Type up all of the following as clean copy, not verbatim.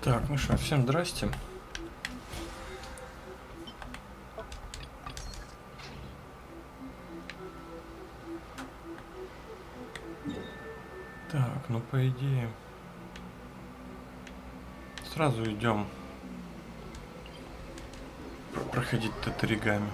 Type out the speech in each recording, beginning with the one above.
Так, ну что, всем здрасте. Так, ну по идее сразу идем проходить Татаригами.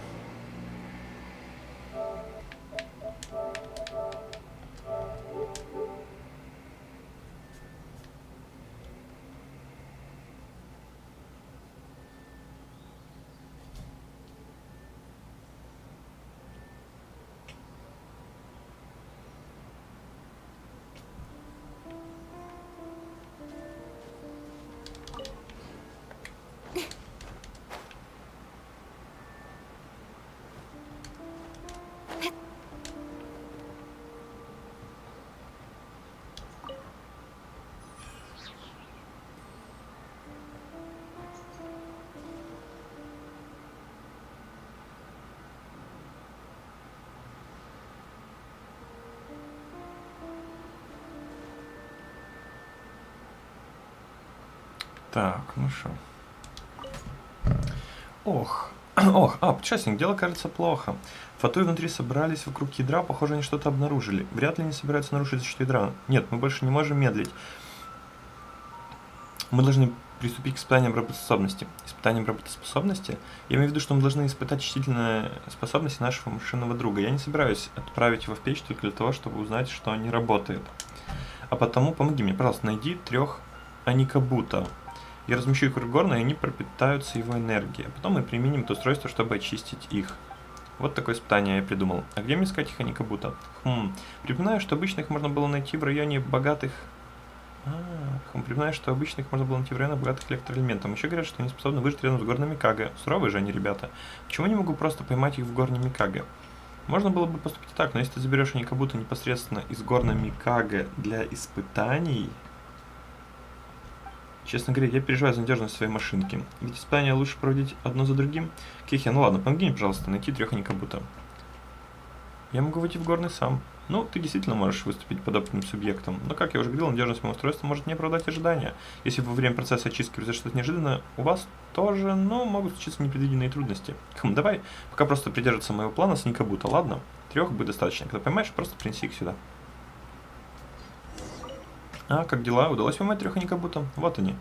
Так, ну что. Ох, путешественник, дело кажется плохо. Фатуи внутри собрались вокруг ядра, похоже, они что-то обнаружили. Вряд ли они собираются нарушить защиту ядра. Нет, мы больше не можем медлить. Мы должны приступить к испытаниям работоспособности. Испытаниям работоспособности? Я имею в виду, что мы должны испытать чувствительные способности нашего машинного друга. Я не собираюсь отправить его в печь только для того, чтобы узнать, что они работают. А потому помоги мне, пожалуйста, найди 3 аникабута. Я размещу их вокруг горна, и они пропитаются его энергией. А потом мы применим это устройство, чтобы очистить их. Вот такое испытание я придумал. А где мне искать их аникабута? Припоминаю, что обычно их можно было найти в районе богатых... Припоминаю, что обычно их можно было найти в районе богатых электроэлементом. Еще говорят, что они способны выжить рядом с горными Микаге. Суровые же они, ребята. Почему не могу просто поймать их в горне Микаге? Можно было бы поступить так, но если ты заберешь аникабута непосредственно из горна Микаге для испытаний... Честно говоря, я переживаю за надежность своей машинки. Ведь испытания лучше проводить одно за другим. Кехи, ну ладно, помоги мне, пожалуйста, найти 3 аникабута. Я могу выйти в горный сам. Ну, ты действительно можешь выступить подобным субъектом. Но, как я уже говорил, надежность моего устройства может не оправдать ожидания. Если во время процесса очистки произойдет что-то неожиданное, у вас тоже, могут случиться непредвиденные трудности. Давай пока просто придерживаться моего плана с аникабута, ладно? 3 будет достаточно. Когда поймаешь, просто принеси их сюда. Как дела? Удалось поймать 3 аникабута? Вот они.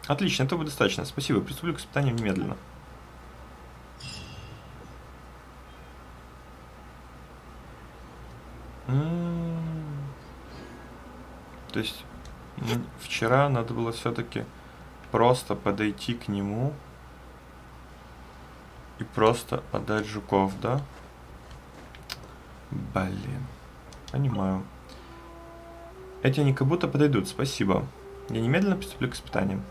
Отлично, этого достаточно. Спасибо, приступлю к испытаниям немедленно. То есть вчера надо было все-таки просто подойти к нему и просто отдать жуков, да? Блин, понимаю. Эти они как будто подойдут, спасибо. Я немедленно приступлю к испытаниям.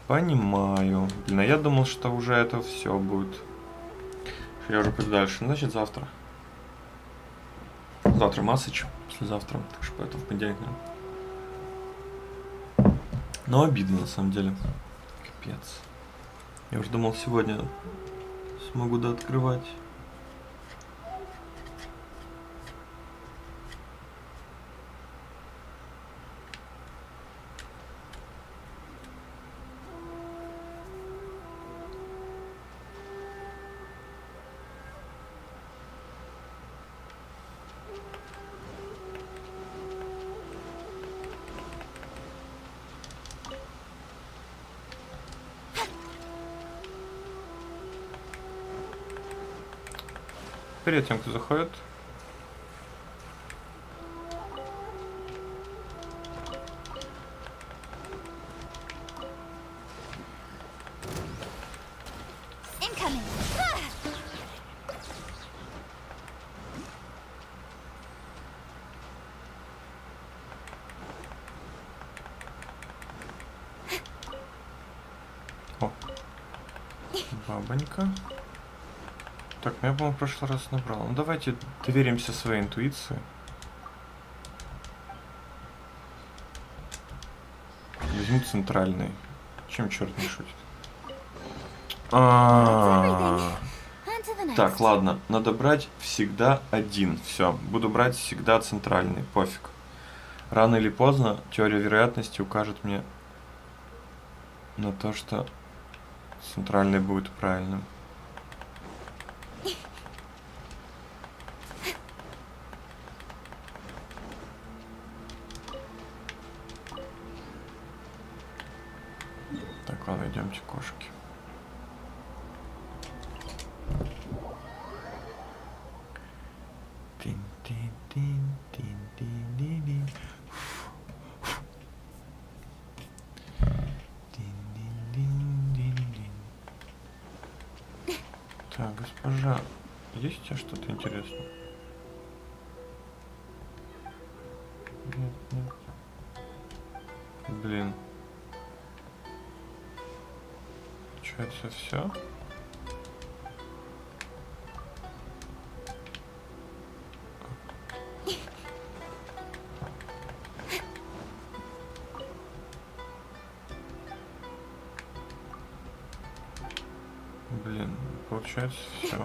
Понимаю. Блин, а я думал, что уже это все будет. Я уже пойду дальше. Значит, завтра. Завтра Массач, послезавтра. Так что поэтому в понедельник, наверное. Но обидно, на самом деле. Капец. Я уже думал, сегодня смогу дооткрывать. Перед тем, кто заходит. О, бабонька. Так, я, по-моему, в прошлый раз набрал. Ну, давайте доверимся своей интуиции. Возьму центральный. Чем черт не шутит? Так, ладно, надо брать всегда один. Все, буду брать всегда центральный, пофиг. Рано или поздно теория вероятности укажет мне на то, что центральный будет правильным. Так, ладно, идемте кошки. Так, госпожа, есть у тебя что-то интересное? Нет, нет. Блин. Получается все. Блин, получается все.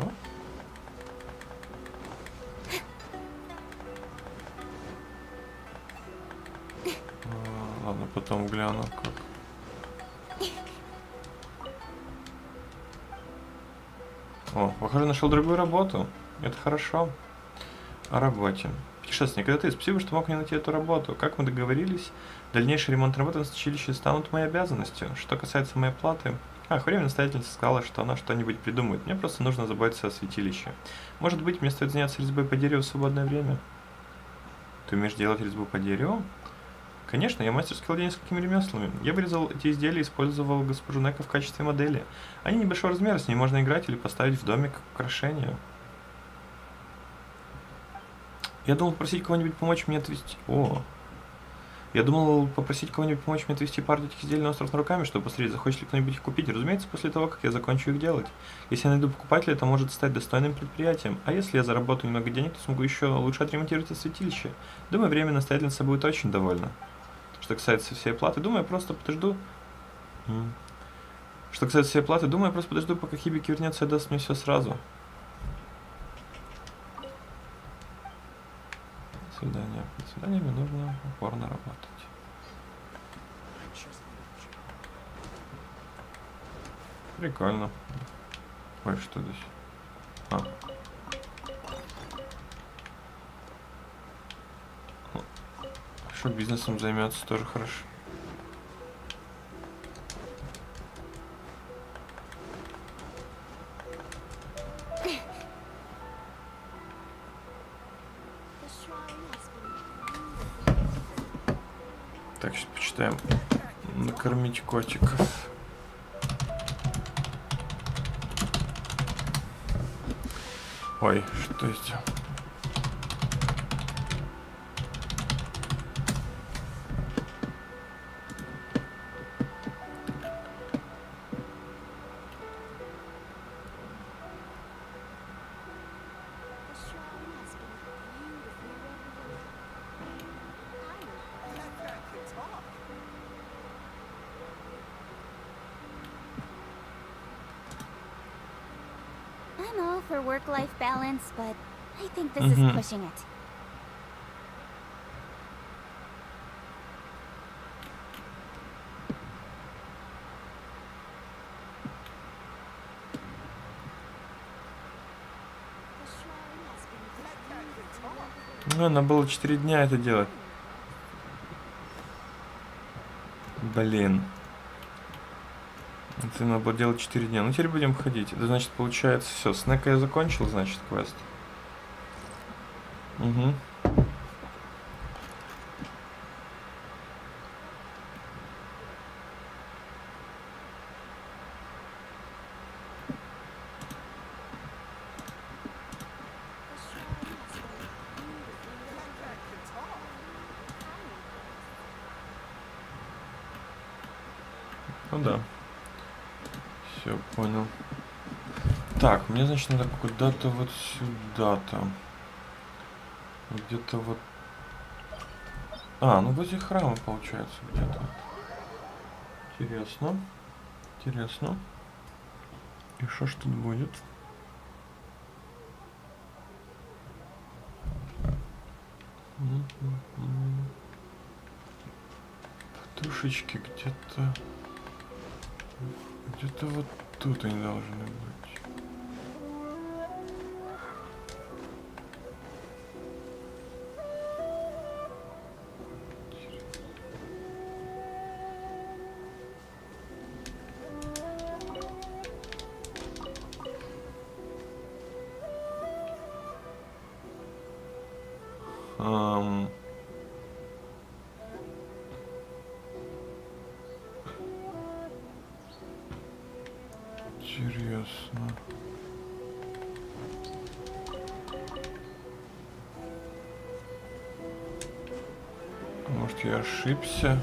Ладно, потом гляну, как. О, похоже, нашел другую работу. Это хорошо. О работе. Путешественник, это ты. Спасибо, что мог мне найти эту работу. Как мы договорились, дальнейший ремонт работы на святилище станут моей обязанностью. Что касается моей платы... время настоятельница сказала, что она что-нибудь придумает. Мне просто нужно заботиться о святилище. Может быть, мне стоит заняться резьбой по дереву в свободное время? Ты умеешь делать резьбу по дереву? Конечно, я мастер владения несколькими ремеслами. Я вырезал эти изделия и использовал госпожу Неко в качестве модели. Они небольшого размера, с ними можно играть или поставить в доме как украшение. Я думал попросить кого-нибудь помочь мне отвезти... Я думал попросить кого-нибудь помочь мне отвезти пару этих изделий на остров руками, чтобы посмотреть, захочет ли кто-нибудь их купить. Разумеется, после того, как я закончу их делать. Если я найду покупателя, это может стать достойным предприятием. А если я заработаю немного денег, то смогу еще лучше отремонтировать это святилище. Думаю, время настоятельница будет очень довольна. Что касается всей оплаты, думаю, я просто подожду. Пока Хибики вернется и даст мне все сразу. До свидания. До свидания, мне нужно упорно работать. Прикольно. Ой, что здесь? Что бизнесом займется, тоже хорошо. Так, сейчас почитаем. Накормить котиков. Ой, что я сделал? For work-life balance, but I think this is pushing it. Ну, надо было 4 дня это делать. Блин. Это надо было делать 4 дня. Ну, теперь будем ходить. Это значит, получается, все. С Неко я закончил, значит, квест. Угу. Ну да. Все, понял. Так, мне, значит, надо куда-то вот сюда-то. Где-то вот... ну возле храма, получается, где-то. Интересно. Интересно. И что ж тут будет? Подушечки где-то... Где-то вот тут они должны быть. Интересно. Может, я ошибся?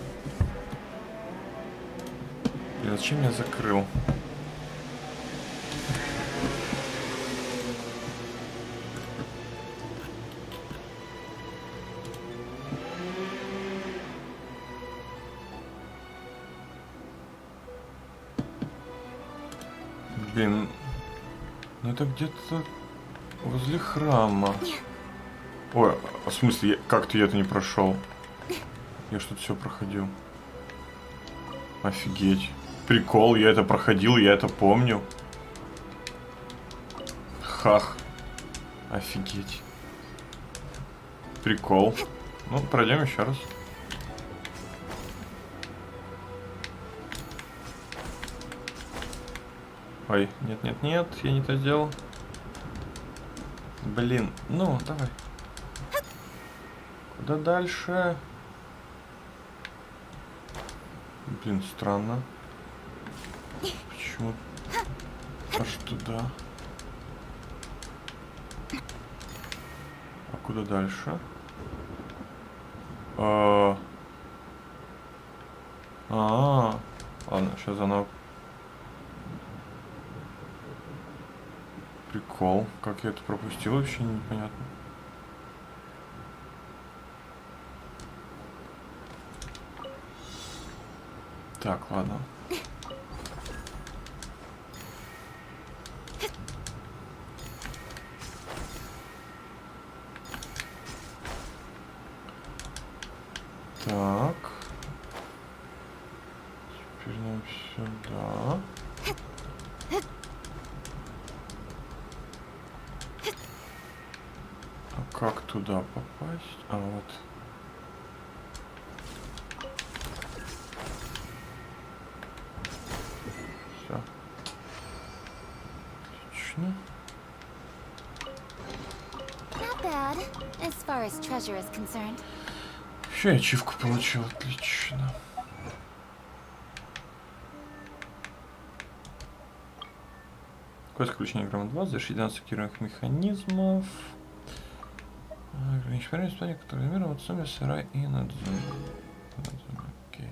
Блин, зачем я закрыл? Блин, ну это где-то возле храма. Ой, а в смысле, как-то я это не прошел? Я что-то все проходил. Офигеть. Прикол, я это проходил, я это помню. Хах. Офигеть. Прикол. Ну, пройдем еще раз. Ой, нет, я не то сделал. Блин, ну, давай. Куда дальше? Блин, странно. Почему аж туда? А куда дальше? Ладно, сейчас заново. Прикол. Как я это пропустил, вообще непонятно. Так, ладно. Так. Теперь нам сюда. А как туда попасть? А вот. Все. Отлично. Not bad, as far as treasure is concerned. Еще я ачивку получил, отлично. Какое исключение грамма 2, завершить 12 активированных механизмов. Ограничение испытания, которые миром от суммы сарай и Инадзума. Окей.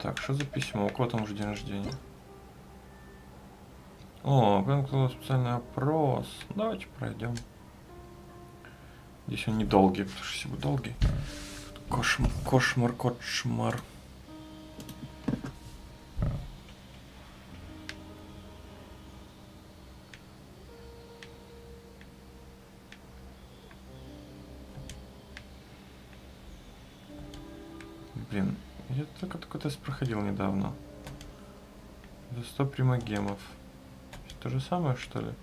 Так, что за письмо? У кого там уже день рождения? О, был специальный опрос. Давайте пройдем. Здесь он недолгий, потому что если бы долгий. Кошмар. Блин, я только такой тест проходил недавно. За 100 примагемов. То же самое, что ли?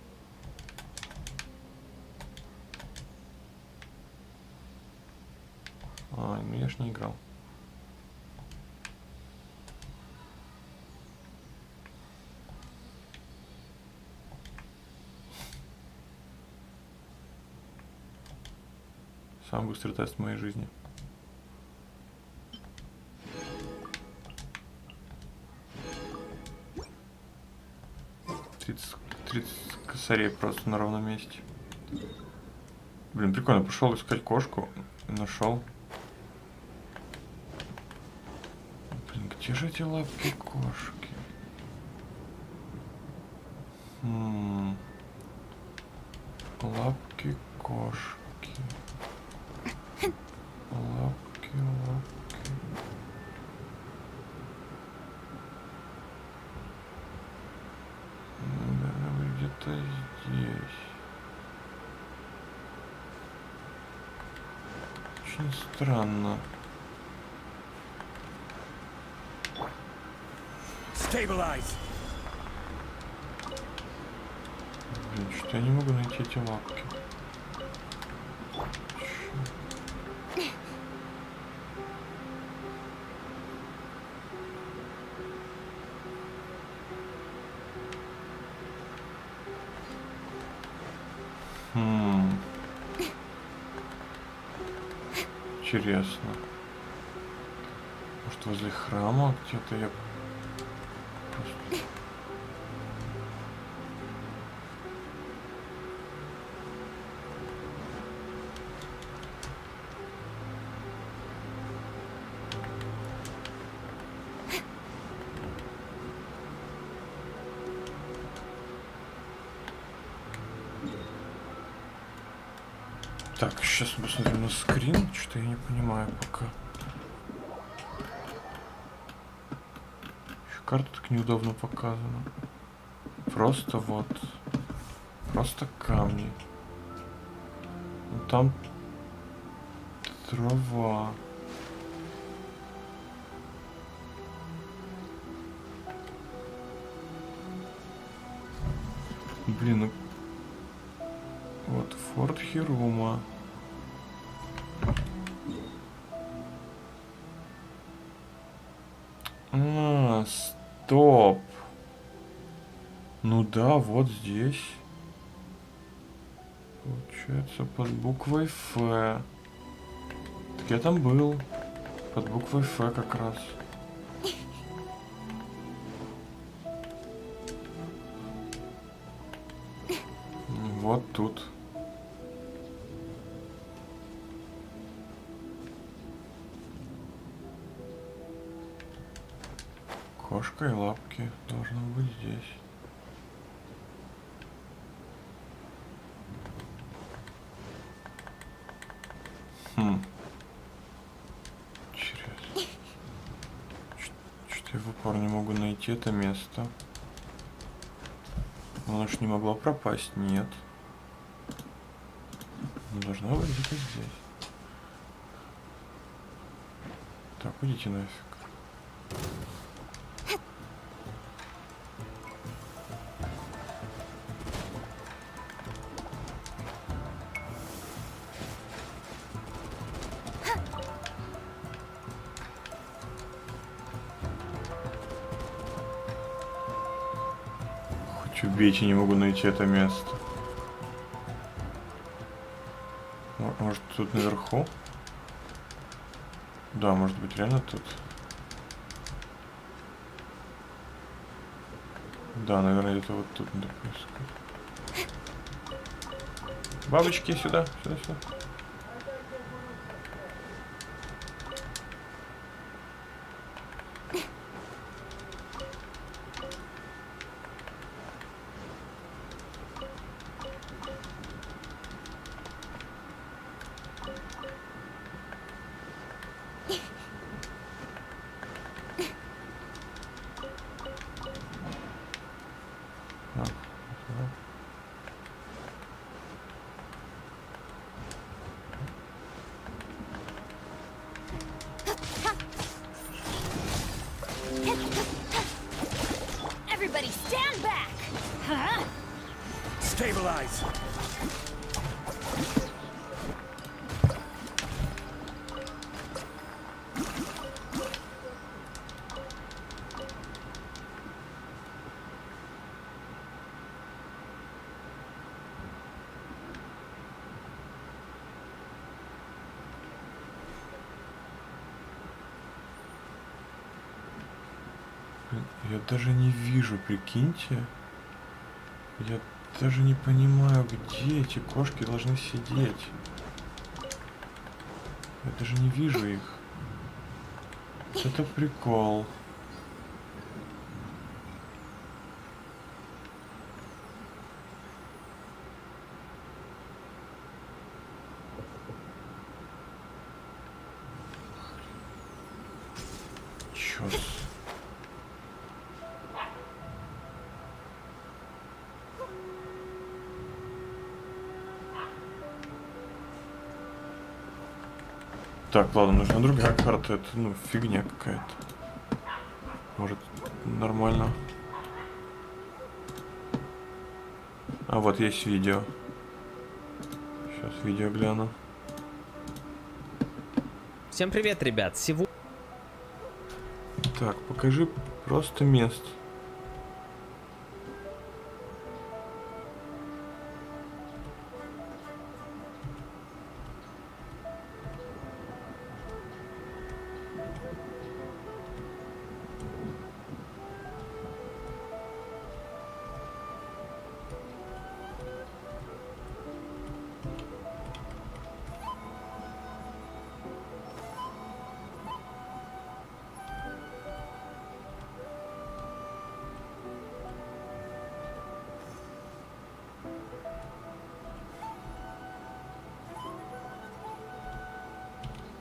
А, ну я ж не играл. Самый быстрый тест в моей жизни. Тридцать косарей просто на ровном месте. Блин, прикольно. Пошел искать кошку и нашел. Блин, где же эти лапки кошки? Лапки кошки. Лапки. Наверное, где-то здесь. Очень странно. Блин, что я не могу найти эти лапки. Интересно. Может, возле храма где-то я просто... Так, сейчас посмотрим на скрин, что я не понимаю пока. Еще карта так неудобно показана. Просто вот. Просто камни. Ну, там трава. Блин, ну... Вот, Форт Хирума. А, стоп. Ну да, вот здесь. Получается, под буквой Ф. Так я там был. Под буквой Ф как раз. Вот тут. Кошка и лапки должны быть здесь. Интересно. Что-то я в упор не могу найти это место. Оно ж не могло пропасть, нет. Оно должно быть где-то здесь. Так, идите нафиг. Убейте, не могу найти это место. Может, тут наверху? Да, может быть, реально тут. Да, наверное, где-то вот тут надо поискать. Бабочки, сюда, сюда, сюда. Everybody stand back! Huh? Stabilize! Я даже не вижу, прикиньте. Я даже не понимаю, где эти кошки должны сидеть. Я даже не вижу их. Это прикол. Чёс. Так, ладно, нужна другая карта. Это, ну, фигня какая-то. Может, нормально. А вот есть видео. Сейчас видео гляну. Всем привет, ребят! Сегодня... Так, покажи просто место.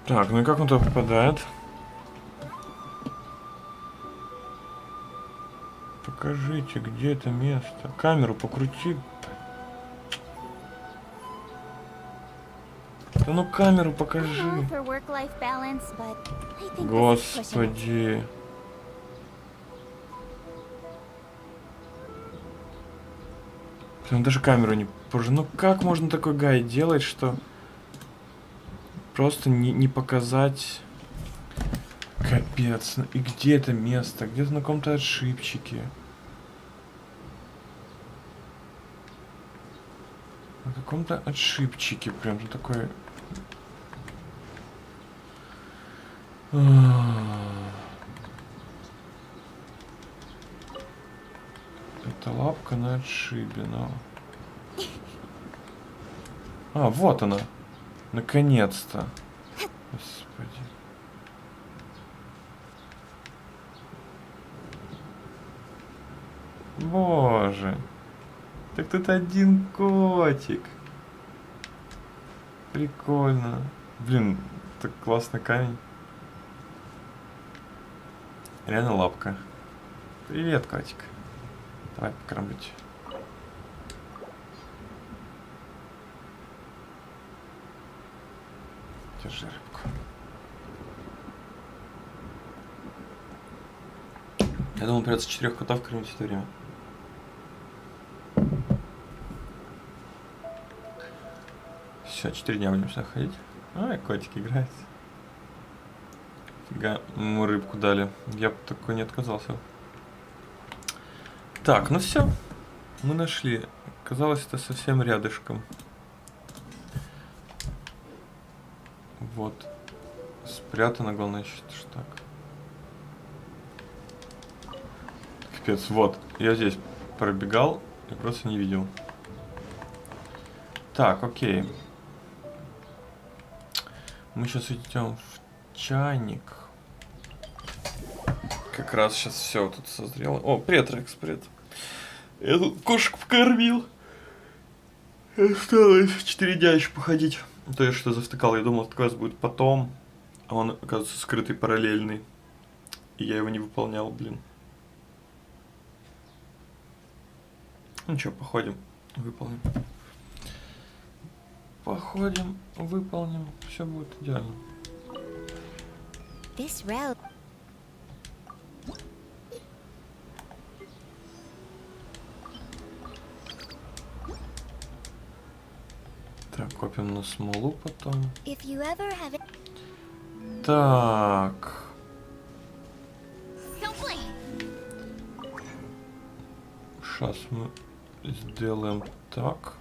Так, ну и как он туда попадает? Покажите, где это место. Камеру покрути. Да ну камеру I know покажи. for work-life balance, but I think this is pushing it. Господи. Он даже камеру не позже. Ну как можно такой гайд делать, что просто не показать. Капец. Ну и где это место? Где-то на каком-то отшибчике. На каком-то отшибчике. Прям тут такой. Это лапка на отшибе, но... А, вот она. Наконец-то. Господи. Боже. Так тут один котик. Прикольно. Блин, так классный камень. Реально лапка. Привет, котик. Давай покормить. Держи рыбку. Я думал, придется 4 котов кормить в это время. Все, 4 дня будем сюда ходить. Ай, котик играет. Фига, ему рыбку дали. Я бы такой не отказался. Так, ну все. Мы нашли. Казалось, это совсем рядышком. Вот. Спрятано, главное, что так. Капец, вот. Я здесь пробегал и просто не видел. Так, окей. Мы сейчас идем в чайник. Как раз сейчас все тут созрело. О, привет, Рекс, привет. Я тут кошек покормил. Осталось 4 дня еще походить. То я что завтыкал, я думал, квест будет потом. А он, оказывается, скрытый, параллельный. И я его не выполнял, блин. Ну что, походим, выполним. Походим, выполним, все будет идеально. This route. Так, копим на смолу потом. If you ever have it. Так. Don't play. Сейчас мы сделаем так.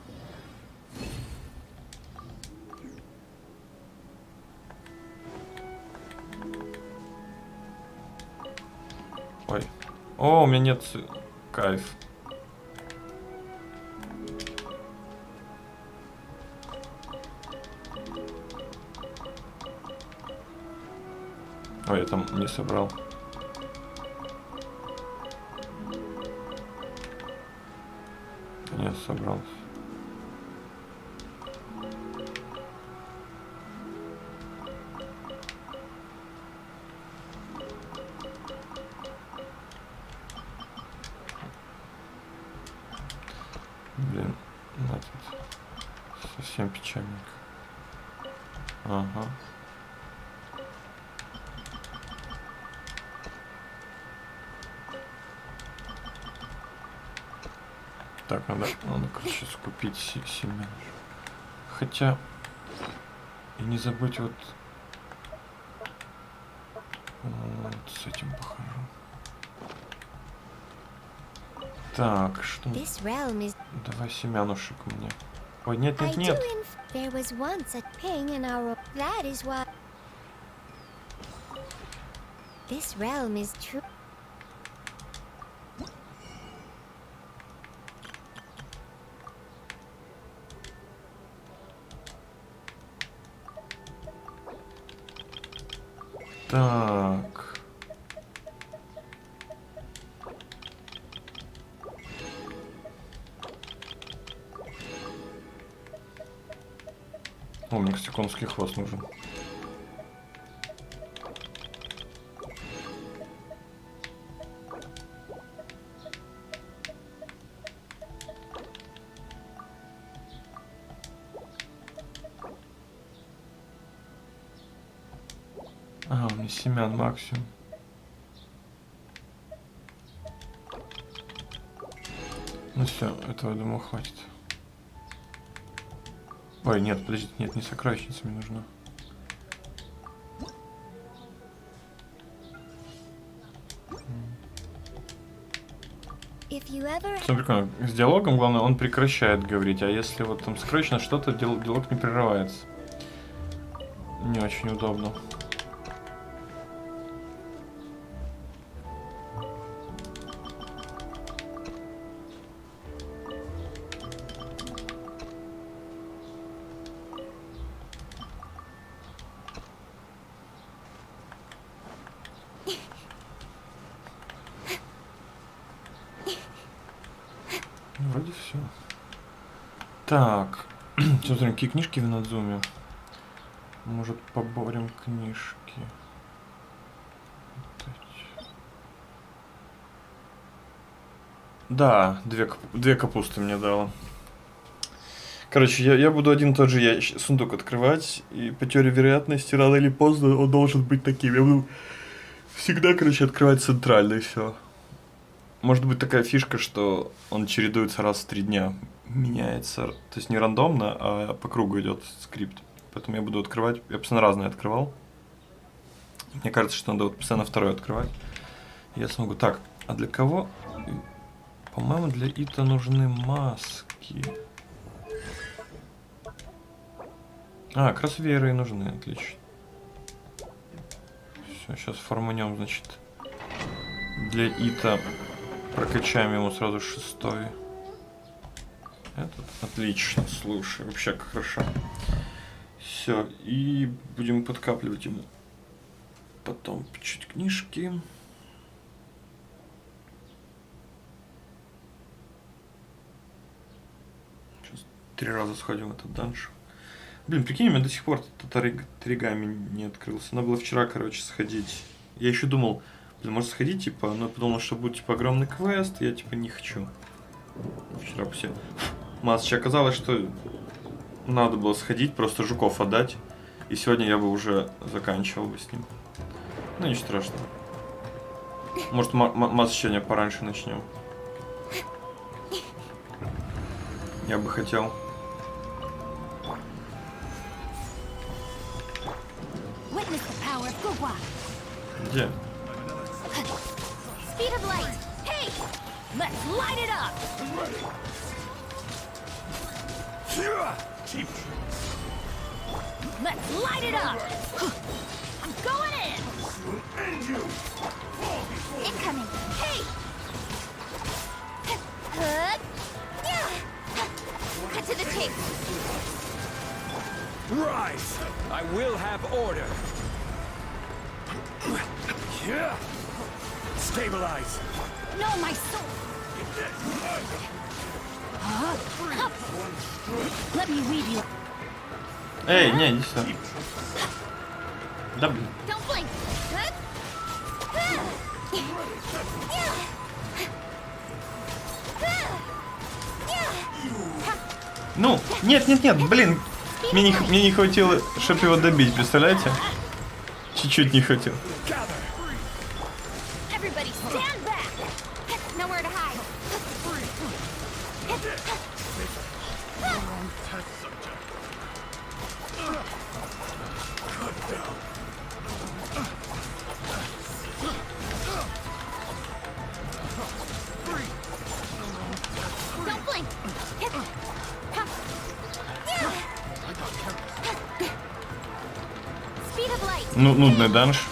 Ой. О, у меня нет кайф. Ой, я там не собрал. Нет, собрал. Блин, да, тут совсем печальненько. Ага. Так, надо короче, скупить семян. Хотя... И не забыть вот с этим похожу. Так, что... Давай семянушек мне. Ой, нет. Так. О, мне, кстати, конский хвост нужен. Ага, у меня семян максимум. Ну все, этого, я думаю, хватит. Ой, нет, подождите, нет, не сокровищница мне нужна. Все прикольно. С диалогом, главное, он прекращает говорить, а если вот там сокровищно что-то, диалог не прерывается. Не очень удобно. Вроде все. Так. Сейчас смотрим, какие книжки в Инадзуме. Может, поборем книжки. Да, две капусты мне дало. Короче, я буду один и тот же сундук открывать, и по теории вероятности рано или поздно он должен быть таким. Я буду всегда, короче, открывать центральный, все. Может быть такая фишка, что он чередуется раз в 3 дня. Меняется, то есть не рандомно, а по кругу идет скрипт. Поэтому я буду открывать. Я постоянно разные открывал. Мне кажется, что надо вот постоянно второй открывать. Я смогу. Так, а для кого? По-моему, для Ита нужны маски. А, как раз вееры и нужны, отлично. Все, сейчас форманем, значит, для Ита прокачаем ему сразу 6-й. Этот отлично, слушай, вообще как хорошо. Все, и будем подкапливать ему потом чуть книжки. Сейчас 3 раза сходим в этот данж. Блин, прикинь, у меня до сих пор Татаригами не открылся. Надо было вчера, короче, сходить. Я еще думал, блин, может сходить, типа, но я подумал, что будет, типа, огромный квест, я, типа, не хочу. Вчера все. Масочка, оказалось, что надо было сходить, просто жуков отдать. И сегодня я бы уже заканчивал бы с ним. Ну, ничего страшного. Может, масс сегодня пораньше начнем. Я бы хотел. Где? Let's light it up! I'm going in! Incoming! Hey! Cut to the chase! Rise! I will have order! Stabilize! No, my soul! Let me weave you. Эй, не, иди сюда. Да блин. Don't blink. Ну, нет, блин. Мне не хватило, чтобы его добить, представляете? Чуть-чуть не хватило. Everybody stand back. Nowhere to hide. Ну, нудный данж.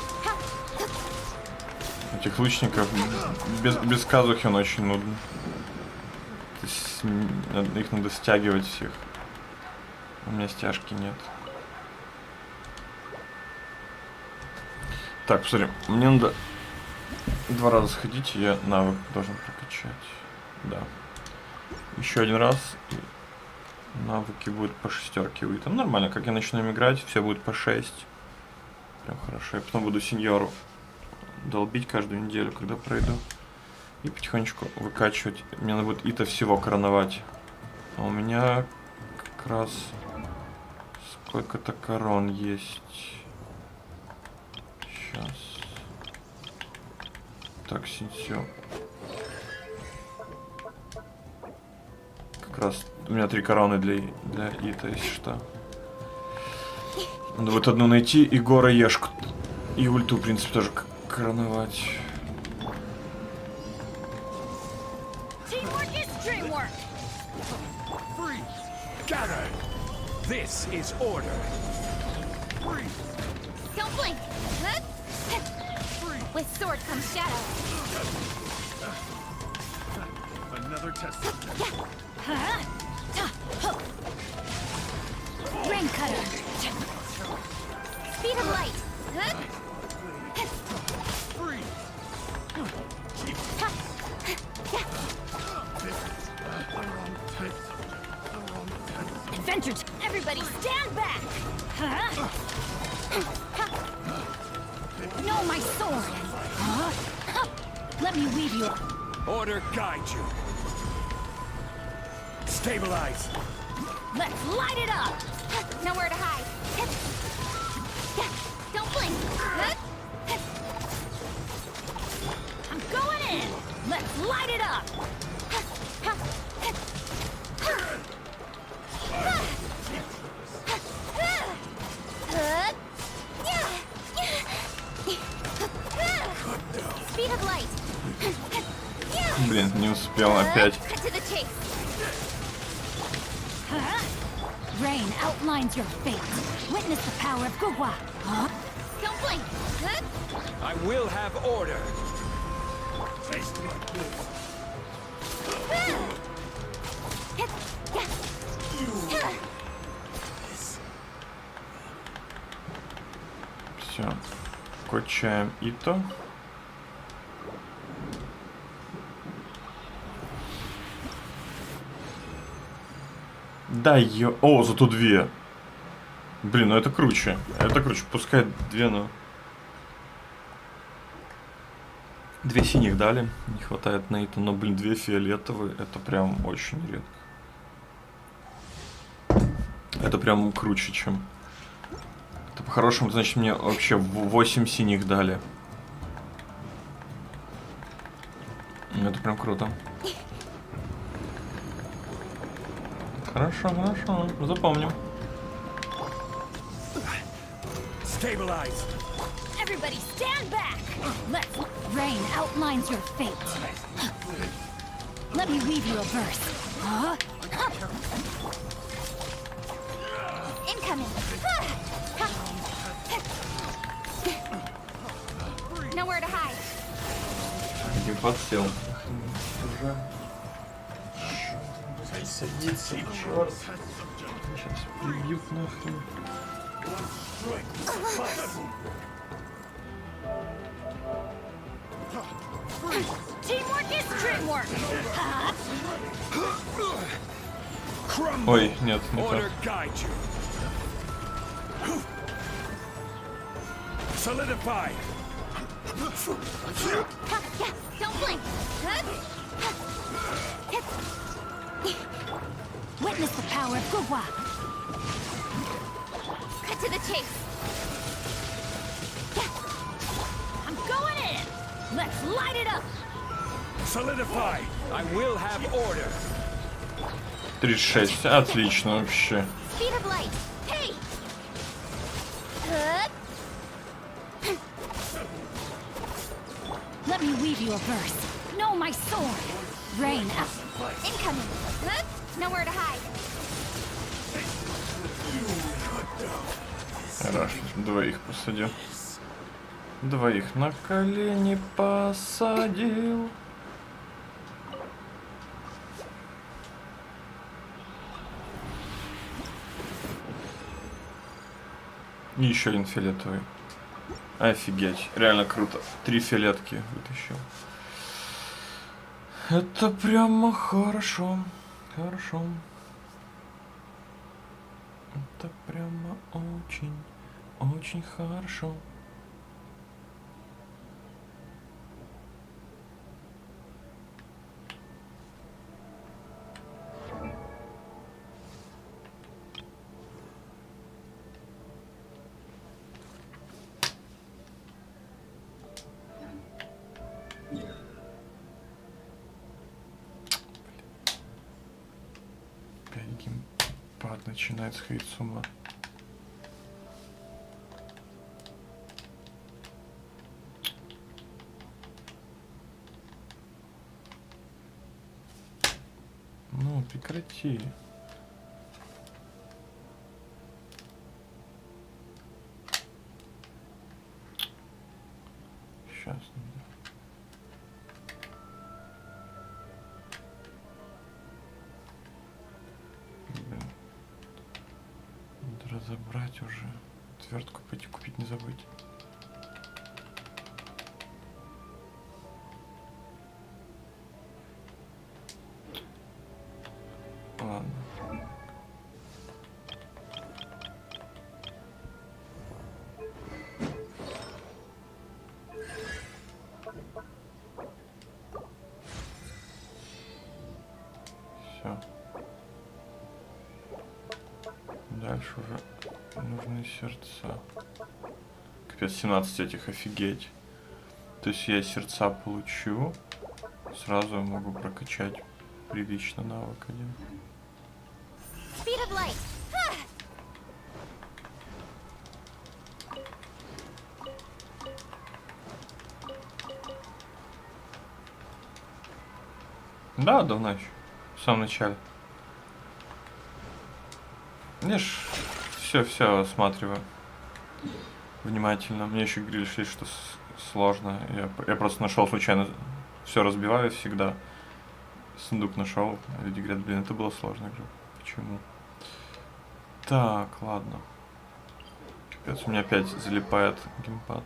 Этих лучников без казухи он очень нудный. То есть, их надо стягивать всех. У меня стяжки нет. Так, посмотри, мне надо 2 раза сходить, и я навык должен прокачать. Да. Еще 1 раз, и навыки будут по 6 выйти. Там нормально, как я начну им играть, все будет по 6. Прям хорошо. Я потом буду сеньору долбить каждую неделю, когда пройду. И потихонечку выкачивать. Мне надо будет ито всего короновать. А у меня как раз сколько-то корон есть. Сейчас. Так, сенсё. Как раз у меня 3 короны для ита, если что. Надо вот одну найти и Гора Ешку. И ульту, в принципе, тоже короновать. Gather. This is order. Don't blink. With sword comes shadow. Another test. Rain cutter. Speed of light. Adventure. Everybody stand back. No, my sword. Let me weave you. Order guide you. Stabilize. Let's light it up. Nowhere to hide. Don't blink. I'm going in. Let's light it up. Speed of light. Блин, не успел опять. Cut to the chase. Rain outlines your fate. Witness the power of Gugwa. Don't blink. I will have order. Все. Качаем ито. Да, О, зато 2. Блин, ну это круче. Это круче. Пускай 2, но... 2 синих дали. Не хватает на это. Но, блин, 2 фиолетовые. Это прям очень редко. Это прям круче, чем... Это по-хорошему, значит, мне вообще 8 синих дали. Это прям круто. Хорошо, хорошо. Запомним. Stabilize. Everybody stand back. Let's... Rain outlines your fate. Let me weave you a verse. Incoming. Nowhere to hide. Один подсел. Садится, черт. Сейчас прибьют нахрен. Teamwork is dreamwork. Ой, нет, не Order так. guide you. Solidify. Don't blink. Witness the power of Gugwa. Cut to the chase. I'm going in. Let's light it up. Solidify. I will have order. 36. Отлично вообще. Speed of light. Hey. Let me weave you a verse. Know my sword. Rain up. Incoming. Nowhere to hide. Хорошо, 2 посадил. Двоих на колени посадил. И еще один фиолетовый. Офигеть, реально круто. 3 фиолетки вытащил. Это прямо хорошо. Хорошо. Это прямо очень, очень хорошо. Геймпад начинает сходить с ума. Ну, прекрати. Сейчас. Надо разобрать уже. Отвертку пойти купить не забыть. Ладно. Все. Дальше уже нужны сердца. Капец, 17 этих, офигеть. То есть я сердца получу, сразу могу прокачать прилично навык один. Speed of light. Да, давно еще. В самом начале. Я ж все осматриваю внимательно. Мне еще говорили, что сложно. Я просто нашел случайно, все разбиваю всегда. Сундук нашел. Люди говорят, блин, это было сложно. Я говорю, почему? Так, ладно. Капец, у меня опять залипает геймпад.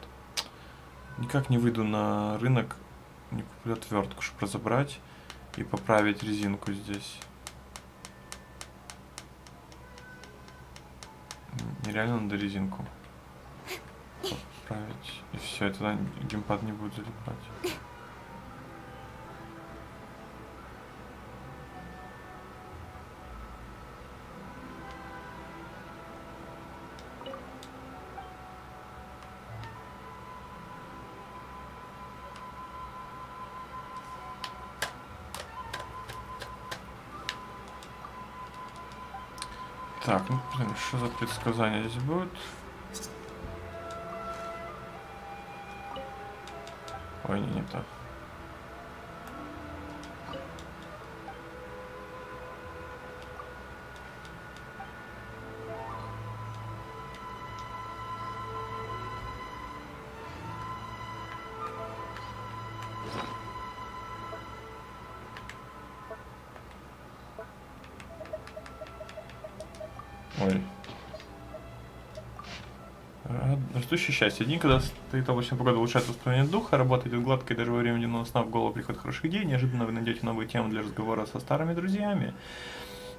Никак не выйду на рынок, не куплю отвертку, чтобы разобрать и поправить резинку здесь. Нереально надо резинку поправить. И все, и тогда геймпад не будет залипать. Так, ну блин, что за предсказания здесь будут? Ой, не то. Ой. Растущее счастье. Дни, когда стоит облачная погода, улучшает воспоминание духа, работа идет гладко, и даже во время дневного сна в голову приходит хороших идей. Неожиданно вы найдете новые темы для разговора со старыми друзьями.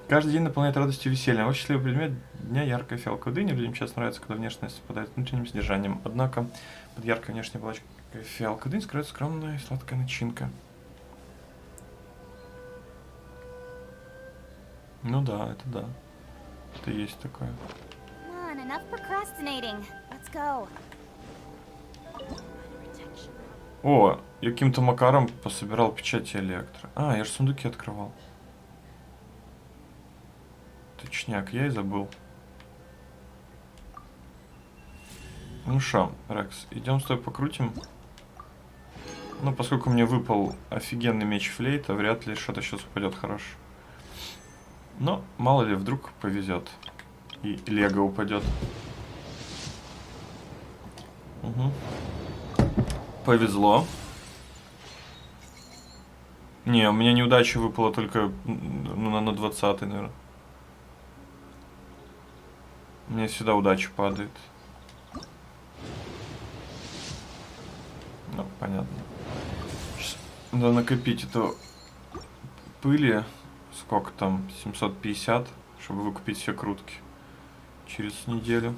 Каждый день наполняет радостью и весельем. Очень счастливый предмет дня — яркая фиалковая дыня. Людям часто нравится, когда внешность совпадает с внутренним содержанием. Однако под яркой внешней оболочкой фиалковой дыни скрывается скромная и сладкая начинка. Ну да, это да. Это есть такое. Come on, enough procrastinating. Let's go. О, я каким-то макаром пособирал печати электро. А, я же сундуки открывал. Точняк, я и забыл. Ну шо, Рекс, идем с тобой покрутим. Ну, поскольку мне выпал офигенный меч флейта, вряд ли что-то сейчас упадет хорошее. Но мало ли, вдруг повезет. И лего упадет. Угу. Повезло. Не, у меня неудача выпала только ну, на 20-й, наверное. У меня всегда удача падает. Ну, понятно. Сейчас надо накопить эту пыли. Сколько там? 750, чтобы выкупить все крутки. Через неделю.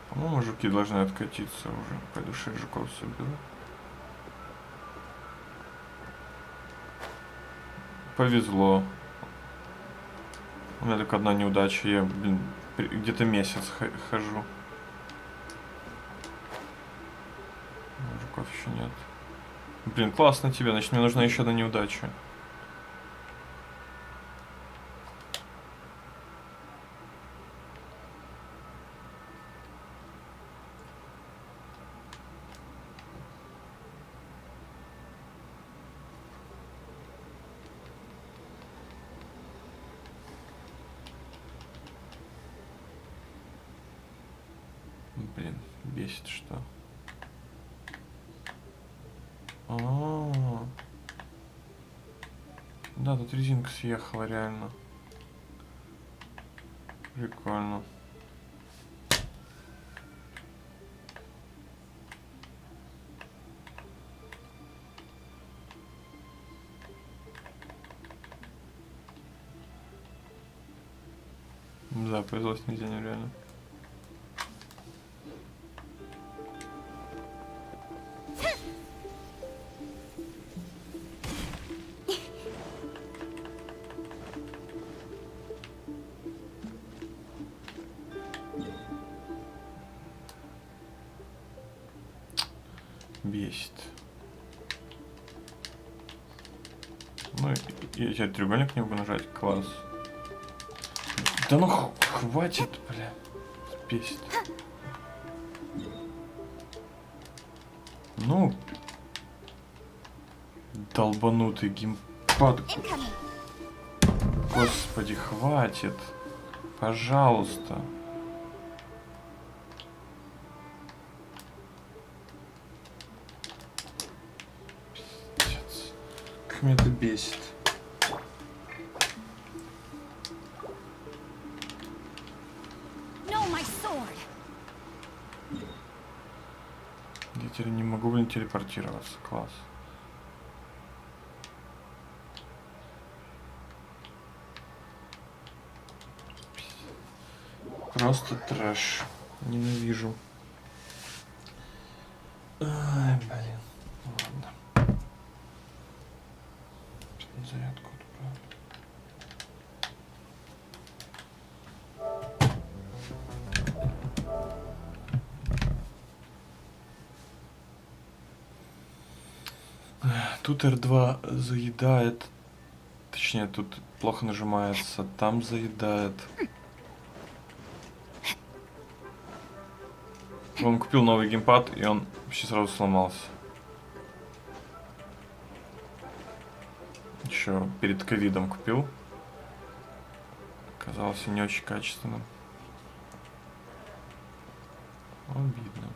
По-моему, жуки должны откатиться уже. Пойду 6 жуков соберу. Повезло. У меня только одна неудача. Я, блин, где-то месяц хожу. Жуков еще нет. Блин, классно тебе. Значит, мне нужна еще одна неудача. Блин, бесит, что. Да, тут резинка съехала, реально. Прикольно. Да, повезло с нельзя, реально. Бесит. Ну, я треугольник не могу нажать. Класс. Да ну хватит, бля. Бесит. Ну, долбанутый геймпад. Господи, хватит. Пожалуйста. Пиздец. Как меня это бесит. Я теперь не могу, блин, телепортироваться. Класс. Просто трэш. Ненавижу. Ай, блин. Ладно. Зарядку отправлю. Тут R2 заедает. Точнее, тут плохо нажимается. Там заедает. Он купил новый геймпад, и он вообще сразу сломался. Еще перед ковидом купил. Оказался не очень качественным. Обидно.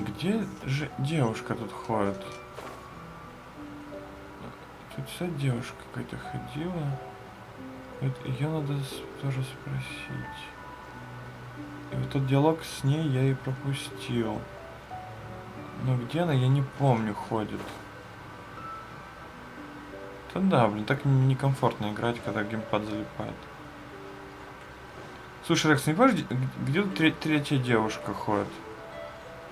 Где же девушка тут ходит? Тут вся девушка какая-то ходила. Ее надо тоже спросить. И вот тот диалог с ней я и пропустил. Но где она, я не помню, ходит. Да да, блин, так некомфортно играть, когда геймпад залипает. Слушай, Рекс, не понимаешь, где тут третья девушка ходит?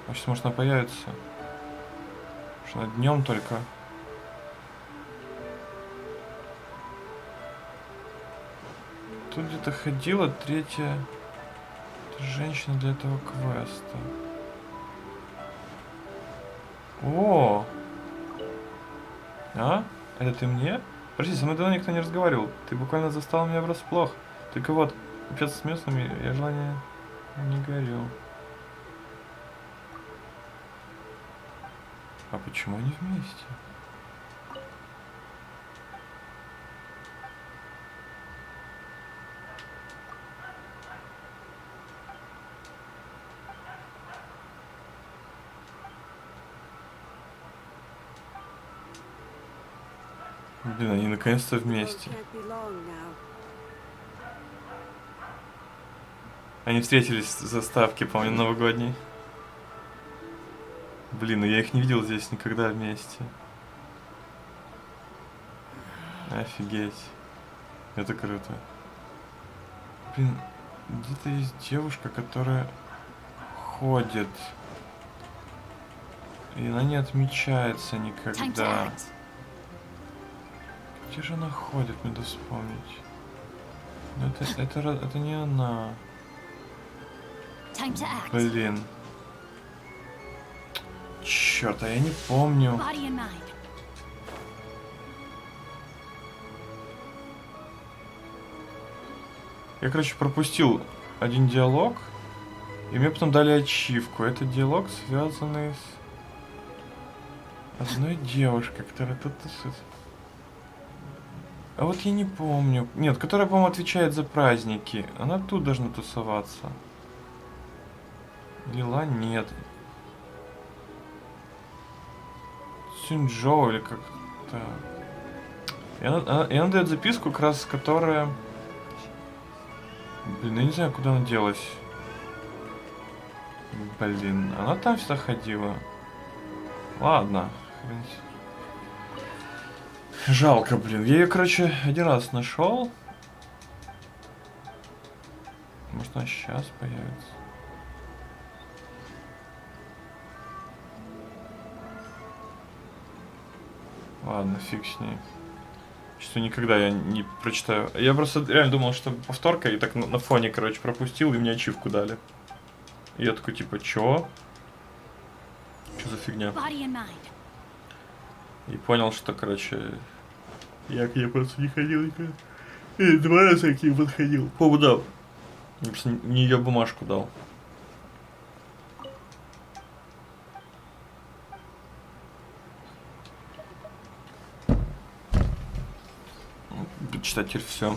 А сейчас, может, она появится? Что она днем только. Тут где-то ходила третья Это женщина для этого квеста. О! А? Это ты мне? Прости, со мной давно никто не разговаривал. Ты буквально застал меня врасплох. Только вот, общаться с местными я желания не горю. А почему они вместе? Блин, они наконец-то вместе. Они встретились в заставке, помню, новогодней. Блин, ну я их не видел здесь никогда вместе. Офигеть. Это круто. Блин, где-то есть девушка, которая ходит. И она не отмечается Time to никогда. act. Где же она ходит, надо вспомнить. Но это не она. Time to act. Блин. Черт, а я не помню. Body and mind. Я, короче, пропустил один диалог, и мне потом дали ачивку. Это диалог, связанный с одной девушкой, которая тут тусит. А вот я не помню. Нет, которая, по-моему, отвечает за праздники. Она тут должна тусоваться. Лила нет. Сюнджоу или как-то. И она дает записку, как раз которая... Блин, я не знаю, куда она делась. Блин, она там всегда ходила. Ладно. Жалко, блин. Я ее, короче, один раз нашел. Может, она сейчас появится. Ладно, фиг с ней. Что никогда я не прочитаю. Я просто реально думал, что повторка, и так на фоне, короче, пропустил, и мне ачивку дали. И я такой, типа, чё? Чё за фигня? Body and mind. И понял, что, короче, я к ней просто не ходил никогда. И 2 раза я к ней подходил. По-моему, да. Я просто не ее бумажку дал. Буду читать теперь все.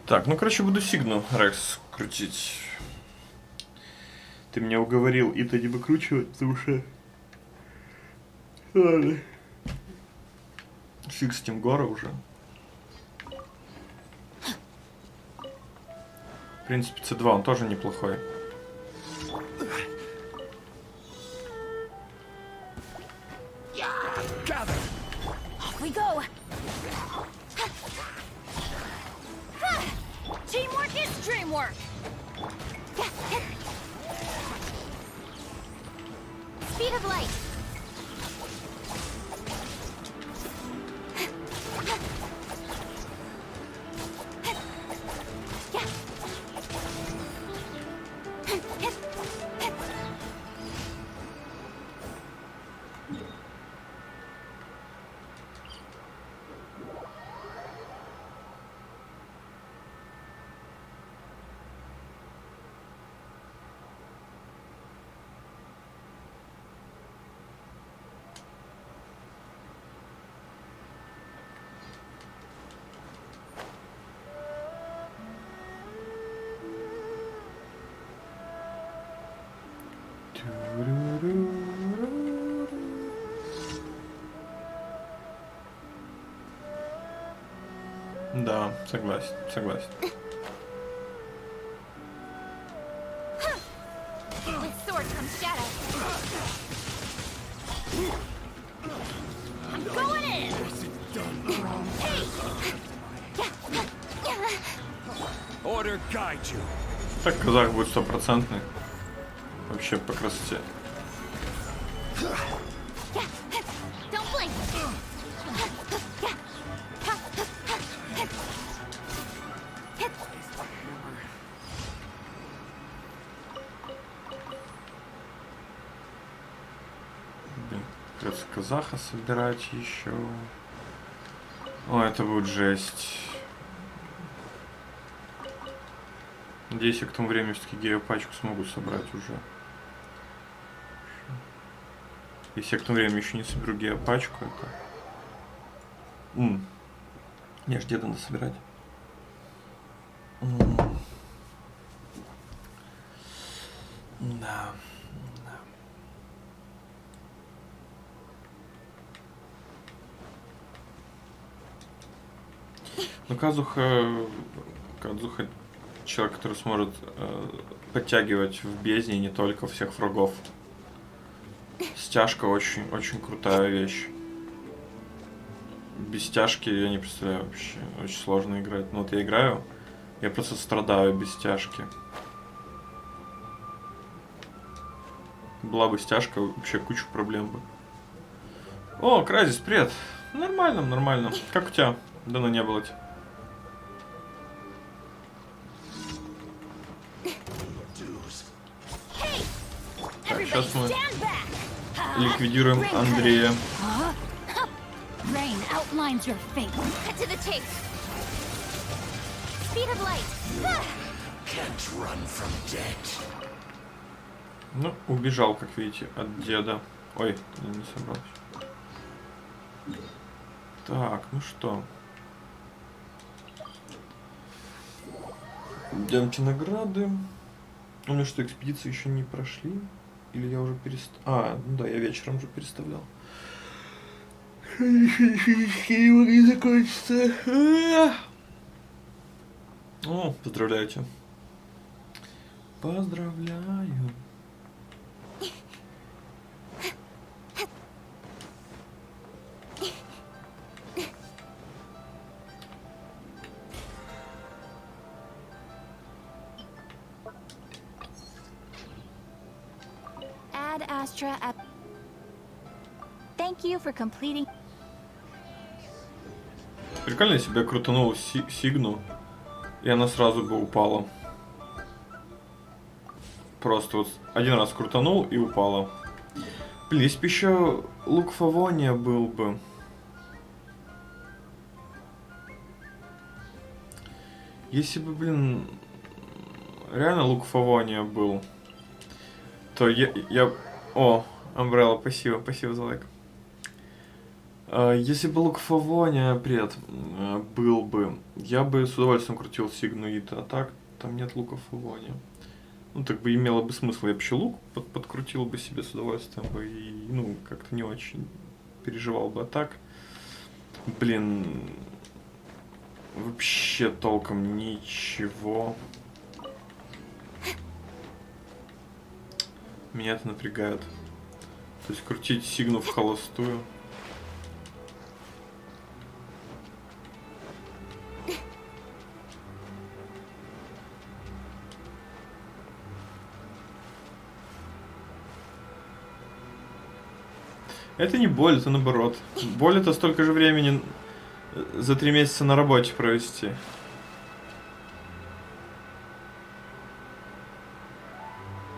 Так, ну, короче, буду сигну, Рекс, крутить. Ты меня уговорил и-то не выкручивать, потому что... Ладно. Фиг с тем Гора уже. В принципе, C2 он тоже неплохой. Off we go. Teamwork is dreamwork. Speed of light. Согласен, согласен. With sword comes shadow. I'm going in. Hey. Order guide you. Так, казах будет стопроцентный. Вообще по красоте. Don't blink. Блин, придется казаха собирать еще. О, это будет жесть. Надеюсь, я к тому времени все-таки геопачку смогу собрать уже. Если я к тому времени еще не соберу геопачку, это... Не, ж где-то надо собирать. Да. Ну, Казуха человек, который сможет подтягивать в бездне не только всех врагов. Стяжка очень крутая вещь. Без стяжки я не представляю вообще. Очень сложно играть. Ну вот я играю, я просто страдаю без стяжки. Была бы стяжка, вообще кучу проблем бы. О, Кразис, привет. Нормально, нормально. Как у тебя? Давно не было тебя. Так, сейчас мы ликвидируем Андрея. Rain outlines your fate. Cut to the chase. Speed of light. Can't run from death. Ну, убежал, как видите, от деда. Ой, не собрался. Так, ну что. Идемте награды. У меня что, экспедиции еще не прошли? Или я уже переставлял? А, ну да, я вечером уже переставлял. Не могли закончиться. О, поздравляйте. Поздравляю. Add Astra at... Thank you for completing... Прикольно, если бы я крутанул Сигну, и она сразу бы упала. Просто вот один раз крутанул и упала. Блин, если бы еще лук Фавония был бы. Если бы, блин, реально лук Фавония был, то я... О, Umbrella, спасибо за лайк. Если бы лук Фавония, привет, был бы, я бы с удовольствием крутил Сигну Ита, а так, там нет лука Фавония. Ну, так бы имело бы смысл, я бы еще лук подкрутил бы себе с удовольствием бы и, ну, как-то не очень переживал бы, а так, блин, вообще толком ничего. Меня это напрягает. То есть крутить Сигну в холостую. Это не боль, это наоборот. Боль это столько же времени за 3 месяца на работе провести.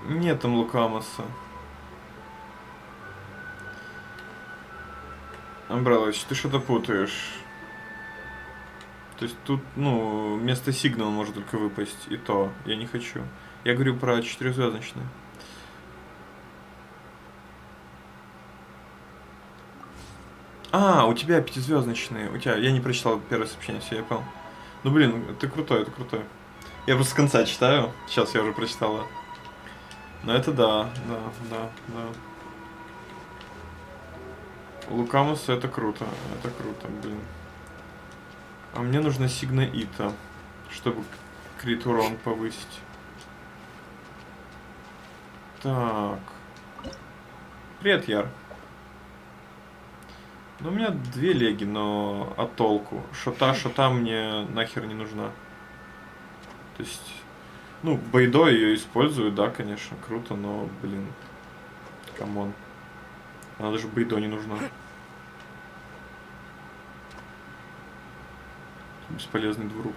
Нет там Лукамоса. Амбреллович, ты что-то путаешь. То есть тут, ну, вместо Сигна он может только выпасть. И то я не хочу. Я говорю про 4-звездочные. А, у тебя 5-звездочные. У тебя. Я не прочитал первое сообщение, все, я понял. Ну блин, это крутой, это крутой. Я просто с конца читаю. Сейчас я уже прочитала. Но это да. Лукамус это круто, блин. А мне нужно сигна ита, чтобы крит урон повысить. Так. Привет, Яр. Ну, у меня 2 леги, но а толку? Шота мне нахер не нужна. То есть, ну, Байдо ее использую, да, конечно, круто, но, блин, камон. Она даже Байдо не нужна. Бесполезный двурук.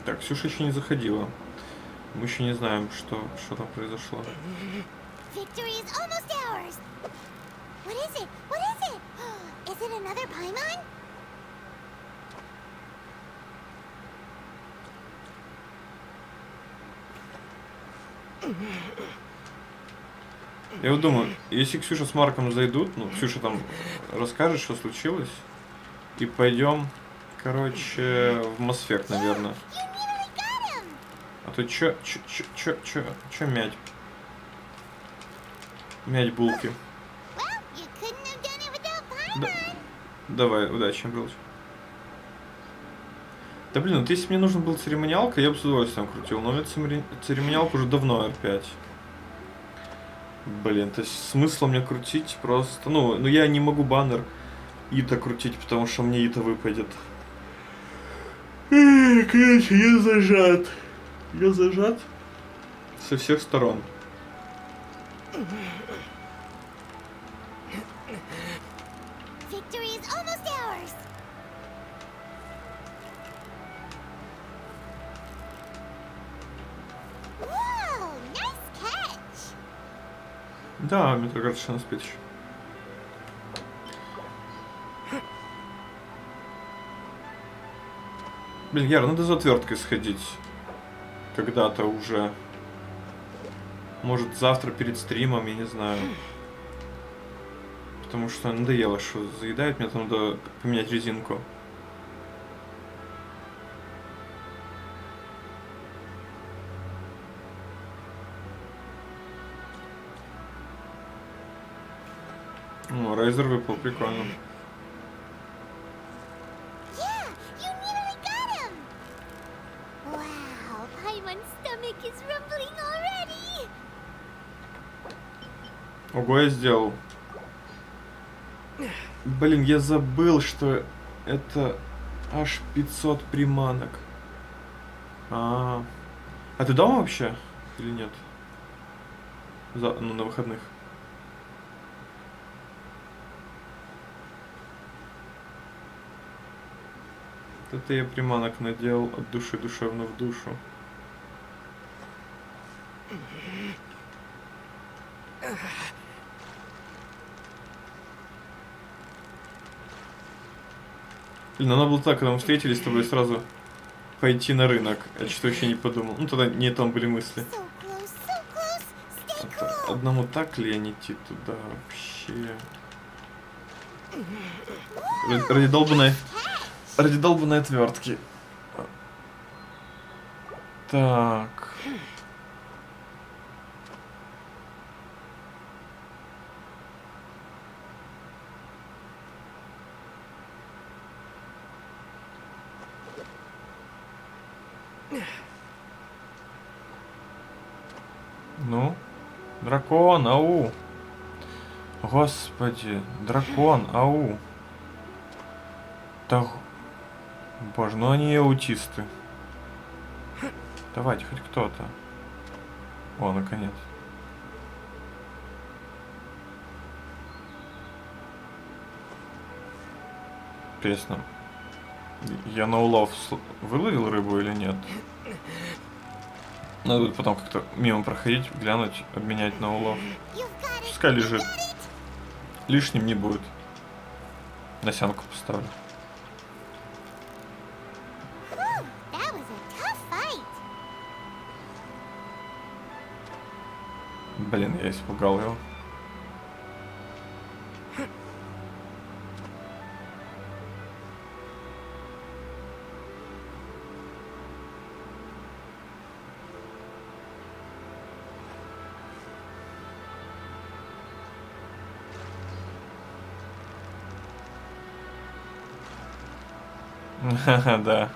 Так, Ксюша еще не заходила. Мы еще не знаем, что там произошло. Victory is almost ours. What is it? What is it? Is it another Paimon? Я вот думаю, если Ксюша с Марком зайдут, ну, Ксюша там расскажет, что случилось, и пойдем, короче, в Mass Effect, наверное. You nearly got him. А то чё мять? Мять булки. Well, you couldn't have done it without Да. Paimon. Давай, удачи, Амбрелыч. Да блин, вот если бы мне нужен был церемониалка, я бы с удовольствием крутил, но у меня церемониалка уже давно R5. Блин, то есть смысла мне крутить просто... Ну я не могу баннер Ита крутить, потому что мне Ита выпадет. Короче, я зажат. Я зажат со всех сторон. Victory is almost ours. Whoa, nice catch. Да, мне кажется, что она спит еще. Блин, Яр, надо за отверткой сходить. Когда-то уже. Может, завтра перед стримом, я не знаю. Потому что надоело, что заедает, мне там надо поменять резинку. Ну, Райзер выпал, прикольно. Yeah, you nearly got him. Wow, Paimon's stomach is rumbling already. Ого, я сделал. Блин, я забыл, что это аж 500 приманок. А ты дома вообще? Или нет? Ну, на выходных. Это я приманок надел от души душевно в душу. Блин, надо было так, когда мы встретились с тобой, сразу пойти на рынок. Я что-то вообще не подумал. Ну, тогда не там были мысли. So close, so close. Stay Это cool. одному так лень идти туда вообще. Ради долбанной отвертки. Так. Ну, дракон, ау. Господи, дракон, ау. Да, боже, ну они и аутисты. Давайте, хоть кто-то. О, наконец. Интересно, я на улов выловил рыбу или нет? Надо будет потом как-то мимо проходить, глянуть, обменять на улов. You've got it. Пускай You лежит. got it. Лишним не будет. Насянку поставлю. Whew, that was a tough fight. Блин, я испугал его. Да.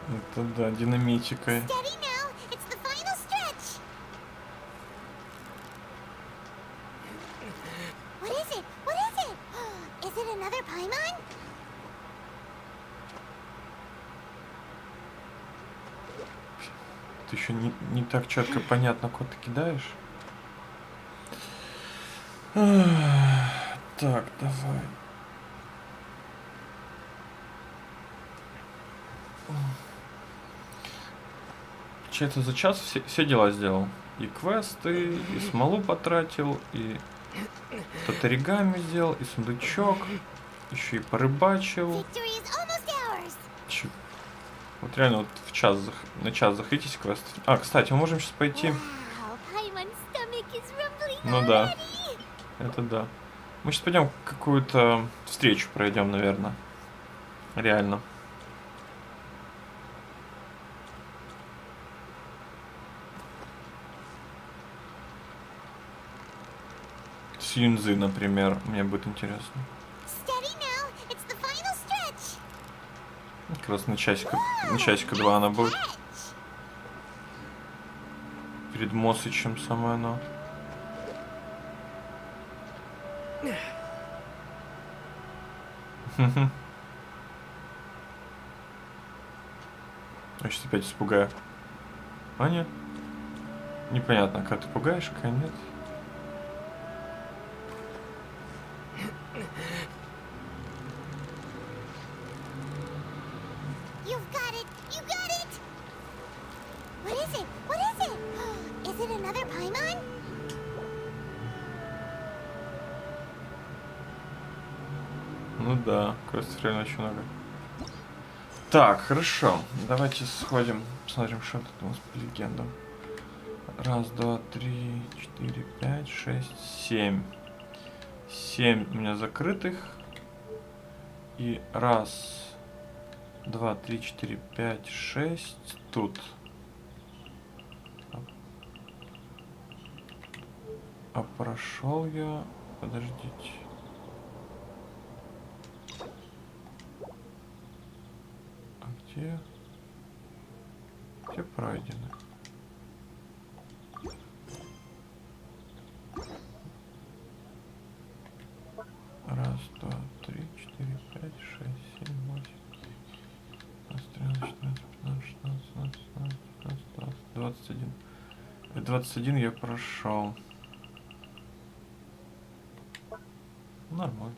Это да, динамичка. Steady now. It's the final stretch. What is it? What is it? Is it another Paimon? Ты еще не так четко понятно, куда ты кидаешь. Так, давай. Че-то за час все дела сделал. И квесты, и смолу потратил, и татаригами сделал, и сундучок, еще и порыбачил. Victory is almost ours. Вот реально вот на час заходитесь квест. А, кстати, мы можем сейчас пойти. Wow, Paimon's stomach is rumbling Ну да. already. Это да. Мы сейчас пойдем какую-то встречу пройдем, наверное. Реально. С Юнзы, например, мне будет интересно. Steady now. It's the final stretch. Как раз на часика два она будет. Catch. Перед Мосычем самое оно. Я сейчас опять испугаю. А нет. Непонятно, как ты пугаешь, как нет. You've got it. You got it. What is it? What is it? Is it another Paimon? Ну да, квестов реально очень много. Так, хорошо. Давайте сходим, посмотрим, что тут у нас по легендам. Раз, два, три, четыре, пять, шесть, семь. 7 у меня закрытых. И раз, два, три, четыре, пять, шесть тут. А прошел я... Подождите. А где? Где пройдено? Раз, два, три, четыре, пять, шесть, семь, восемь, 13, 14, 15, 16, 17, 18, 19, 20, 21. 21 я прошел. Нормально.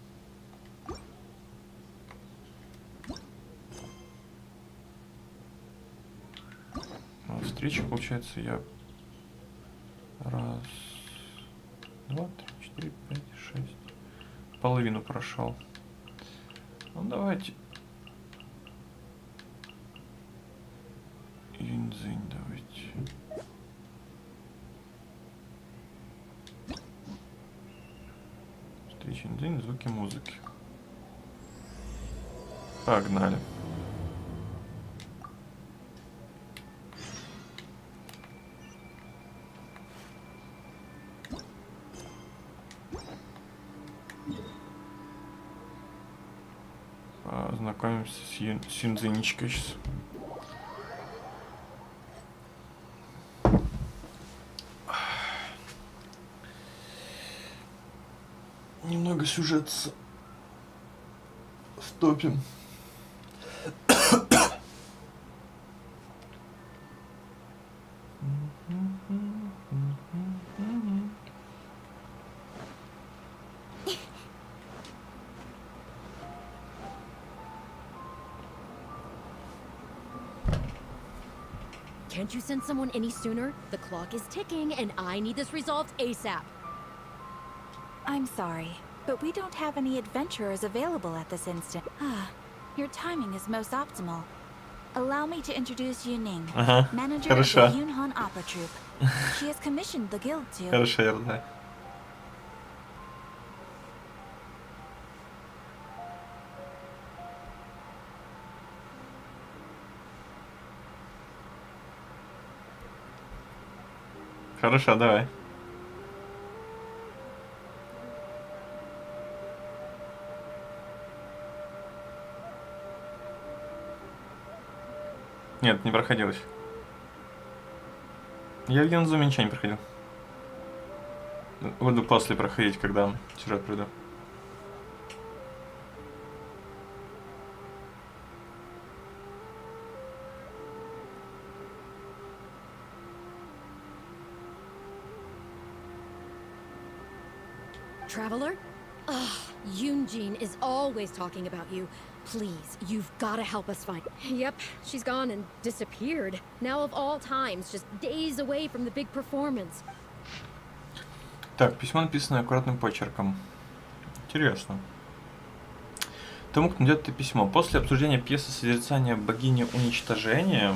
А встреча, получается, я раз, два, три, четыре, пять, шесть. Половину прошел. Ну давайте. Юньцзинь давайте. Встреча Юньцзинь, звуки музыки. Погнали. Познакомимся с Юньцзиничкой сейчас. Немного сюжет стопим. Can't you send someone any sooner? The clock is ticking and I need this resolved ASAP. I'm sorry, but we don't have any adventurers available at this instant. Your timing is most optimal. Allow me to introduce Yuning, Ага, manager хорошо. of the Yunhan Opera Troupe. She has commissioned the guild to... Хорошо, я знаю. Хорошо, давай. Нет, не проходилось. Я в Инадзуме ничего не проходил. Буду после проходить, когда сюжет пройду. Traveler? Ugh, Yoonjin is always talking about you. Please, you've got to help us find. Yep, she's gone and disappeared. Now of all times, just days away from the big performance. Так, письмо написано аккуратным почерком. Интересно. Тому, кто найдет это письмо. После обсуждения пьесы «Созерцание богини уничтожения»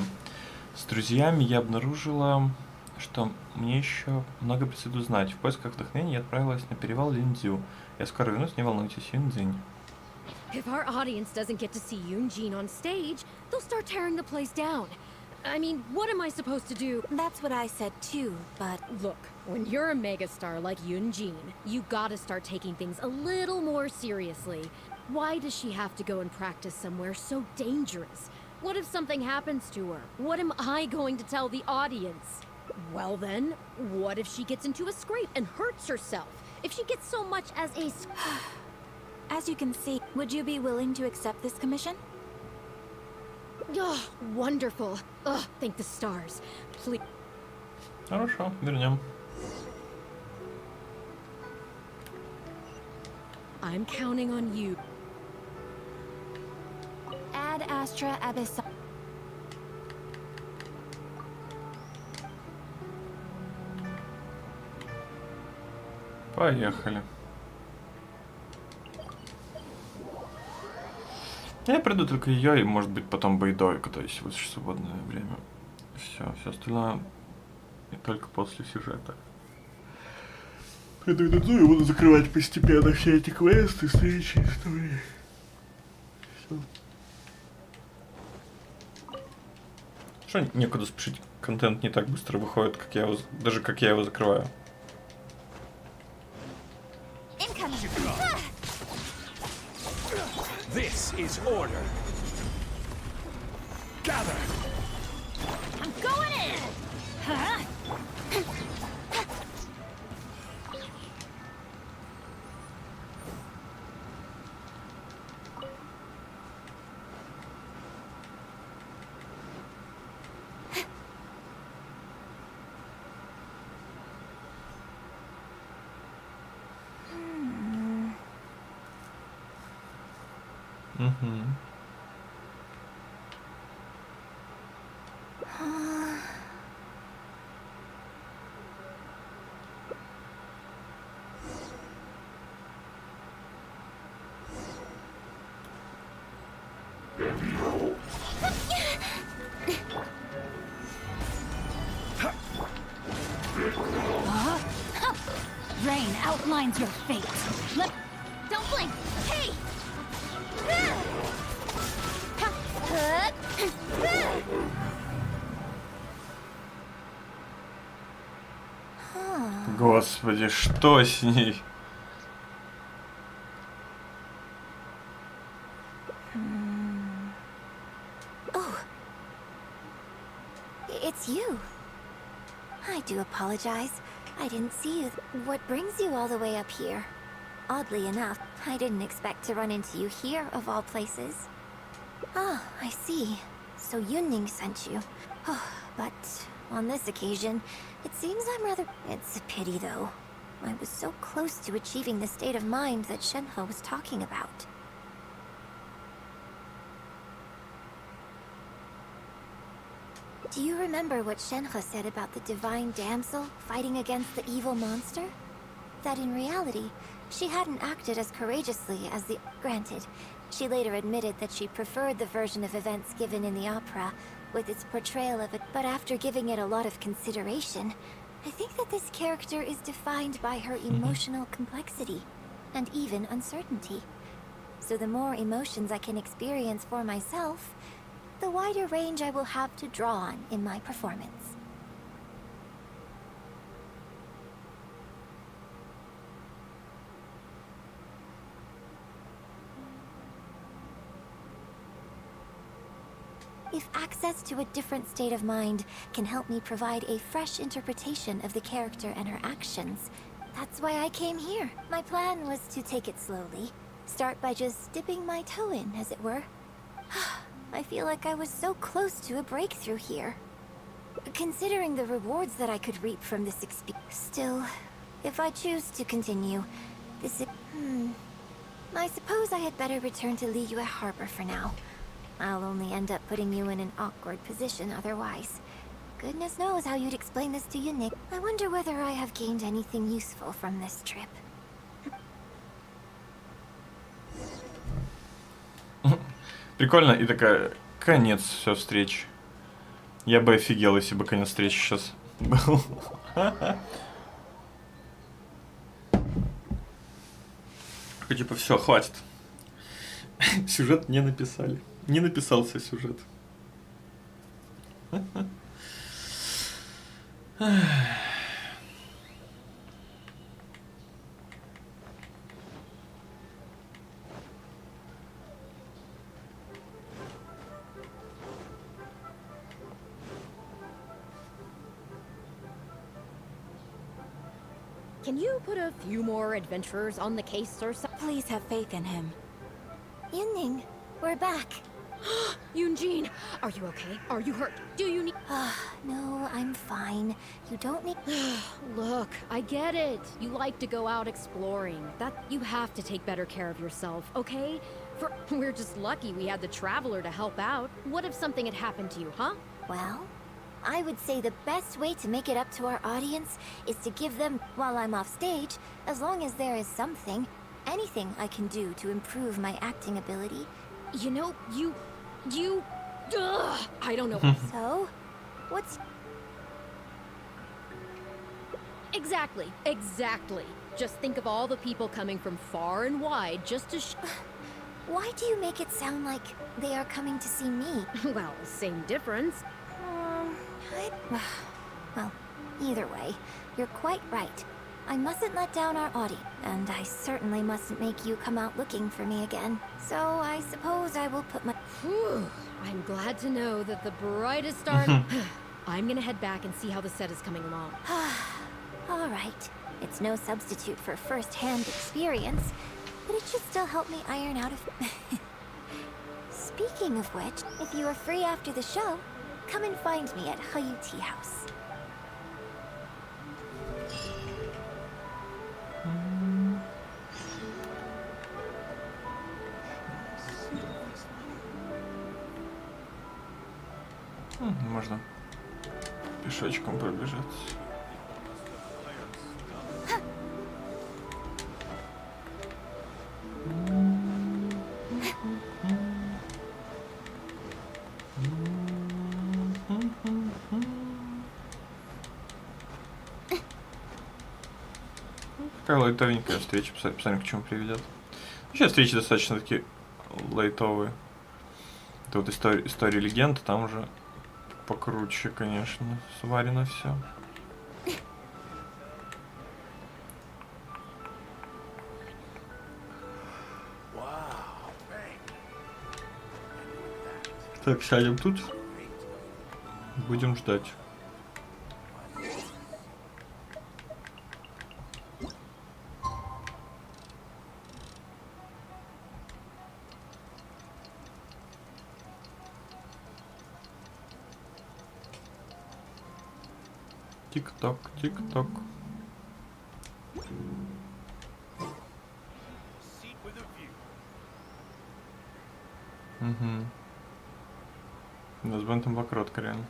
с друзьями я обнаружила, что мне еще много предстоит узнать. В поисках вдохновения я отправилась на перевал Линдзю. Я скоро вернусь, не волнуйтесь, Юньцзинь. If our audience doesn't get to see Yoonjin on stage, they'll start tearing the place down. I mean, what am I supposed to do? That's what I said too, but Look, when you're a megastar like Yoonjin, you gotta start taking things a little more seriously. Why does she have to go and practice somewhere so dangerous? What if something happens to her? What am I going to tell the audience? Well then, what if she gets into a scrape and hurts herself? If she gets so much as a... as you can see, would you be willing to accept this commission? Oh, wonderful. Ugh, thank the stars. Please. Хорошо, вернем. I'm counting on you. Ad Astra Abyss. Поехали. Я приду только ее и, может быть, потом Бэйдой, когда есть вот свободное время. Все остальное и только после сюжета. Приду Инадзуму и буду закрывать постепенно все эти квесты, встречи, истории. Все. Что некуда спешить, контент не так быстро выходит, как я его, даже как я его закрываю. Incoming. This is order. Gather. I'm going in. Huh? Угу. Rain outlines your fate. Don't blink. Hey! Господи, что с ней? Oh. It's you. I do apologize. I didn't see you. What brings you all the way up here? Oddly enough, I didn't expect to run into you here, of all places. Ah, I see. So Yunning sent you. Oh, but on this occasion, it seems I'm rather... It's a pity, though. I was so close to achieving the state of mind that Shenhe was talking about. Do you remember what Shenhe said about the divine damsel fighting against the evil monster? That in reality, she hadn't acted as courageously as the... Granted, she later admitted that she preferred the version of events given in the opera, with its portrayal of it, but after giving it a lot of consideration, I think that this character is defined by her emotional complexity, and even uncertainty. So the more emotions I can experience for myself, the wider range I will have to draw on in my performance. If access to a different state of mind can help me provide a fresh interpretation of the character and her actions, that's why I came here. My plan was to take it slowly. Start by just dipping my toe in, as it were. I feel like I was so close to a breakthrough here. Considering the rewards that I could reap from this experience. Still, if I choose to continue, this is... I suppose I had better return to Liyue Harbor for now. I'll only end up putting you in an awkward position otherwise. Goodness knows how you'd explain this to your Nick. I wonder whether I have gained anything useful from this trip. Прикольно, и такая, конец все встречи. Я бы офигел, если бы конец встречи сейчас был. Типа, все, хватит. Сюжет не написали. Не написался сюжет. Can you put a few more adventurers on the case or something? Please have faith in him. Yunning, we're back. Yunjin, are you okay? Are you hurt? Do you need... No, I'm fine. You don't need... Look, I get it. You like to go out exploring. You have to take better care of yourself, okay? We're just lucky we had the Traveler to help out. What if something had happened to you, huh? Well, I would say the best way to make it up to our audience is to give them, while I'm off stage, as long as there is something, anything I can do to improve my acting ability. You know, I don't know. So, what's... Exactly. Just think of all the people coming from far and wide just to Why do you make it sound like they are coming to see me? Well, same difference. Well, either way, you're quite right. I mustn't let down our audience, and I certainly mustn't make you come out looking for me again. So I suppose I will put my... Whew, I'm glad to know that the brightest star... I'm gonna head back and see how the set is coming along. All right. It's no substitute for first-hand experience, but it should still help me iron out a... Speaking of which, if you are free after the show, come and find me at Hayu Tea House. Можно пешочком пробежать. Такая лайтовенькая встреча, посмотрим, к чему приведет. Вообще встречи достаточно такие лайтовые. Это вот история легенд, там уже покруче, конечно, сварено все. Так, сядем тут. Будем ждать. Тик-ток, тик-ток. Угу. Да, с бентом покротка, реально.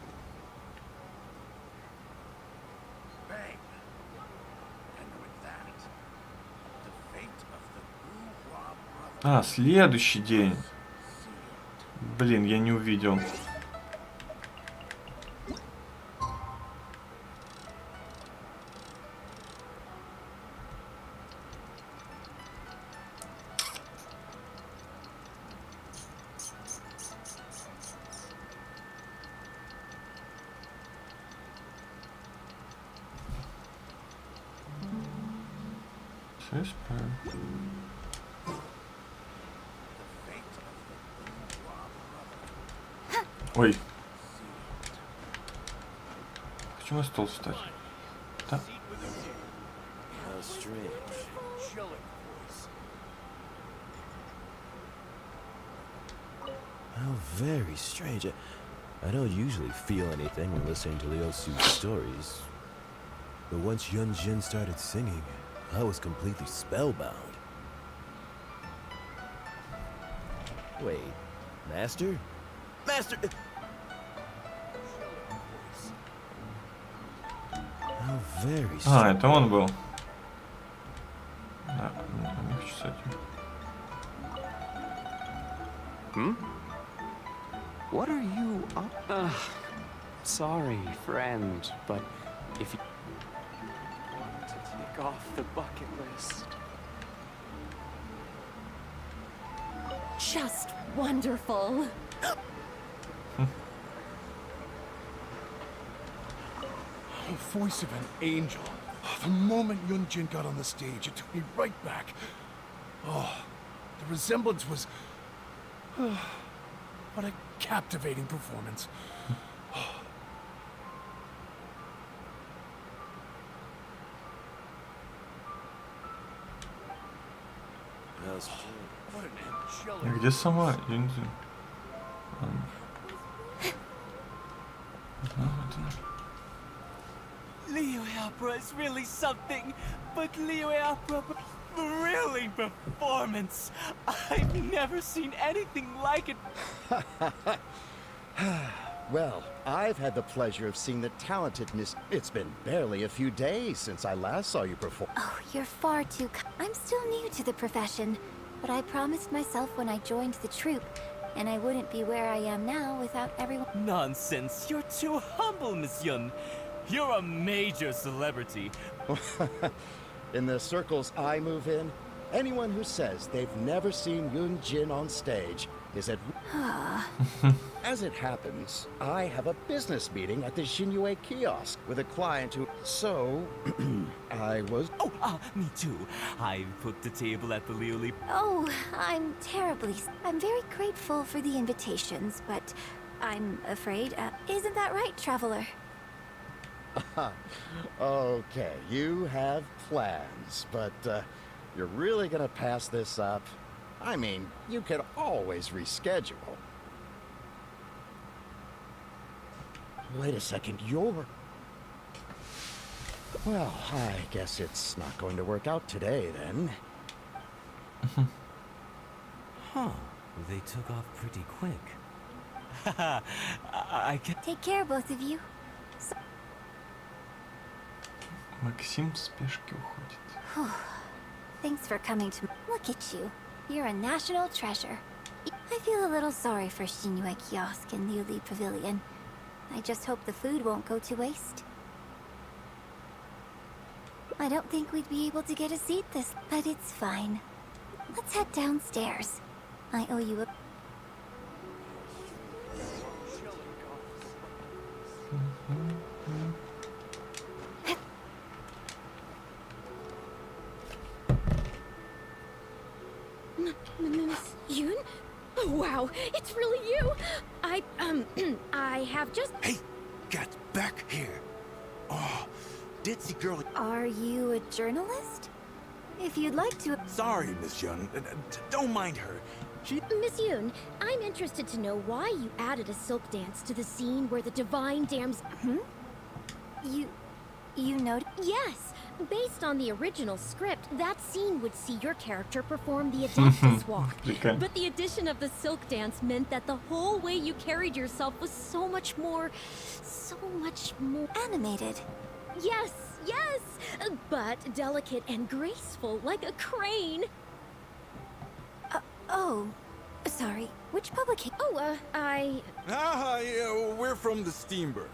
А, следующий день. Блин, я не увидел. Все исправим. Ой. Хочу на стол встать. Да. How strange. How very strange. I don't usually feel anything when listening to Liu Su's stories. But once Yun Jin started singing, I was completely spellbound. Wait, Master? Master! How very strange. Это он был. Да, не хочу с этим. What are you up? Sorry, friend, but if you want to tick off the bucket list. Just wonderful. Voice of an angel. The moment Yun Jin got on the stage, it took me right back. Oh, the resemblance was... what a captivating performance. How strange. What an angelic... Где сама Юнджин? Ладно. Вот она. Leo Opera is really something, but Leo Opera really performance. I've never seen anything like it. Well, I've had the pleasure of seeing the talented Miss... It's been barely a few days since I last saw you perform. Oh, you're far too... I'm still new to the profession, but I promised myself when I joined the troupe, and I wouldn't be where I am now without everyone... Nonsense. You're too humble, Miss Yun. You're a major celebrity. In the circles I move in, anyone who says they've never seen Yun Jin on stage is at... As it happens, I have a business meeting at the Xinyue kiosk with a client who... So, I was... Oh, me too. I booked a table at the Liuli. Oh, I'm terribly... I'm very grateful for the invitations, but I'm afraid... isn't that right, Traveler? Okay, you have plans, but you're really gonna pass this up? I mean, you could always reschedule. Wait a second, you're... Well, I guess it's not going to work out today, then. Huh. They took off pretty quick. I can... Take care, both of you. Максим в спешке уходит. Thanks for coming to... Look at you. You're a national treasure. I feel a little sorry for Xinyue Kiosk and Liuli Pavilion. I just hope the food won't go to waste. I don't think we'd be able to get a seat this... But it's fine. Let's head downstairs. I owe you a... Miss Yun? Oh, wow, it's really you! I have just... Hey, get back here. Oh, ditzy girl. Are you a journalist? If you'd like to... Sorry, Miss Yun. Don't mind her. Miss Yun, I'm interested to know why you added a silk dance to the scene where the divine damsel... You know... Yes! Based on the original script, that scene would see your character perform the Adeptus Walk. But the addition of the silk dance meant that the whole way you carried yourself was so much more... Animated. Yes, yes! But delicate and graceful, like a crane. Oh, sorry. Which publication? Oh, Yeah, we're from the Steambird.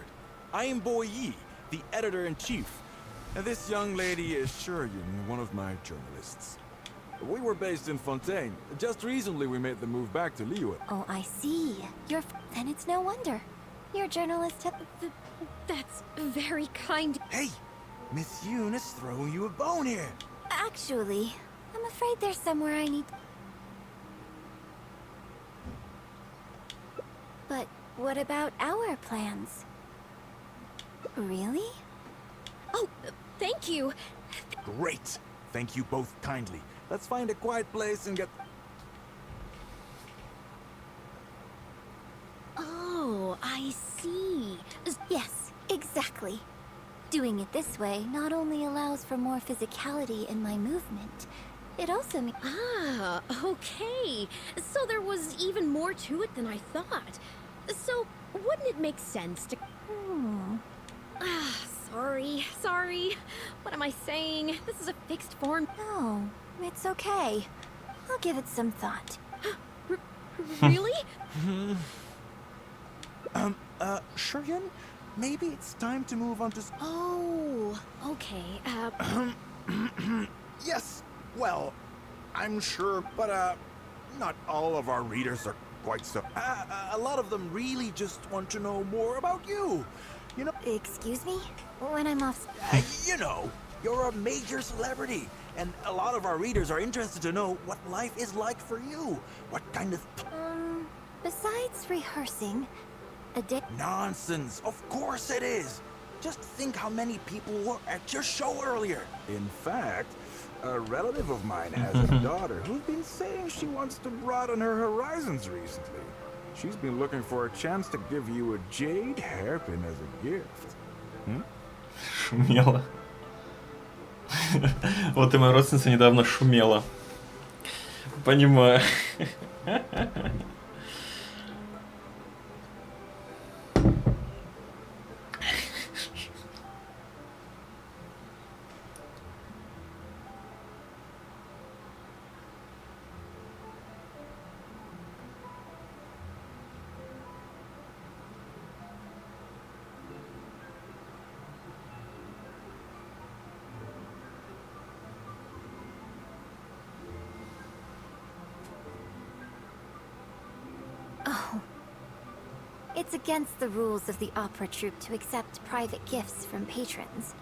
I am Boy Yi, the editor-in-chief. This young lady is Shuryen, one of my journalists. We were based in Fontaine. Just recently we made the move back to Liyue. Oh, I see. Then it's no wonder. You're a journalist. That's very kind. Hey, Miss Yun is throwing you a bone here. Actually, I'm afraid there's somewhere I need... But What about our plans? Really? Oh, thank you. Great! Thank you both kindly. Let's find a quiet place and get... Oh, I see. Yes, exactly. Doing it this way not only allows for more physicality in my movement, it also means... Ah, okay. So there was even more to it than I thought. So, wouldn't it make sense to... Ah, sorry. What am I saying? This is a fixed form. No, it's okay. I'll give it some thought. Really? Shuryun, maybe it's time to move on to... Oh, okay. Yes, well, I'm sure, but, not all of our readers are quite so... a lot of them really just want to know more about you. You know... Excuse me? When I'm off... you know, you're a major celebrity, and a lot of our readers are interested to know what life is like for you. What kind of... Besides rehearsing, a day... Nonsense, of course it is. Just think how many people were at your show earlier. In fact, a relative of mine has a daughter who's been saying she wants to broaden her horizons recently. She's been looking for a chance to give you a jade hairpin as a gift. Шумела. Вот и моя родственница недавно шумела. Понимаю. It's against the rules of the opera troupe to accept private gifts from patrons.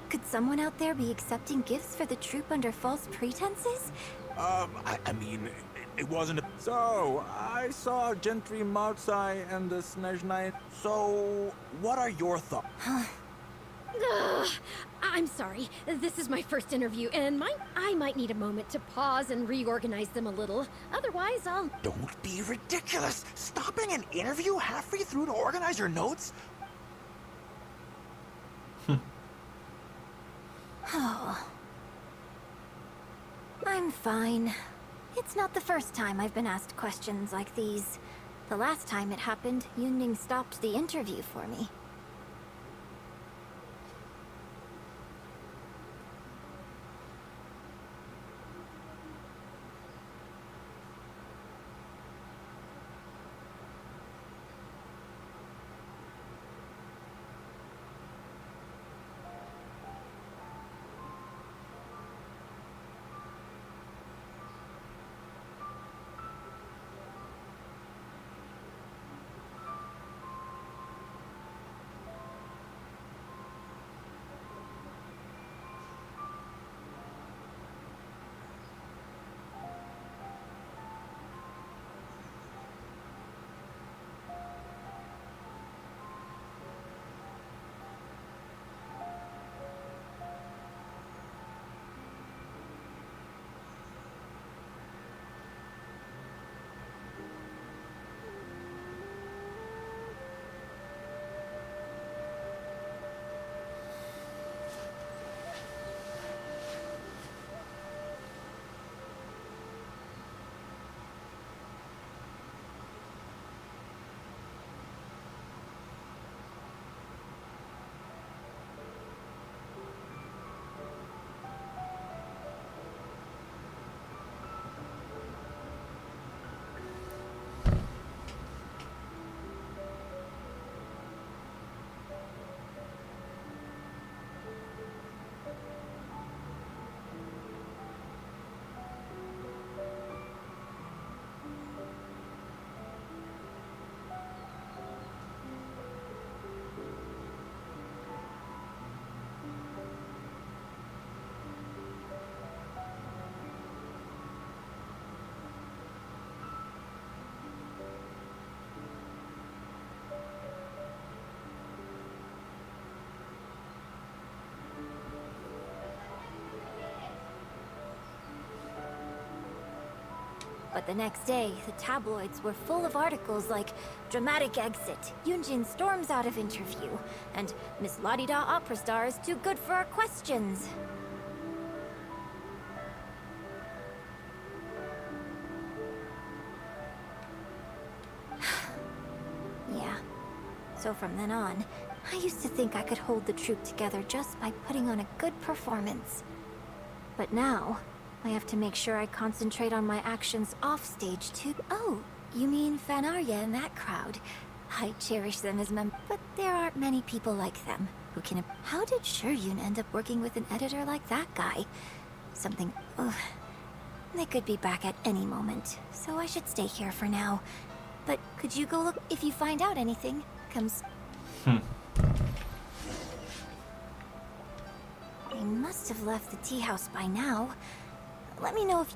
Could someone out there be accepting gifts for the troupe under false pretenses? I mean, it wasn't a... So, I saw Gentry Moutsai and the Snezhnai. So, what are your thoughts? I'm sorry. This is my first interview, and I might need a moment to pause and reorganize them a little. Otherwise, I'll... Don't be ridiculous! Stopping an interview halfway through to organize your notes? Oh. I'm fine. It's not the first time I've been asked questions like these. The last time it happened, Yunning stopped the interview for me. But the next day, the tabloids were full of articles like dramatic exit, Yunjin storms out of interview, and Miss La-di-da opera star is too good for our questions. Yeah. So from then on, I used to think I could hold the troupe together just by putting on a good performance. But now, I have to make sure I concentrate on my actions off-stage too. Oh, you mean Fanarya and that crowd? I cherish them as but there aren't many people like them who can... How did Shuryun end up working with an editor like that guy? Something... Ugh. They could be back at any moment, so I should stay here for now. But could you go look if you find out anything? Comes... They must have left the tea house by now. Let me know if...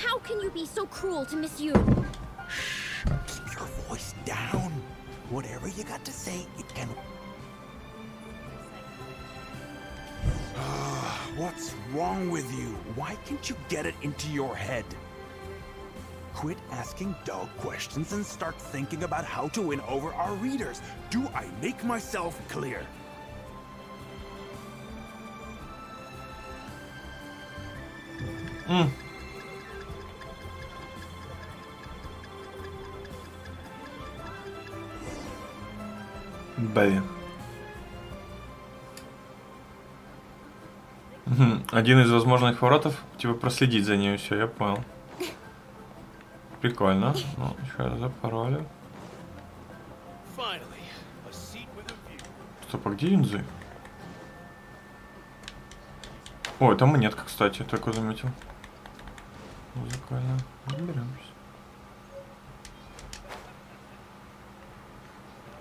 How can you be so cruel to Miss Yu? Keep your voice down. Whatever you got to say, it can... What's wrong with you? Why can't you get it into your head? Quit asking dull questions and start thinking about how to win over our readers. Do I make myself clear? Блин. Один из возможных поворотов, типа проследить за ней, все, я понял. Прикольно. Ну, сейчас запаролю. Стоп, а где Юнзы? О, это монетка, кстати, только заметил. Музыкально. Разберемся.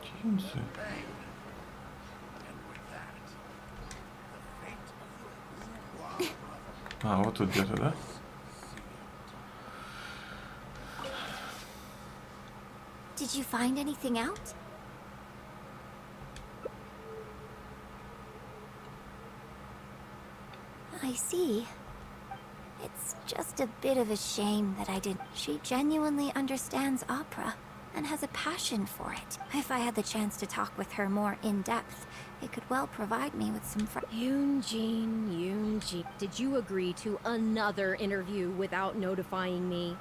Где Юнзы? А, вот тут где-то, да? Did you find anything out? I see. It's just a bit of a shame that I didn't. She genuinely understands opera and has a passion for it. If I had the chance to talk with her more in depth, it could well provide me with some Yunjin. Did you agree to another interview without notifying me?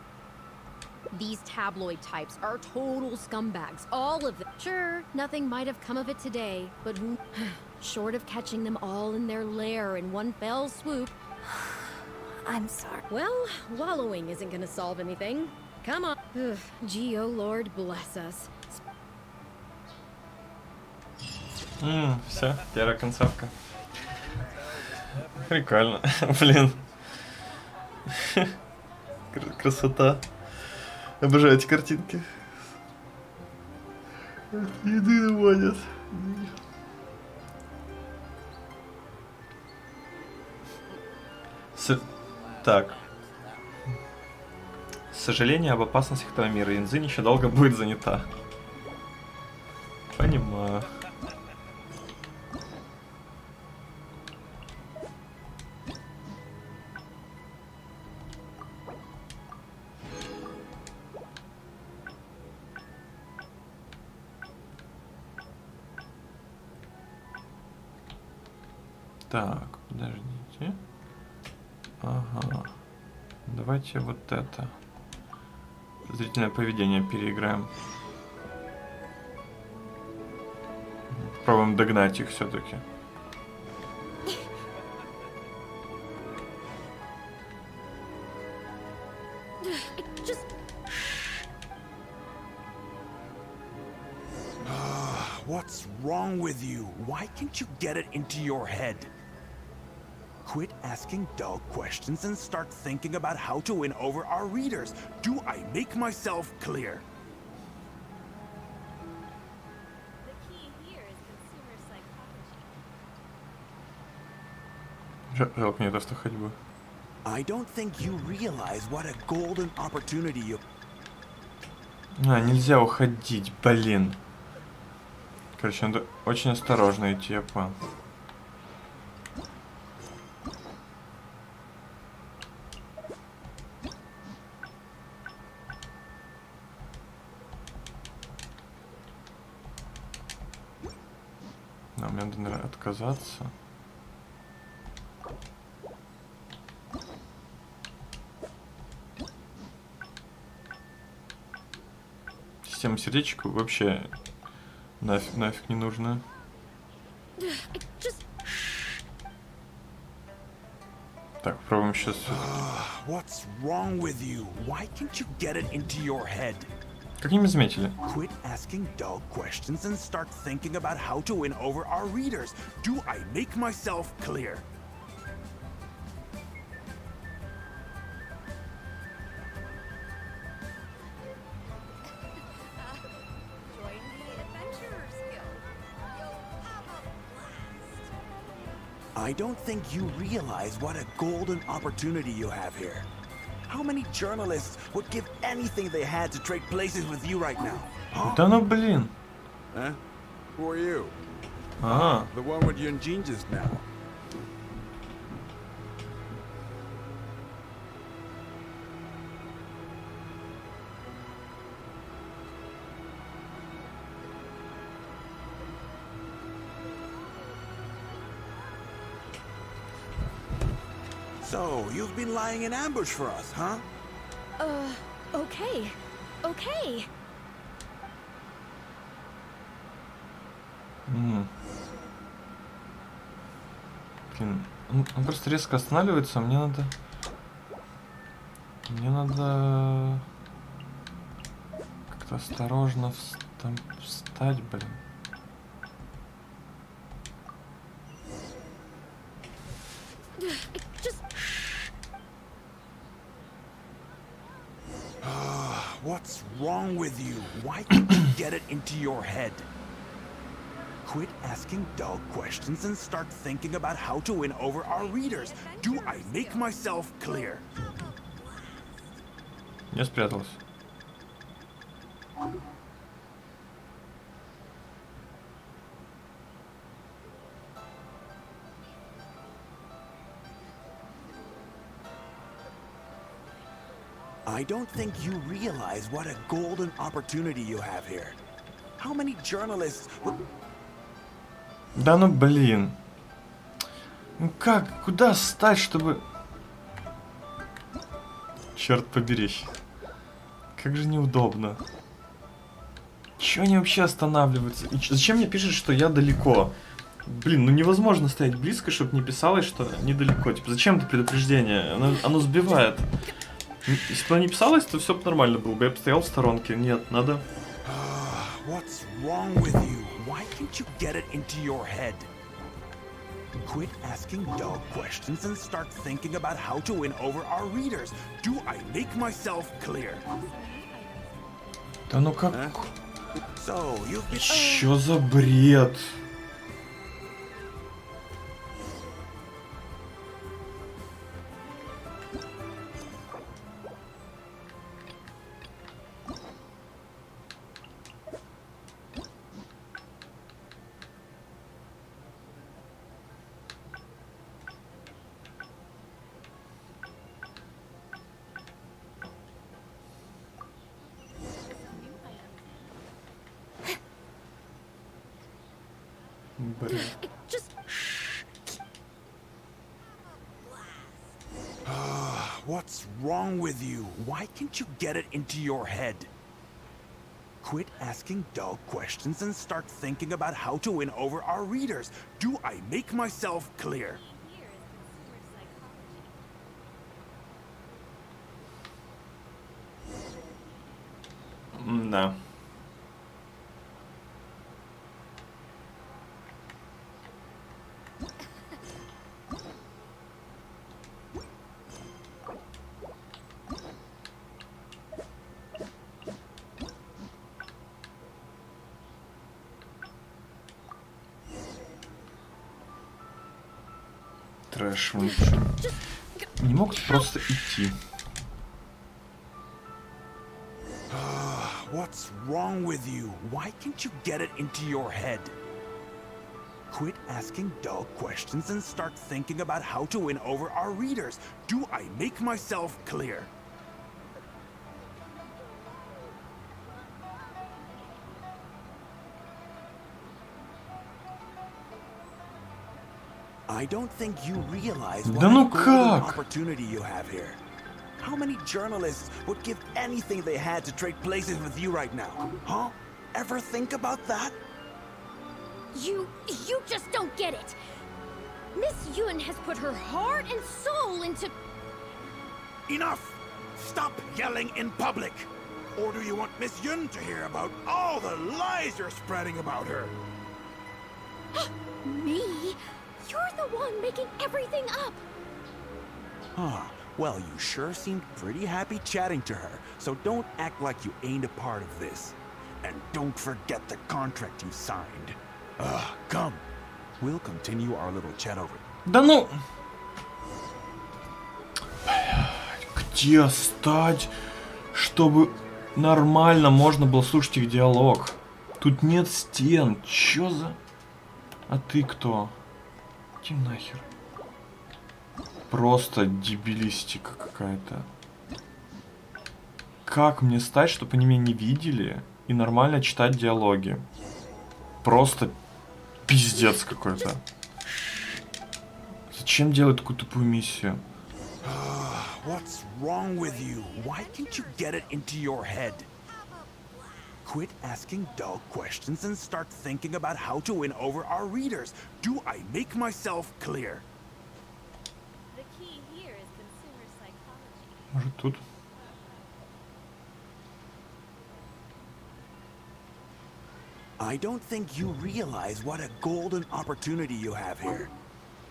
These tabloid types are total scumbags, all of them. Sure, nothing might have come of it today, but short of catching them all in their lair in one fell swoop. I'm sorry. Well, wallowing isn't gonna solve anything. Come on. Gee, oh Lord, bless us. Все, первая концовка. Прикольно. Блин. Красота. Обожаю эти картинки. Еды наводят. Так. Сожаление об опасностях этого мира. Инзинь еще долго будет занята. Понимаю. Так, подождите. Ага. Давайте вот это. Зрительное поведение переиграем. Попробуем догнать их все-таки. What's wrong with you? Why can't you get it into your head? Quit asking dull questions and start thinking about how to win over our readers. Do I make myself clear? The key here is consumer psychology. Жалко не даст ходьбы. I don't think you realize what a golden opportunity you... Нельзя уходить, блин. Короче, надо очень осторожно идти, я понял. Мне надо, наверное, отказаться. Система сердечек вообще нафиг не нужна. Так, пробуем сейчас. What's wrong with you? Why can't you get it into your head? Как не мы заметили? Quit asking dull questions and start thinking about how to win over our readers. Do I make myself clear? Join the Adventurers Guild. You'll have a blast. I don't think you realize what a golden opportunity you have here. How many journalists would give anything they had to trade places with you right now? Huh? Да ну блин. Huh? Who are you? А, The one with Yunjin just now. So, you've been lying in ambush for us, huh? Okay. Okay. блин. Он просто резко останавливается, а мне надо... как-то осторожно там встать, блин. What's wrong with you? Why can't you get it into your head? Quit asking dull questions and start thinking about how to win over our readers. Do I make myself clear? Я спрятался. I don't think you realize what a golden opportunity you have here. How many journalists would... Да ну блин. Ну как? Куда встать, чтобы... Черт побери. Как же неудобно. Чего они вообще останавливаются? И зачем мне пишут, что я далеко? Блин, ну невозможно стоять близко, чтобы не писалось, что недалеко. Типа, зачем это предупреждение? Оно сбивает. Если бы оно не писалось, то все бы нормально было бы. Я бы стоял в сторонке. Нет, надо... What's wrong with you? Why can't you get it into your head? Quit asking dull questions and start thinking about how to win over our readers. Do I make myself clear? Да ну как... So, you've been... Чё за бред? What's wrong with you? Why can't you get it into your head? Quit asking dull questions and start thinking about how to win over our readers. Do I make myself clear? Да. Трэш лучше. Не могут просто идти. what's wrong with you? Why can't you get it into your head? Quit asking dull questions and start thinking about how to win over our readers. Do I make myself clear? I don't think you realize what Да ну a golden как? opportunity you have here. How many journalists would give anything they had to trade places with you right now? Huh? Ever think about that? You just don't get it. Miss Yun has put her heart and soul into... Enough! Stop yelling in public! Or do you want Miss Yun to hear about all the lies you're spreading about her? Me? You're the one making everything up. Huh. Well, you sure seemed pretty happy chatting to her, so don't act like you ain't a part of this. And don't forget the contract you signed. Come. We'll continue our little chat over. Да ну... Где стать, чтобы нормально можно было слушать их диалог? Тут нет стен. Чё за... А ты кто? Иди нахер. Просто дебилистика какая-то. Как мне стать, чтобы они меня не видели и нормально читать диалоги? Просто пиздец какой-то. Зачем делать такую тупую миссию? What's wrong with you? Why can't you get it into your head? Quit asking dull questions and start thinking about how to win over our readers. Do I make myself clear? The key here is consumer psychology. Может тут? I don't think you realize what a golden opportunity you have here.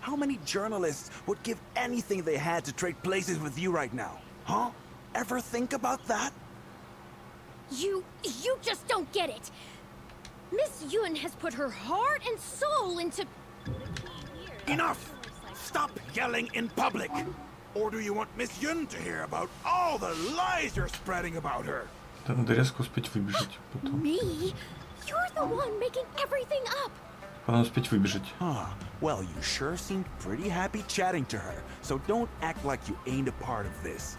How many journalists would give anything they had to trade places with you right now? Huh? Ever think about that? You just don't get it. Miss Yun has put her heart and soul into... Enough! Stop yelling in public! Or do you want Miss Yun to hear about all the lies you're spreading about her? Да надо резко успеть выбежать потом. Me? You're the one making everything up. Надо успеть выбежать. Huh. Well, you sure seemed pretty happy chatting to her, so don't act like you ain't a part of this.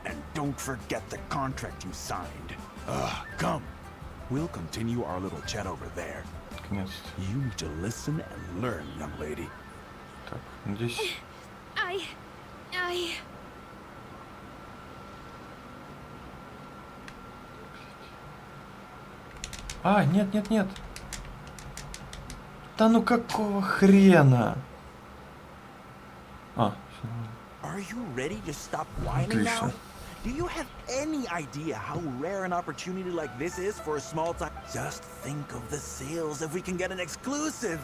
And don't forget the contract you signed. Come. We'll continue our little chat over there. Наконец-то. You need to listen and learn, young lady. Так, надеюсь... I... А, нет, нет, нет. Да ну какого хрена? А, всё. Are you ready to stop whining now? Do you have any idea how rare an opportunity like this is for a small time? Just think of the sales if we can get an exclusive.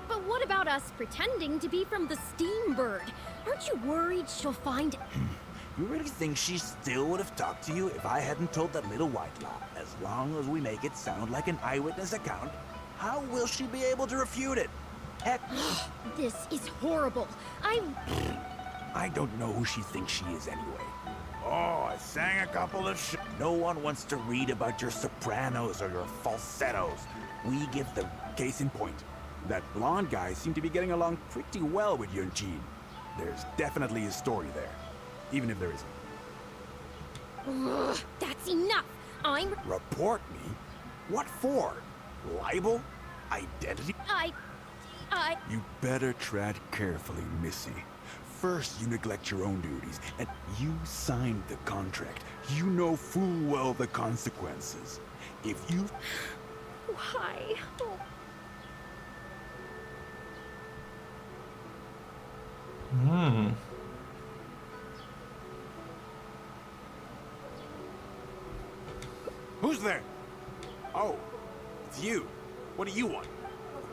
But what about us pretending to be from the Steam Bird? Aren't you worried she'll find... You really think she still would have talked to you if I hadn't told that little white lie? As long as we make it sound like an eyewitness account, how will she be able to refute it? Heck, This is horrible. I don't know who she thinks she is anyway. Oh, I sang a couple of No one wants to read about your sopranos or your falsettos. We give them case in point. That blonde guy seemed to be getting along pretty well with Yunjin. There's definitely a story there, even if there isn't. Ugh, that's enough. I'm... Report me? What for? Libel? Identity? You better tread carefully, Missy. First, you neglect your own duties, and you signed the contract. You know full well the consequences. If you... Why? Oh. Who's there? Oh, it's you. What do you want?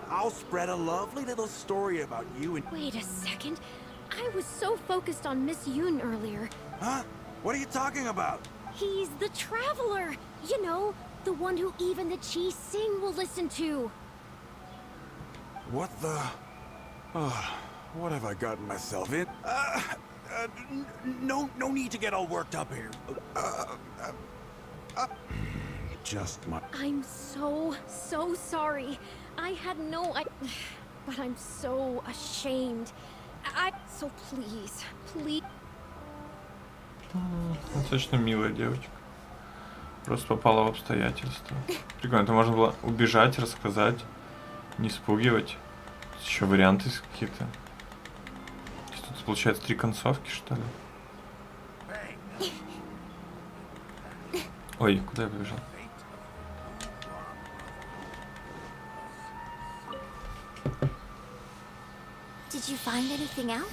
I'll spread a lovely little story about you and... Wait a second. I was so focused on Miss Yun earlier. Huh? What are you talking about? He's the traveler. You know, the one who even the Chi Sing will listen to. What the... what have I gotten myself in? No need to get all worked up here. Just my... I'm so sorry. I had no but I'm so ashamed. So please. Достаточно милая девочка. Просто попала в обстоятельства. Прикольно, это можно было убежать, рассказать, не спугивать. Еще варианты какие-то. Тут получается 3 концовки, что ли? Ой, куда я побежал? Did you find anything out?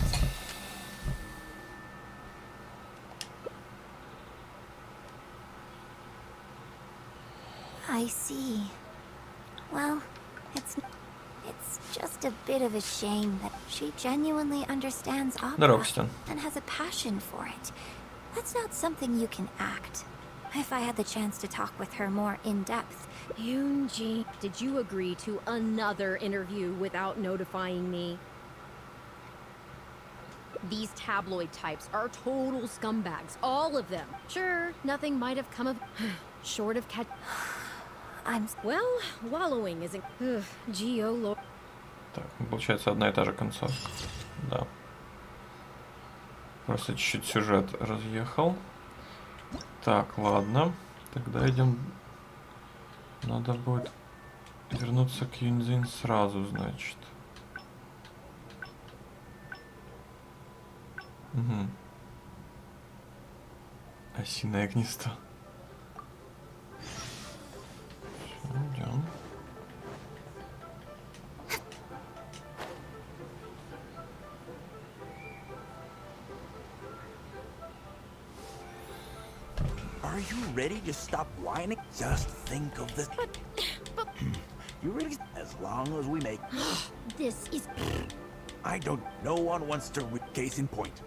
I see. Well, it's just a bit of a shame that she genuinely understands opera and has a passion for it. That's not something you can act. If I had the chance to talk with her more in depth. Yoonji, did you agree to another interview without notifying me? These tabloid types are total scumbags, all of them. Sure, nothing might have come of short of well, wallowing isn't Geo Lord. Так, получается одна и та же концовка. Да. Просто чуть-чуть сюжет разъехал. Так, ладно. Тогда идем. Надо будет вернуться к Юньцзин сразу, значит. Угу. Осиное гнездо. Все, идем. Are you ready to stop whining? Just think of this. But You really, as long as we make. This is. I don't. No one wants to. Case in point.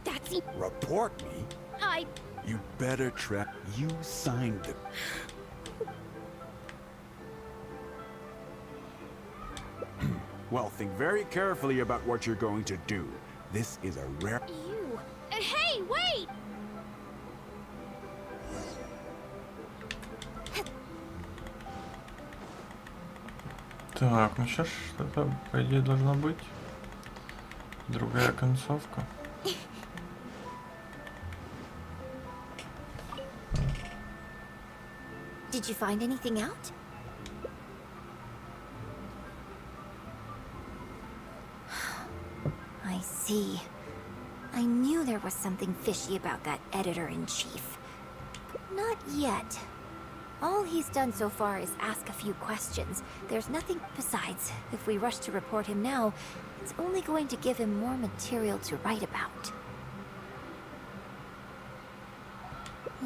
That's. Report me. You better track. You signed the. Well, think very carefully about what you're going to do. This is a rare. You. Hey, wait! Так, ну сейчас что-то, по идее, должно быть. Другая концовка. Did you find anything out? I see. I knew there was something fishy about that editor-in-chief. Not yet. All he's done so far is ask a few questions. There's nothing besides. If we rush to report him now, it's only going to give him more material to write about.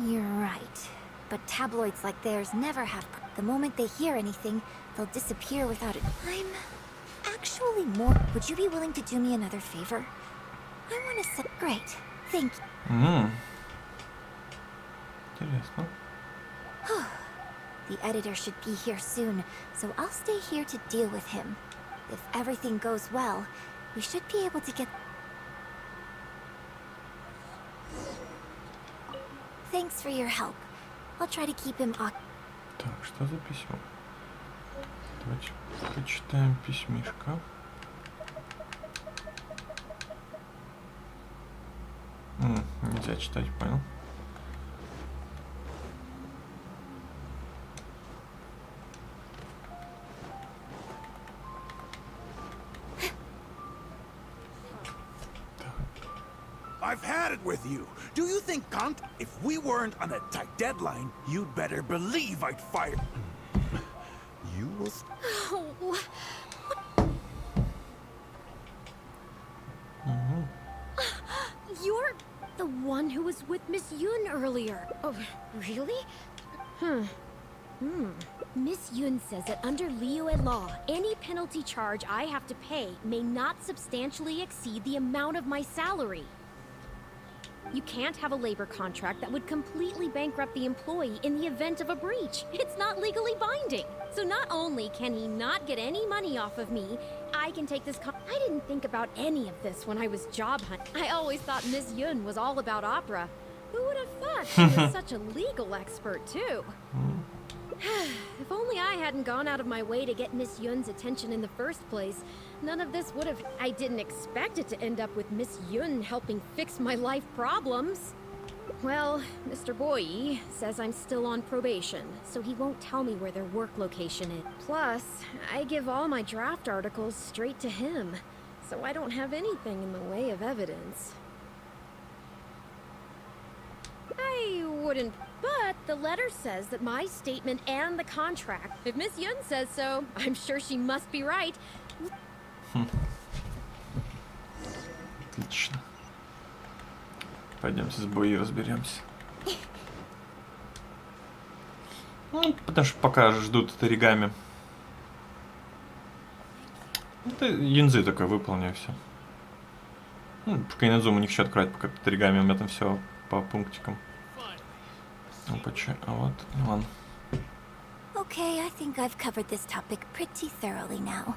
You're right. But tabloids like theirs never have... The moment they hear anything, they'll disappear without it. I'm actually more... Would you be willing to do me another favor? I want to say... Great. Thank you. Интересно. The editor should be here soon, so I'll stay here to deal with him. If everything goes well, we should be able to get... Thanks for your help. I'll try to keep him occupied. Так, что за письмо? Давайте почитаем письмишко. Нельзя читать, понял? I've had it with you. Do you think, if we weren't on a tight deadline, you'd better believe I'd fire. You will. You're the one who was with Miss Yun earlier. Oh, really? Miss Yun says that under Liyue law, any penalty charge I have to pay may not substantially exceed the amount of my salary. You can't have a labor contract that would completely bankrupt the employee in the event of a breach. It's not legally binding. So not only can he not get any money off of me, I can take this I didn't think about any of this when I was job hunting. I always thought Miss Yun was all about opera. Who would have thought she was such a legal expert, too? If only I hadn't gone out of my way to get Miss Yun's attention in the first place, none of this would have... I didn't expect it to end up with Miss Yun helping fix my life problems. Well, Mr. Boyi says I'm still on probation, so he won't tell me where their work location is. Plus, I give all my draft articles straight to him, so I don't have anything in the way of evidence. I wouldn't, but the letter says that my statement and the contract. If Miss Yun says so, I'm sure she must be right. Отлично. Пойдемте с Боей разберемся. Ну, потому что пока ждут Татаригами. Это Юнзы такой выполню, все. Ну, пока Инадзума не хочу открывать, пока Татаригами у меня там все по пунктикам. Опача, а вот, ладно. Okay, I think I've covered this topic pretty thoroughly now.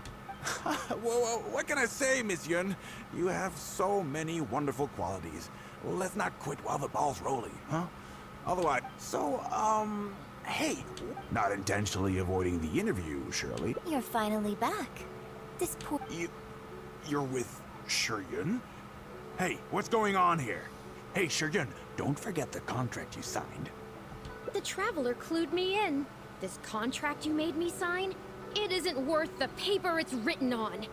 Well, what can I say, Miss Yun? You have so many wonderful qualities. Let's not quit while the ball's rolling, huh? Otherwise, hey, not intentionally avoiding the interview, Shirley. You're finally back. This poor... You're with Shiryun? Hey, what's going on here? Hey, Shiryun, don't forget the contract you signed. The Traveler clued me in. This contract you made me sign, it isn't worth the paper it's written on.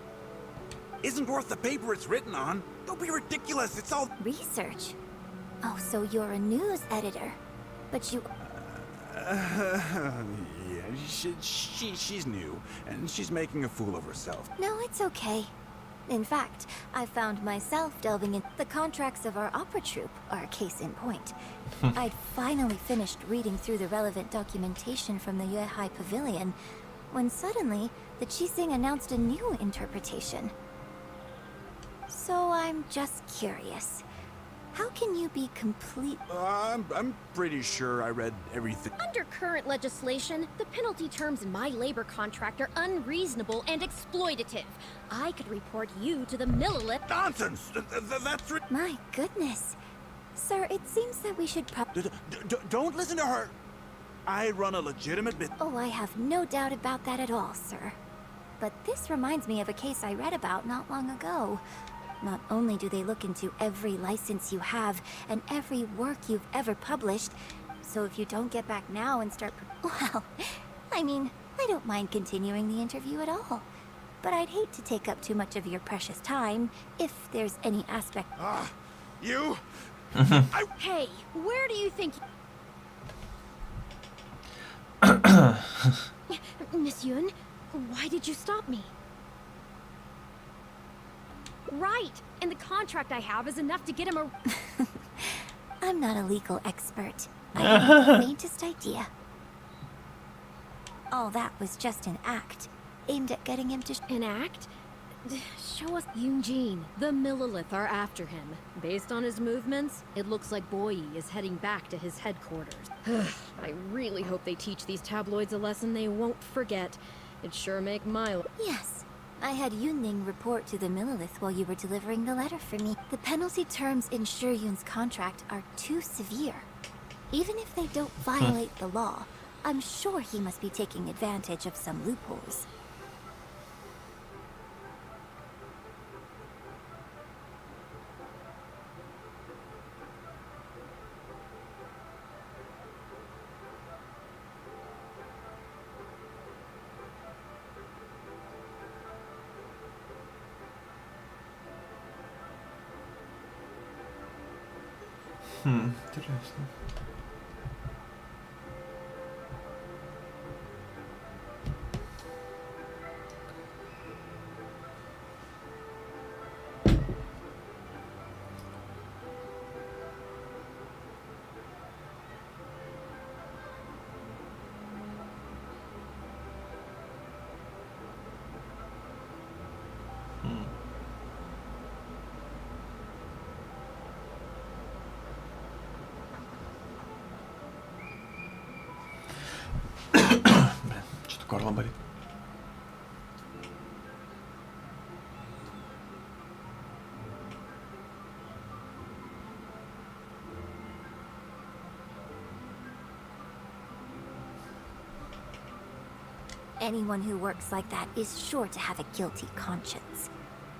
Isn't worth the paper it's written on? Don't be ridiculous, it's all... Research? Oh, so you're a news editor. But you... Yeah, she's new, and she's making a fool of herself. No, it's okay. In fact, I found myself delving in... The contracts of our opera troupe are a case in point. I'd finally finished reading through the relevant documentation from the Yuehai Pavilion, when suddenly, the Qixing announced a new interpretation. So I'm just curious. How can you be complete... I'm pretty sure I read everything. Under current legislation, the penalty terms in my labor contract are unreasonable and exploitative. I could report you to the Millilith... Nonsense! That's... My goodness. Sir, it seems that we should Don't listen to her! I run a legitimate bit... Oh, I have no doubt about that at all, sir. But this reminds me of a case I read about not long ago. Not only do they look into every license you have and every work you've ever published, so if you don't get back now and start... Well, I mean, I don't mind continuing the interview at all. But I'd hate to take up too much of your precious time, if there's any aspect... You? Hey, where do you think... Miss Yun, why did you stop me? Right, and the contract I have is enough to get him a... I'm not a legal expert. I haven't the faintest idea. All that was just an act, aimed at getting him to... An act? Show us Eugene. The Millilith are after him. Based on his movements, it looks like Boyi is heading back to his headquarters. I really hope they teach these tabloids a lesson they won't forget. It'd sure make my... Yes. I had Yunning report to the Millilith while you were delivering the letter for me. The penalty terms in Shiryun's contract are too severe. Even if they don't violate the law, I'm sure he must be taking advantage of some loopholes. Интересно. Что-то горло болит. Anyone who works like that is sure to have a guilty conscience.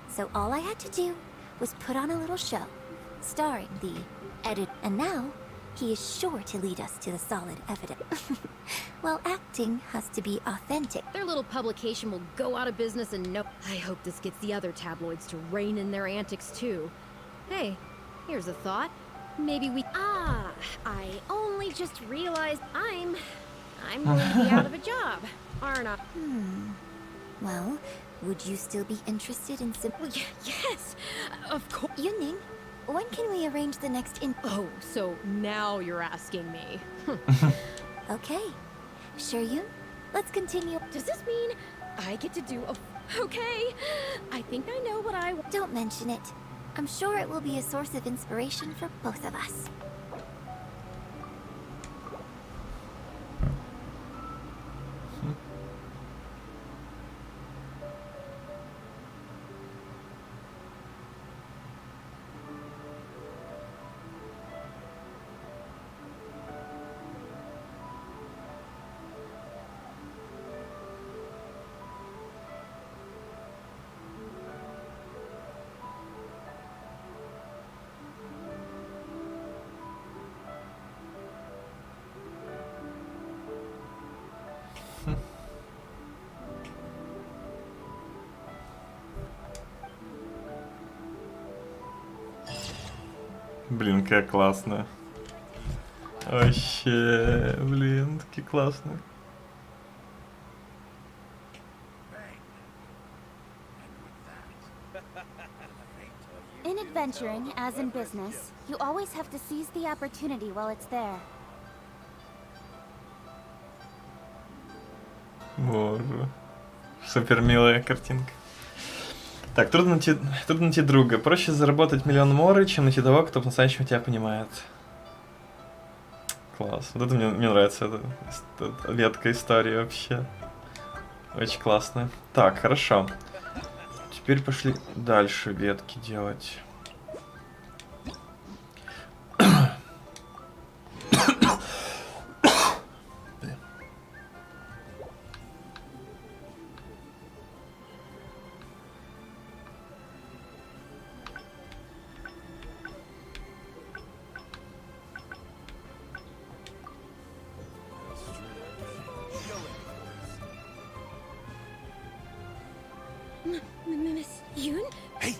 So all I had to do was put on a little show, starring the edit, and now he is sure to lead us to the solid evidence. Well, acting has to be authentic. Their little publication will go out of business and no. I hope this gets the other tabloids to rein in their antics too. Hey, here's a thought. Maybe we. I only just realized I'm going to be out of a job, aren't I? Well, would you still be interested in some? Well, yes, of course. Yunning, when can we arrange the next Oh, so now you're asking me. Okay. Sure, let's continue. Does this mean I get to do a... Okay, I think I know what I... Don't mention it. I'm sure it will be a source of inspiration for both of us. Блин, какая классная. Вообще, блин, такие классные. In adventuring, as in business, you always have to seize the opportunity while it's there. Боже. Супер милая картинка. Так, трудно найти друга. Проще заработать миллион моры, чем найти того, кто по-настоящему тебя понимает. Класс. Вот это мне нравится, эта ветка истории вообще. Очень классно. Так, хорошо. Теперь пошли дальше ветки делать. Miss Yoon? Hey,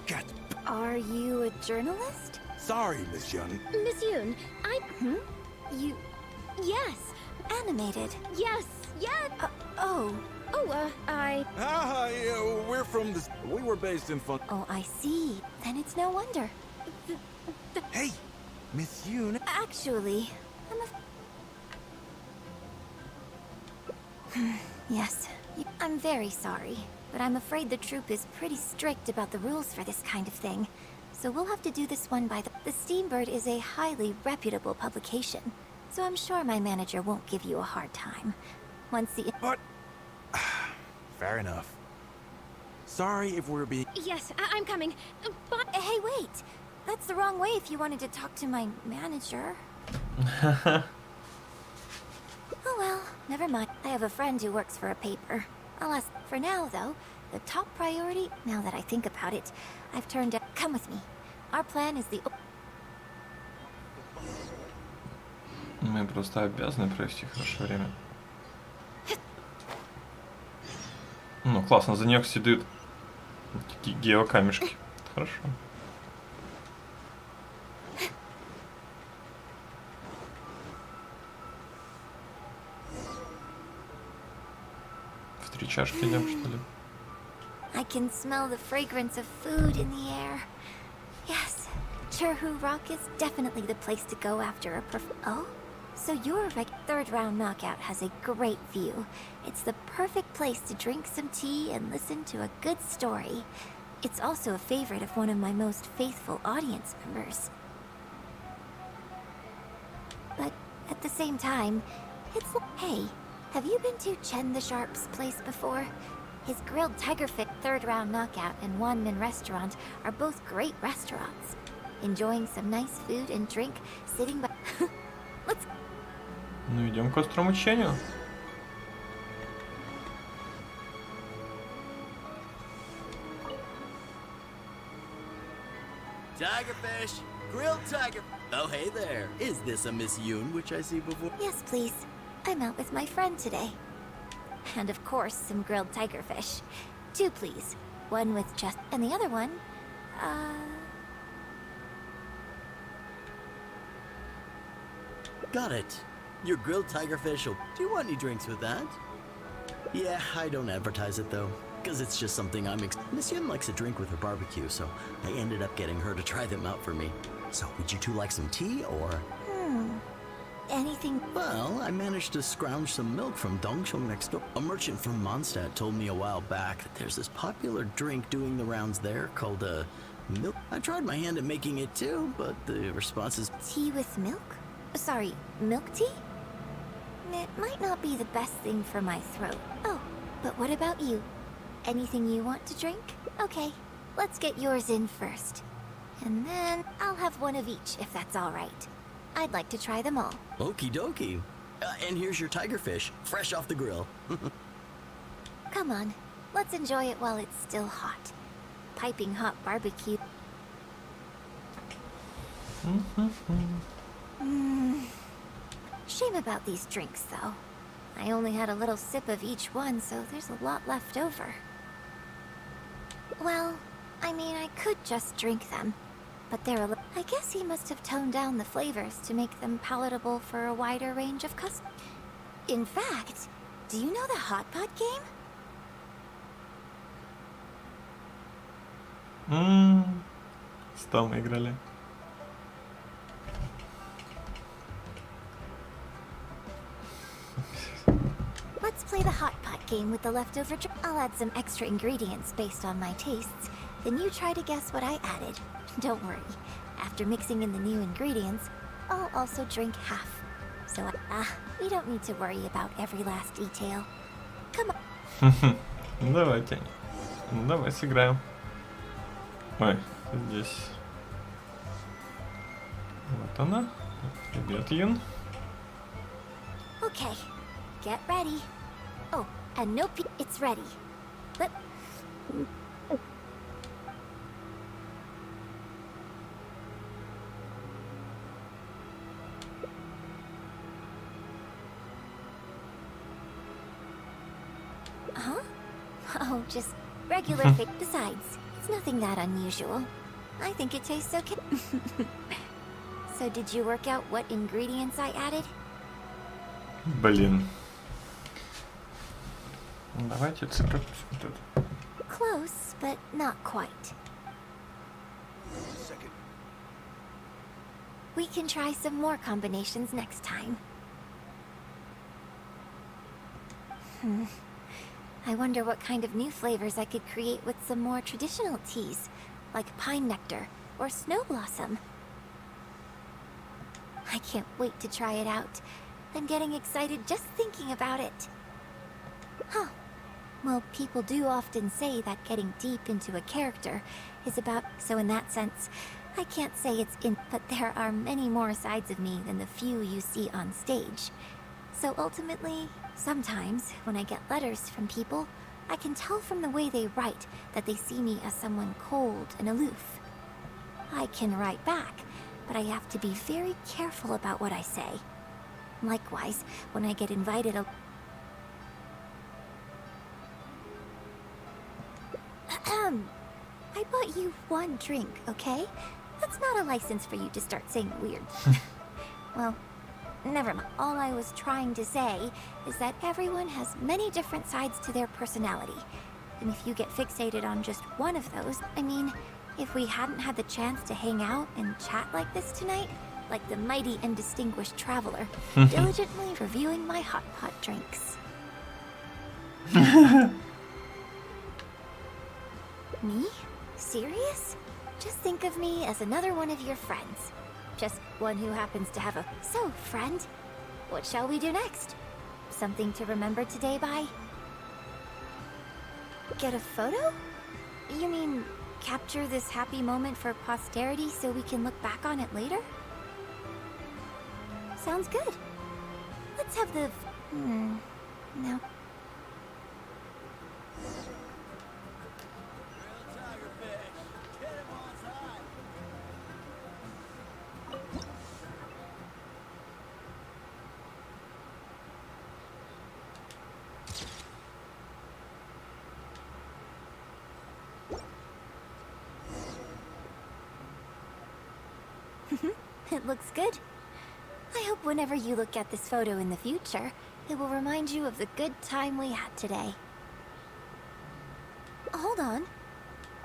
cat. Are you a journalist? Sorry, Miss Young. Miss Yoon, You... Yes. Animated. Yes, Oh. Yeah, we're from the... We were based in Fun... Oh, I see. Then it's no wonder. Hey, Miss Yoon. Actually, Yes, I'm very sorry, but I'm afraid the troupe is pretty strict about the rules for this kind of thing. So we'll have to do this one by the Steambird is a highly reputable publication, so I'm sure my manager won't give you a hard time. Once the... But... Fair enough. Sorry if we're being... Yes, I'm coming. But Hey, wait! That's the wrong way if you wanted to talk to my manager. Oh well, never mind. I have a friend who works for a paper. I'll ask. For now, though, the top priority, now that I think about it, I've turned out... Come with me. Our plan is the... Мы просто обязаны провести хорошее время. Ну, классно, за нее, кстати, дают такие геокамешки. Хорошо. В 3 чашки идем, что ли? I can smell the fragrance of food in the air. Yes, Cherhu Rock is definitely the place to go after a Oh? So your third round knockout has a great view. It's the perfect place to drink some tea and listen to a good story. It's also a favorite of one of my most faithful audience members. But at the same time, it's... Hey, have you been to Chen the Sharp's place before? His grilled tigerfish third round knockout and Wanmin restaurant are both great restaurants. Enjoying some nice food and drink, sitting by... Let's... Ну, идем к острому учению. Tigerfish! Grilled tiger... Oh, hey there. Is this a Miss Yoon, which I see before? Yes, please. I'm out with my friend today. And of course, some grilled tigerfish. 2, please. One with just... And the other one... Got it. Your grilled tigerfish will... Do you want any drinks with that? Yeah, I don't advertise it, though. Because it's just something Miss Yoon likes a drink with her barbecue, so I ended up getting her to try them out for me. So, would you two like some tea, or...? Anything... Well, I managed to scrounge some milk from Dongchong next door. A merchant from Mondstadt told me a while back that there's this popular drink doing the rounds there called, milk. I tried my hand at making it too, but the response is... Tea with milk? Sorry, milk tea? It might not be the best thing for my throat. Oh, but what about you? Anything you want to drink? Okay, let's get yours in first. And then I'll have one of each, if that's all right. I'd like to try them all. Okie dokie. And here's your tigerfish, fresh off the grill. Come on, let's enjoy it while it's still hot. Piping hot barbecue. Shame about these drinks, though. I only had a little sip of each one, so there's a lot left over. Well, I mean, I could just drink them. But they're I guess he must have toned down the flavors to make them palatable for a wider range of customers. In fact, do you know the hot pot game? Что мы играли? Let's play the hot pot game with the leftover I'll add some extra ingredients based on my tastes. Then you try to guess what I added. Don't worry. After mixing in the new ingredients, I'll also drink half. So, we don't need to worry about every last detail. Come on. Давайте. Ну, давай сыграем. Ой, здесь. Вот она. Привет, Юн. Okay, get ready. Oh, and no it's ready. Let... Huh? Oh, just regular fake. Besides, it's nothing that unusual. I think it tastes okay. So did you work out what ingredients I added? Блин. Давайте цифру посмотрим. Close, but not quite. We can try some more combinations next time. I wonder what kind of new flavors I could create with some more traditional teas, like pine nectar or snow blossom. I can't wait to try it out. I'm getting excited just thinking about it. Huh. Well, people do often say that getting deep into a character is about... So in that sense, I can't say it's in... But there are many more sides of me than the few you see on stage. So ultimately, sometimes, when I get letters from people, I can tell from the way they write that they see me as someone cold and aloof. I can write back, but I have to be very careful about what I say. Likewise, when I get invited I bought you one drink, okay? That's not a license for you to start saying weird. Well, never mind. All I was trying to say is that everyone has many different sides to their personality. And if you get fixated on just one of those, I mean, if we hadn't had the chance to hang out and chat like this tonight, like the mighty and distinguished traveler, diligently reviewing my hot pot drinks. Me? Serious? Just think of me as another one of your friends. Just one who happens to have a... So, friend, what shall we do next? Something to remember today by? Get a photo? You mean capture this happy moment for posterity so we can look back on it later? Sounds good. Let's have the... No. It looks good. I hope whenever you look at this photo in the future, it will remind you of the good time we had today. Hold on.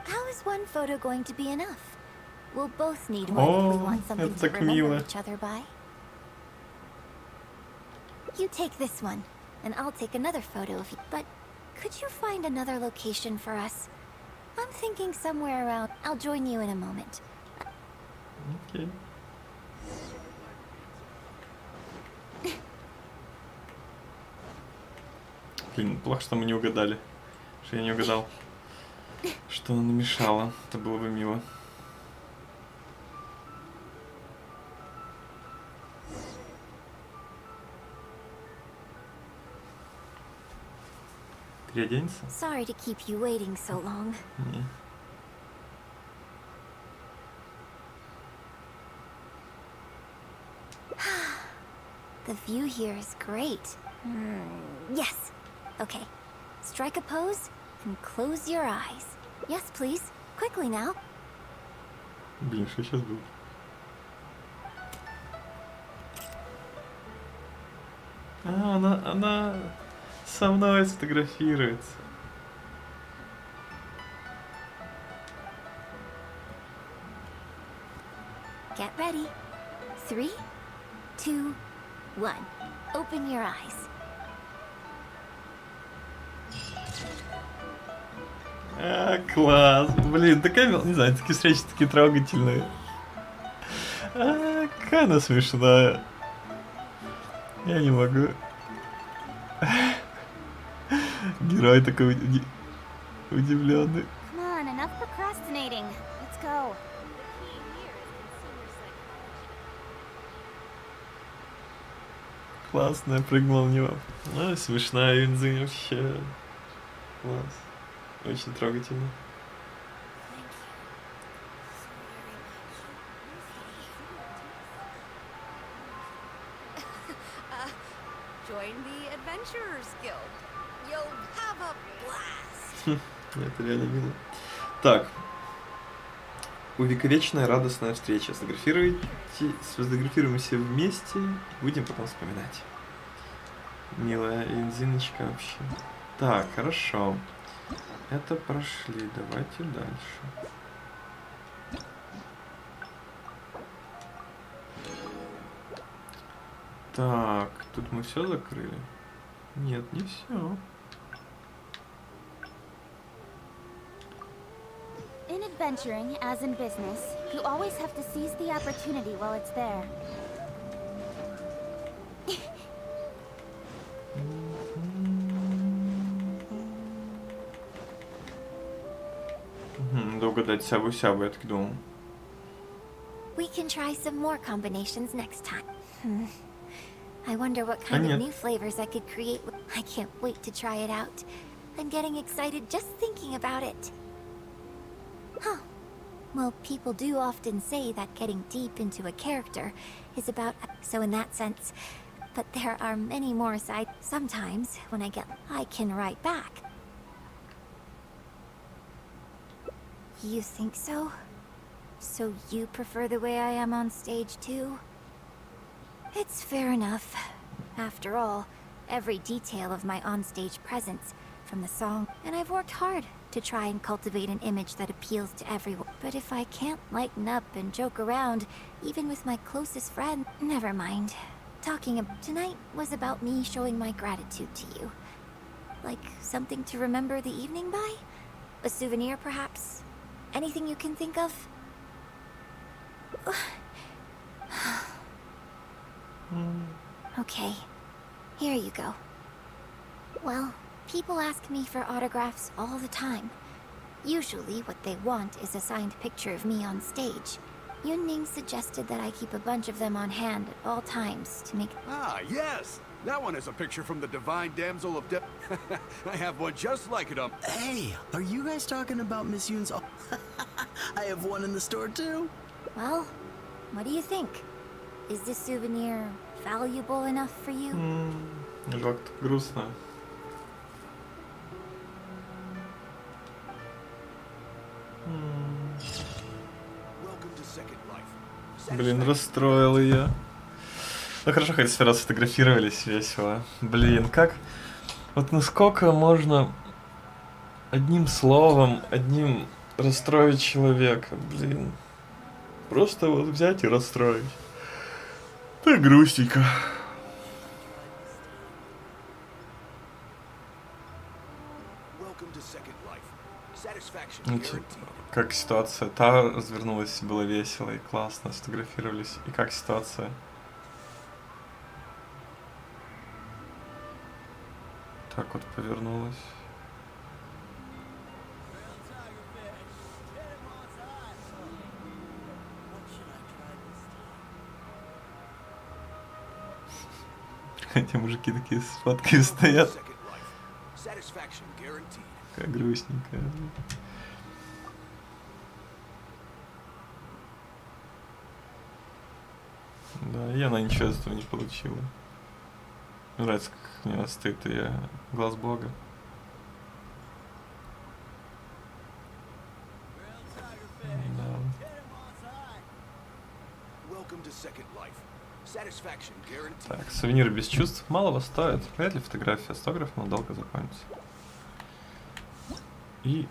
How is one photo going to be enough? We'll both need one if we want something это to так remember мило. each other by. You take this one, and I'll take another photo of you. But could you find another location for us? I'm thinking somewhere around. I'll join you in a moment. Окей. Блин, плохо, что мы не угадали. Что я не угадал. Что она намешала. Это было бы мило. Переоденься? Sorry to keep you waiting so long. Не. The view here is great. Yes. Okay. Strike a pose and close your eyes. Yes, please. Quickly now. Блин, что сейчас было? А, она со мной сфотографируется. Get ready. 3, 2, 1. Open your eyes. А, класс. Блин, такая, не знаю, такие встречи такие трогательные. А, какая она смешная. Я не могу. Герой такой удивленный. Come on, enough procrastinating. Let's go. Классно, я прыгнул на него. Ну, смешная Юнзы вообще. Класс. Очень трогательно. Join the Adventurers Guild. You'll have a blast. Это реально мило. Так. Увековеченная радостная встреча. Сфотографируемся вместе и будем потом вспоминать. Милая Инзиночка вообще. Так, хорошо. Это прошли. Давайте дальше. Так, тут мы все закрыли? Нет, не все. In adventuring, as in business, you always have to seize the opportunity while it's there. Надо угадать сябу-сябу, я так думал. We can try some more combinations next time. I wonder what kind of new flavors I could create. I can't wait to try it out. I'm getting excited just thinking about it. Huh. Well, people do often say that getting deep into a character is about... So in that sense... But there are many more sides. Sometimes, when I can write back. You think so? So you prefer the way I am on stage too? It's fair enough. After all, every detail of my onstage presence, from the song, and I've worked hard to try and cultivate an image that appeals to everyone. But if I can't lighten up and joke around, even with my closest friend, never mind. Tonight was about me showing my gratitude to you. Like something to remember the evening by? A souvenir, perhaps? Anything you can think of? Okay, here you go. Well, people ask me for autographs all the time. Usually what they want is a signed picture of me on stage. Yunning suggested that I keep a bunch of them on hand at all times to make... Ah, yes! That one is a picture from the Divine Damsel of I have one just like it up. Hey, are you guys talking about Miss Yoon's... I have one in the store too. Well, what do you think? Is this souvenir valuable enough for you? Как-то грустно. Welcome to Second Life. Блин, расстроил ее. Ну хорошо, хоть сперва сфотографировались, весело. Блин, как... Вот насколько можно одним словом, одним расстроить человека, блин. Просто вот взять и расстроить. Так грустненько. Как ситуация? Та развернулась, было весело и классно, сфотографировались. И как ситуация? Так вот повернулась. Хотя мужики такие с фотками стоят. Как грустненько. Да, и она ничего из этого не получила. Мне нравится, как у нее стоит и глаз бога. Да. Так, сувениры без чувств малого стоят. Вряд ли фотография автограф надолго закончится. И...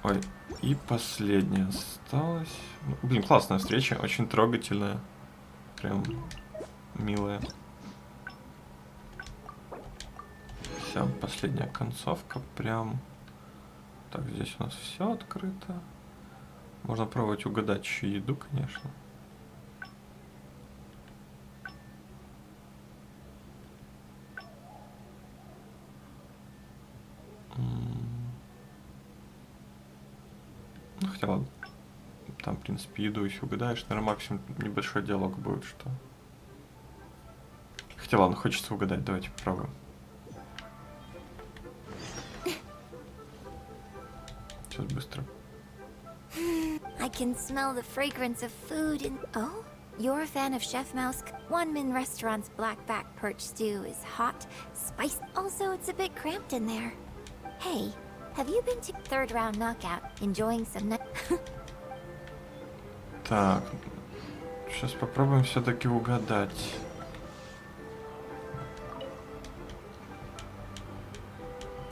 Ой, и последняя осталась. Блин, классная встреча, очень трогательная. Прям милая. Вся последняя концовка прям... Так, здесь у нас все открыто. Можно пробовать угадать еще еду, конечно. Ну, хотя ладно. Там, в принципе, еду еще угадаешь. Наверное, максимум небольшой диалог будет, что... Хотя ладно, хочется угадать. Давайте попробуем. Сейчас быстро. I can smell the fragrance of food in... Oh? You're a fan of Chef Mouse? One Min Restaurant's black-back perch stew is hot, spicy. Also, it's a bit cramped in there. Hey, have you been to third round knockout? Enjoying some... Так, сейчас попробуем все-таки угадать.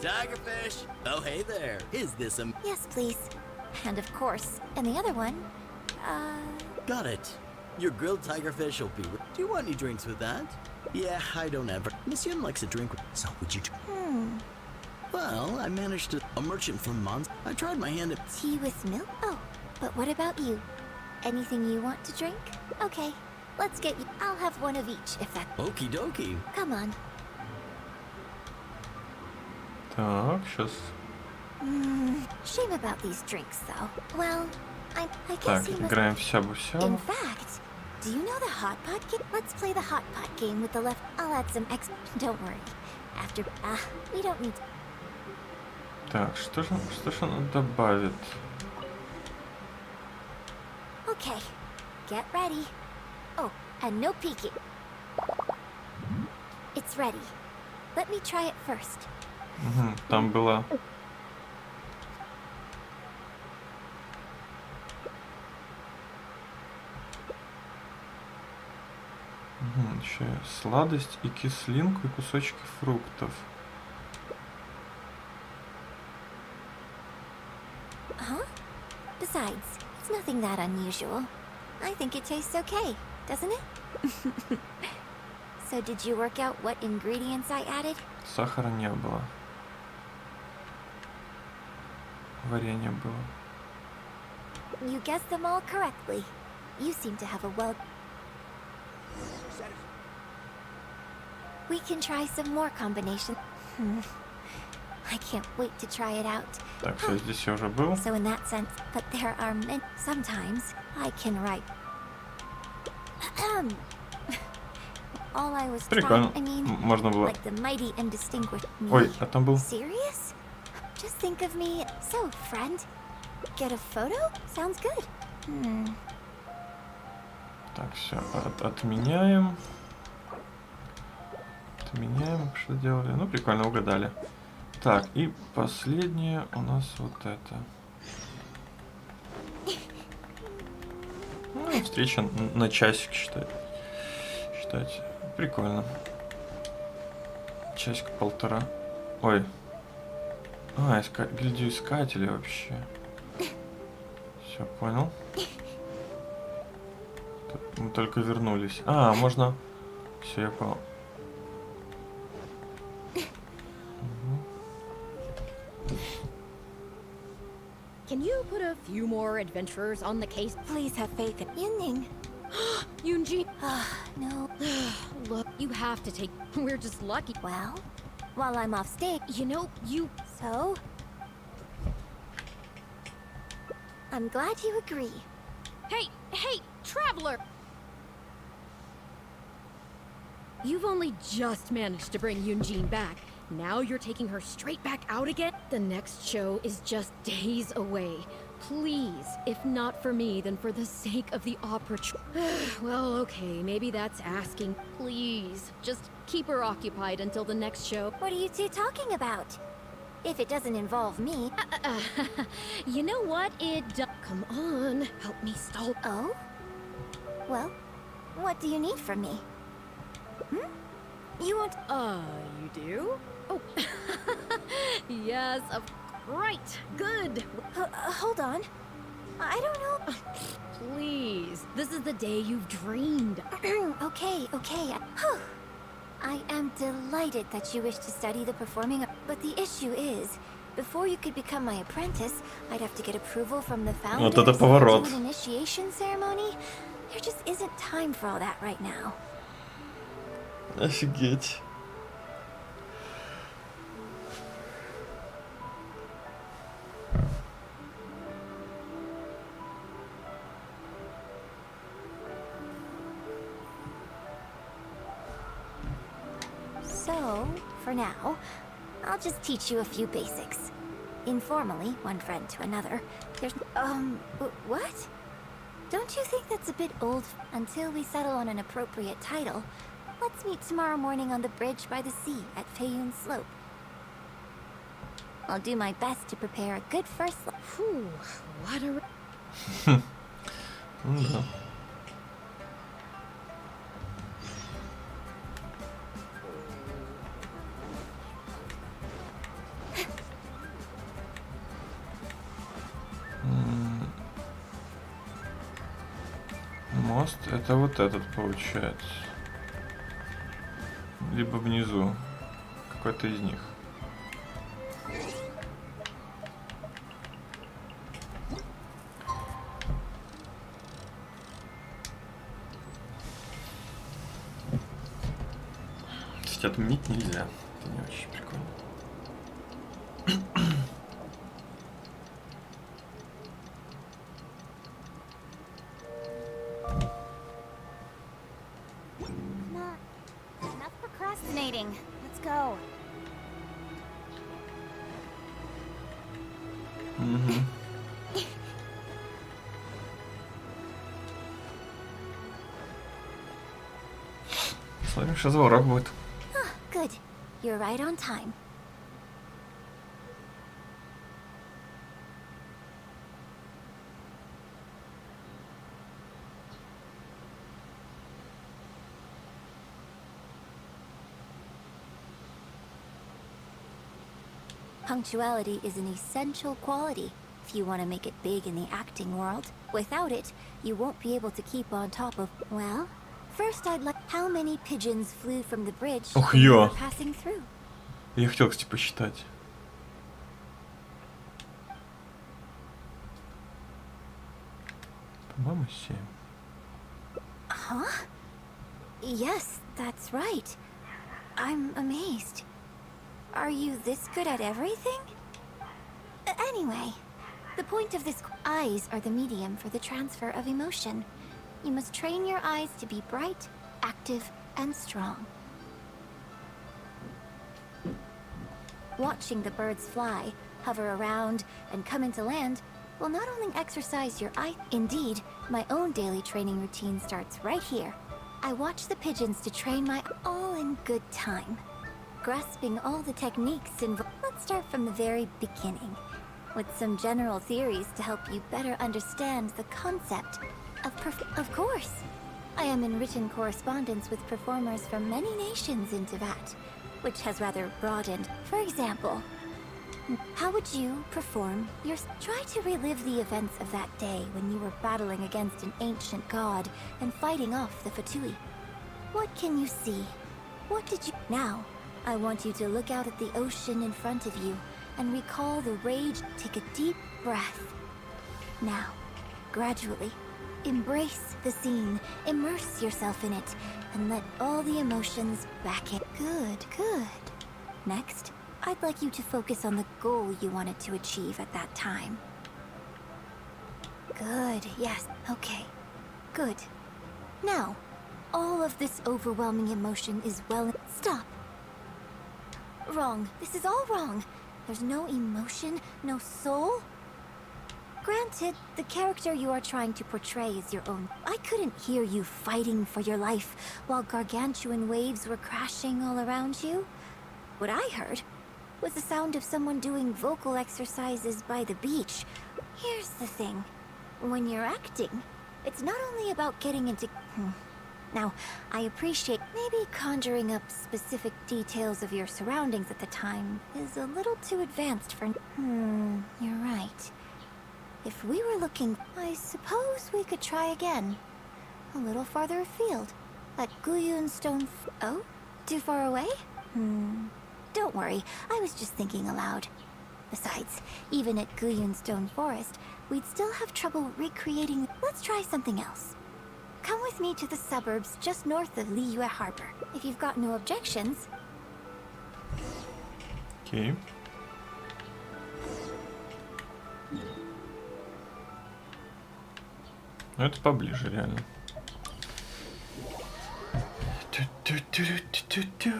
Tigerfish! Oh, hey there. Is this a... Yes, please. And of course. And the other one, Got it. Your grilled tigerfish will be... Do you want any drinks with that? Yeah, I don't ever... Monsieur likes a drink with... So would you... Well, I managed to... A merchant from Mons... I tried my hand at... Tea with milk? Oh, but what about you? Anything you want to drink? Okay, let's get you... I'll have one of each, if that... Okie dokie. Come on. Так, сейчас. Shame about these drinks, though. Well, I guess Так, you must... играем в сябу-сябу. In fact, do you know the hot pot game? Let's play the hot pot game with the left... I'll add some X... Don't worry. After... we don't need... Так, что же она добавит? Okay, get ready. Oh, and no peeking. It's ready. Let me try it first. Угу, там было... Угу, еще сладость и кислинку и кусочки фруктов. Huh? Besides, it's nothing that unusual. I think it tastes okay, doesn't it? So did you work out what ingredients I added? Сахара не было. Варенье было. You guessed them all correctly. You seem to have a well... We can try some more combinations. I can't wait to try it out. Так, все, здесь я уже был. So in that sense, but there are many... Sometimes I can write... All I was Прикольно. trying, I mean, Можно было... like the mighty and distinguished me. Ой, а там был... Serious? Just think of me... So, friend, get a photo? Sounds good. Так, все, отменяем. Отменяем, что делали. Ну, прикольно, угадали. Так, и последнее у нас вот это. Ну, Ну, встреча на часик считать. Прикольно. Часик-полтора. Ой. Гильдию искателей вообще. Все, понял. Мы только вернулись. Можно... Все, я понял. Can you put a few more adventurers on the case? Please have faith in Yunning. Yunji. No. Look, you have to take... We're just lucky. Well, while I'm off stage, You know, you... so... I'm glad you agree. Hey, traveler! You've only just managed to bring Yunjin back. Now you're taking her straight back out again? The next show is just days away. Please, if not for me, then for the sake of the opera. Well, okay, maybe that's asking. Please, just keep her occupied until the next show. What are you two talking about? If it doesn't involve me... You know what? Come on, help me stall. Oh? Well, what do you need from me? You want... You do? Oh, yes, right, good. Hold on. I don't know... Please, this is the day you've dreamed. Okay. I am delighted that you wish to study the performing arts, but the issue is, before you could become my apprentice, I'd have to get approval from the founder. Вот это поворот. Do an initiation ceremony. There just isn't time for all that right now. Офигеть. So, for now, I'll just teach you a few basics. Informally, one friend to another. There's... what? Don't you think that's a bit old? Until we settle on an appropriate title, let's meet tomorrow morning on the bridge by the sea at Feiyun Slope. I'll do my best to prepare a good first... Whew, what a... Да. Мост это вот этот получается. Либо внизу. Какой-то из них. То есть отменить нельзя. Это не очень прикольно. Enough procrastinating. Let's go. Смотрим, что за урок будет. Good. You're right on time. Punctuality is an essential quality if you want to make it big in the acting world. Without it, you won't be able to keep on top of... Well, first I'd like... How many pigeons flew from the bridge Ох, when you ё. were passing through? Я хотел, кстати, посчитать. По-моему, 7. Huh? Yes, that's right. I'm amazed. Are you this good at everything? Anyway, the point of this... Eyes are the medium for the transfer of emotion. You must train your eyes to be bright, active, and strong. Watching the birds fly, hover around, and come into land will not only exercise your eye... Indeed, my own daily training routine starts right here. I watch the pigeons to train my... all in good time. Grasping all the techniques involved. Let's start from the very beginning, with some general theories to help you better understand the concept. Of course. I am in written correspondence with performers from many nations in Tibet, which has rather broadened. For example, how would you perform your... Try to relive the events of that day when you were battling against an ancient god and fighting off the Fatui. What can you see? What did you... Now, I want you to look out at the ocean in front of you and recall the rage. Take a deep breath. Now, gradually, embrace the scene, immerse yourself in it, and let all the emotions back in. Good, good. Next, I'd like you to focus on the goal you wanted to achieve at that time. Good, yes, okay. Good. Now, all of this overwhelming emotion is well... Stop! Wrong. This is all wrong. There's no emotion, no soul. Granted, the character you are trying to portray is your own. I couldn't hear you fighting for your life while gargantuan waves were crashing all around you. What I heard was the sound of someone doing vocal exercises by the beach. Here's the thing. When you're acting, it's not only about getting into... Now, I appreciate maybe conjuring up specific details of your surroundings at the time is a little too advanced for... You're right. If we were looking, I suppose we could try again. A little farther afield. At Guyun Stone... Oh? Too far away? Don't worry, I was just thinking aloud. Besides, even at Guyun Stone Forest, we'd still have trouble recreating... Let's try something else. Come with me to the suburbs just north of Liyue Harbor, if you've got no objections. Окей. Ну это поближе, реально. Ту-ту-ту-ту-ту-ту.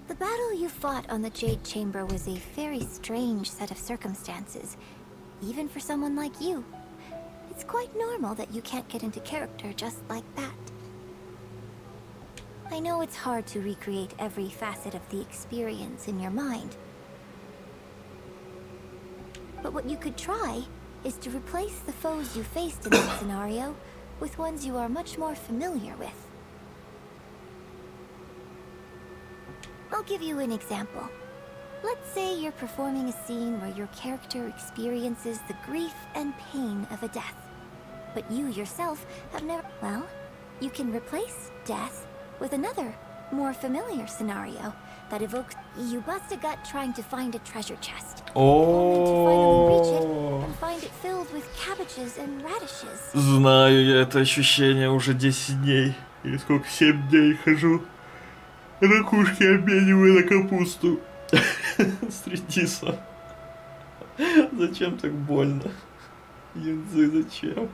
The battle you fought on the Jade Chamber was a very strange set of circumstances, even for someone like you. It's quite normal that you can't get into character just like that. I know it's hard to recreate every facet of the experience in your mind. But what you could try is to replace the foes you faced in that scenario with ones you are much more familiar with. I'll give you an example. Let's say you're performing a scene where your character experiences the grief and pain of a death. But you yourself have never... Well, you can replace death with another, more familiar scenario that evokes... You bust a gut trying to find a treasure chest. Only to finally reach it and find it filled with cabbages and radishes. Знаю я это ощущение уже 10 дней. Или сколько, 7 дней хожу. Ракушки обмениваю на капусту. С редисом. Зачем так больно? Янзы, зачем?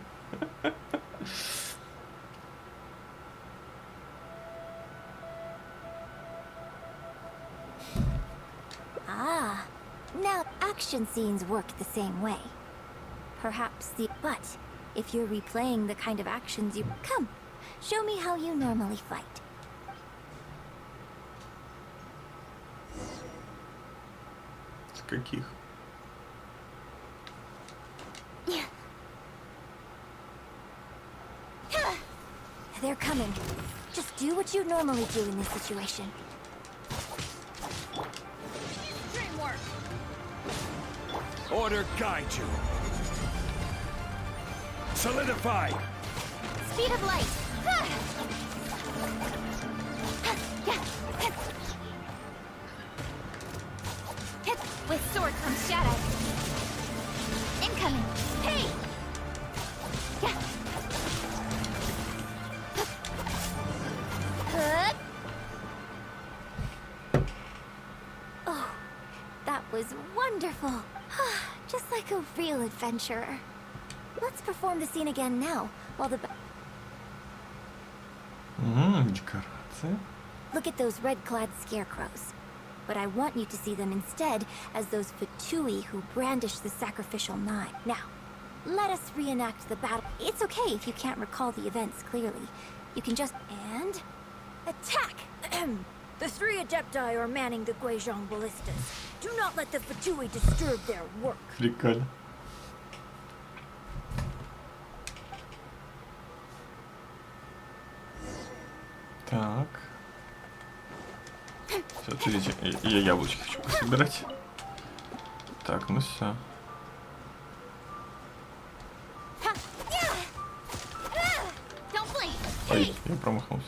Ah, now action scenes work the same way. Perhaps the... But if you're replaying the kind of actions you... Come, show me how you normally fight. С каких? They're coming. Just do what you normally do in this situation. Dreamwork. Order guide you. Solidify. Speed of light. With sword comes shadow. Incoming. Hey! Oh, that was wonderful. Just like a real adventurer. Let's perform the scene again now, while the... Декорация. Look at those red-clad scarecrows. But I want you to see them instead as those Fatui who brandish the sacrificial knife. Now, let us reenact the battle. It's okay if you can't recall the events clearly. You can just... And... attack! The 3 Adepti are manning the Guizhong ballistas. Do not let the Fatui disturb their work. Прикольно. Так. Все, смотрите, я яблочки хочу пособирать. Так, ну все. Ой, я промахнулся.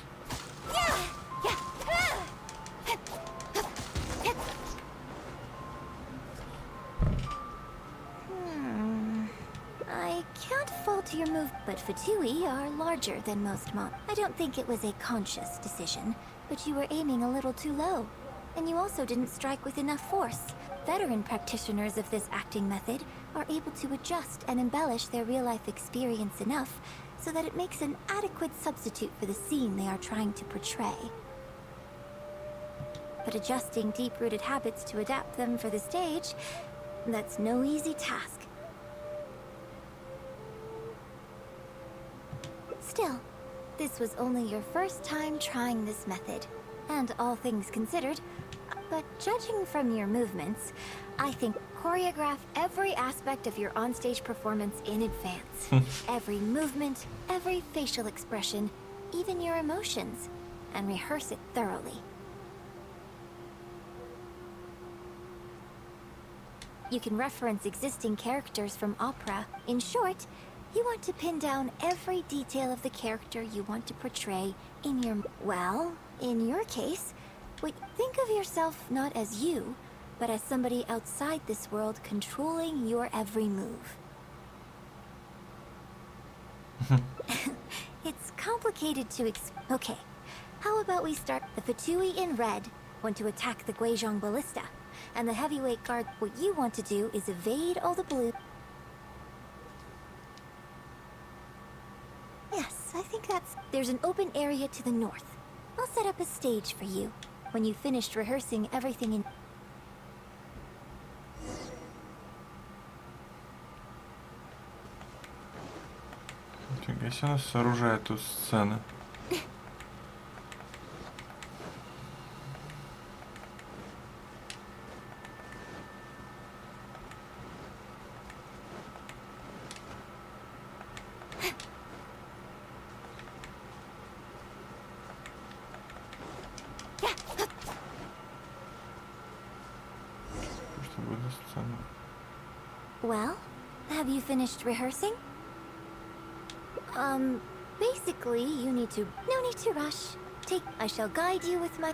I can't fault your move, but Fatui are larger than most mon. I don't think it was a conscious decision, but you were aiming a little too low. And you also didn't strike with enough force. Veteran practitioners of this acting method are able to adjust and embellish their real-life experience enough so that it makes an adequate substitute for the scene they are trying to portray. But adjusting deep-rooted habits to adapt them for the stage, that's no easy task. Still, this was only your first time trying this method, and all things considered, but judging from your movements, I think choreograph every aspect of your onstage performance in advance. Every movement, every facial expression, even your emotions, and rehearse it thoroughly. You can reference existing characters from opera. In short, you want to pin down every detail of the character you want to portray in your... Well, in your case, think of yourself not as you, but as somebody outside this world controlling your every move. It's complicated to Okay, how about we start the Fatui in red want to attack the Guizhong ballista, and the heavyweight guard, what you want to do is evade all the blue... Yes, I think that's... There's an open area to the north. I'll set up a stage for you. When you've finished rehearsing everything in... Фига себе, она сооружает тут сцены. Well, have you finished rehearsing? Basically, you need to... No need to rush. I shall guide you with my...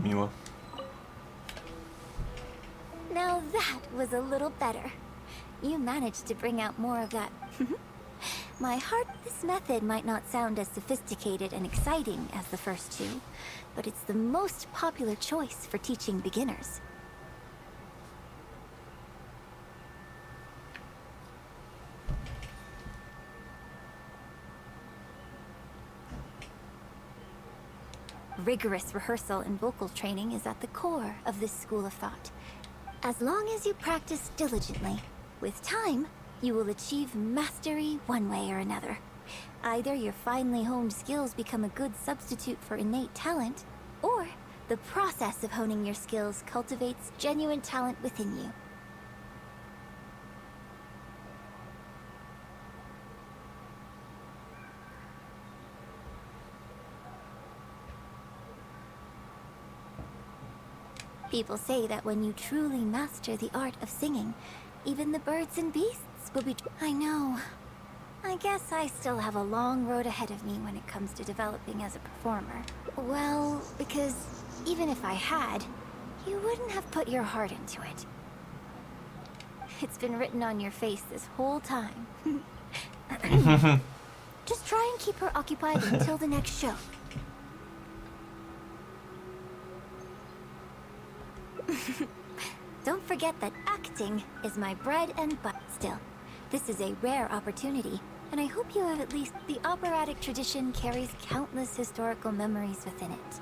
Мило. Now that was a little better. You managed to bring out more of that. My heart, this method might not sound as sophisticated and exciting as the first two, but it's the most popular choice for teaching beginners. Rigorous rehearsal and vocal training is at the core of this school of thought. As long as you practice diligently, with time, you will achieve mastery one way or another. Either your finely honed skills become a good substitute for innate talent, or the process of honing your skills cultivates genuine talent within you. People say that when you truly master the art of singing, even the birds and beasts will be... I know. I guess I still have a long road ahead of me when it comes to developing as a performer. Well, because even if I had, you wouldn't have put your heart into it. It's been written on your face this whole time. Just try and keep her occupied until the next show. Don't forget that acting is my bread and butter. Still, this is a rare opportunity, and I hope you have at least... The operatic tradition carries countless historical memories within it.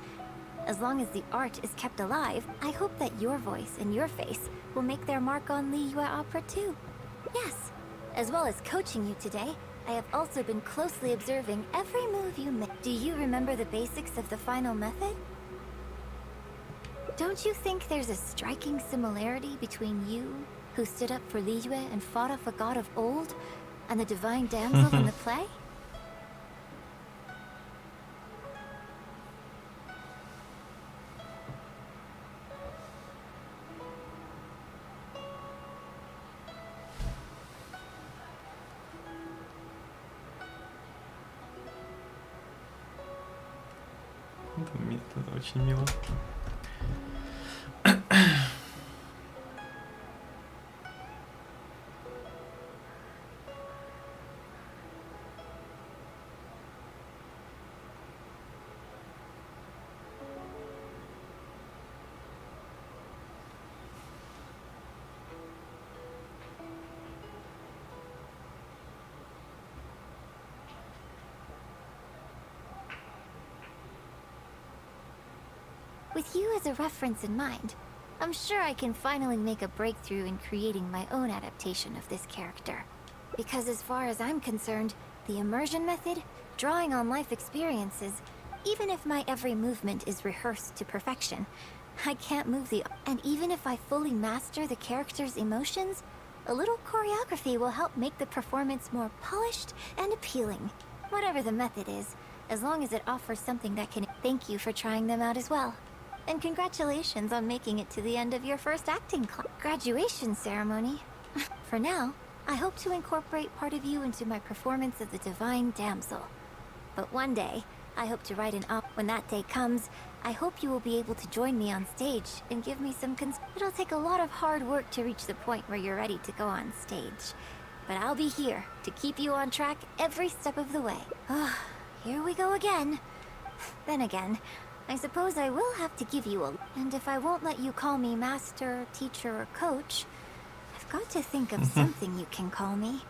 As long as the art is kept alive, I hope that your voice and your face will make their mark on Liyue opera too. Yes, as well as coaching you today, I have also been closely observing every move you make. Do you remember the basics of the final method? Don't you think there's a striking similarity between you, who stood up for Liyue and fought off a god of old, and the divine damsel in the play? Это очень мило. With you as a reference in mind, I'm sure I can finally make a breakthrough in creating my own adaptation of this character. Because as far as I'm concerned, the immersion method, drawing on life experiences, even if my every movement is rehearsed to perfection, I can't move the... And even if I fully master the character's emotions, a little choreography will help make the performance more polished and appealing. Whatever the method is, as long as it offers something that can... Thank you for trying them out as well. And congratulations on making it to the end of your first acting graduation ceremony. For now, I hope to incorporate part of you into my performance of the Divine Damsel. But one day, I hope to write an op. When that day comes, I hope you will be able to join me on stage and give me some It'll take a lot of hard work to reach the point where you're ready to go on stage. But I'll be here to keep you on track every step of the way. Here we go again. Then again, I suppose I will have to give you a... And if I won't let you call me master, teacher, or coach, I've got to think of something you can call me.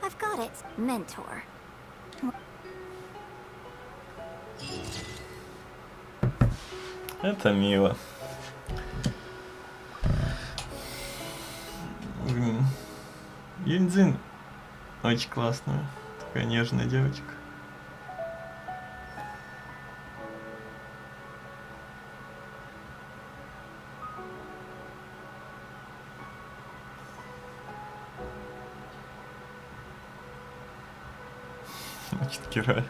I've got it. Mentor. Это мило. Юньцзин очень классная, такая нежная девочка. Очень Кира.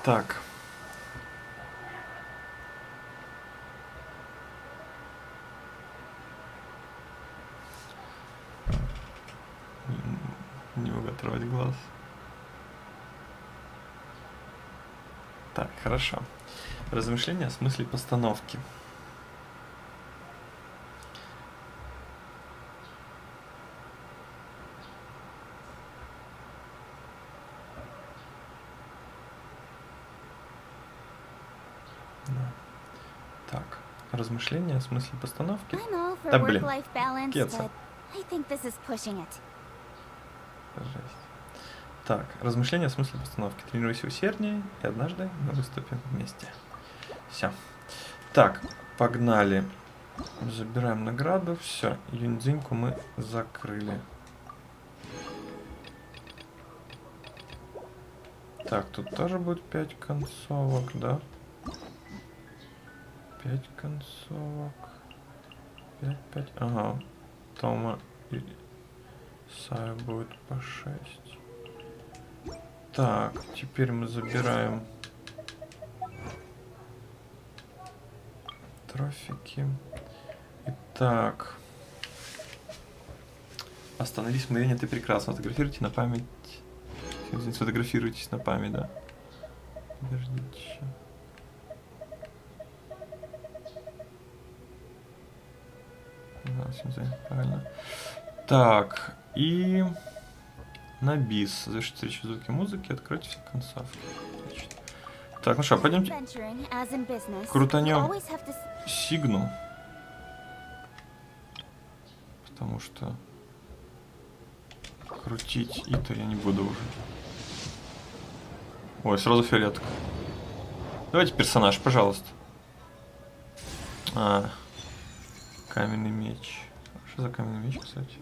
Так. Не могу оторвать глаз. Так, хорошо. Размышления о смысле постановки. Да. Так, размышления о смысле постановки. I'm all for Да блин, work-life balance, Кетса. but I think this is pushing it. Жесть. Так, размышления о смысле постановки. Тренируйся усерднее, и однажды мы выступим вместе. Все. Так, погнали. Забираем награду. Все, Юньцзиньку мы закрыли. Так, тут тоже будет 5 концовок, да? 5 концовок. 5. Ага. Тома и Сая будет по 6. Так, теперь мы забираем трофики. Итак. Остановись мгновение, ты прекрасно. Сфотографируйте на память. Сфотографируйтесь на память, да? Подождите еще. Правильно. Так, и на бис. Завершить встречу звуки музыки, откройте все концовки. Отлично. Так, ну что, пойдемте крутанем Сигну. Потому что крутить Ито я не буду уже. Ой, сразу фиолетка. Давайте персонаж, пожалуйста. Каменный меч. Что за каменный меч, кстати?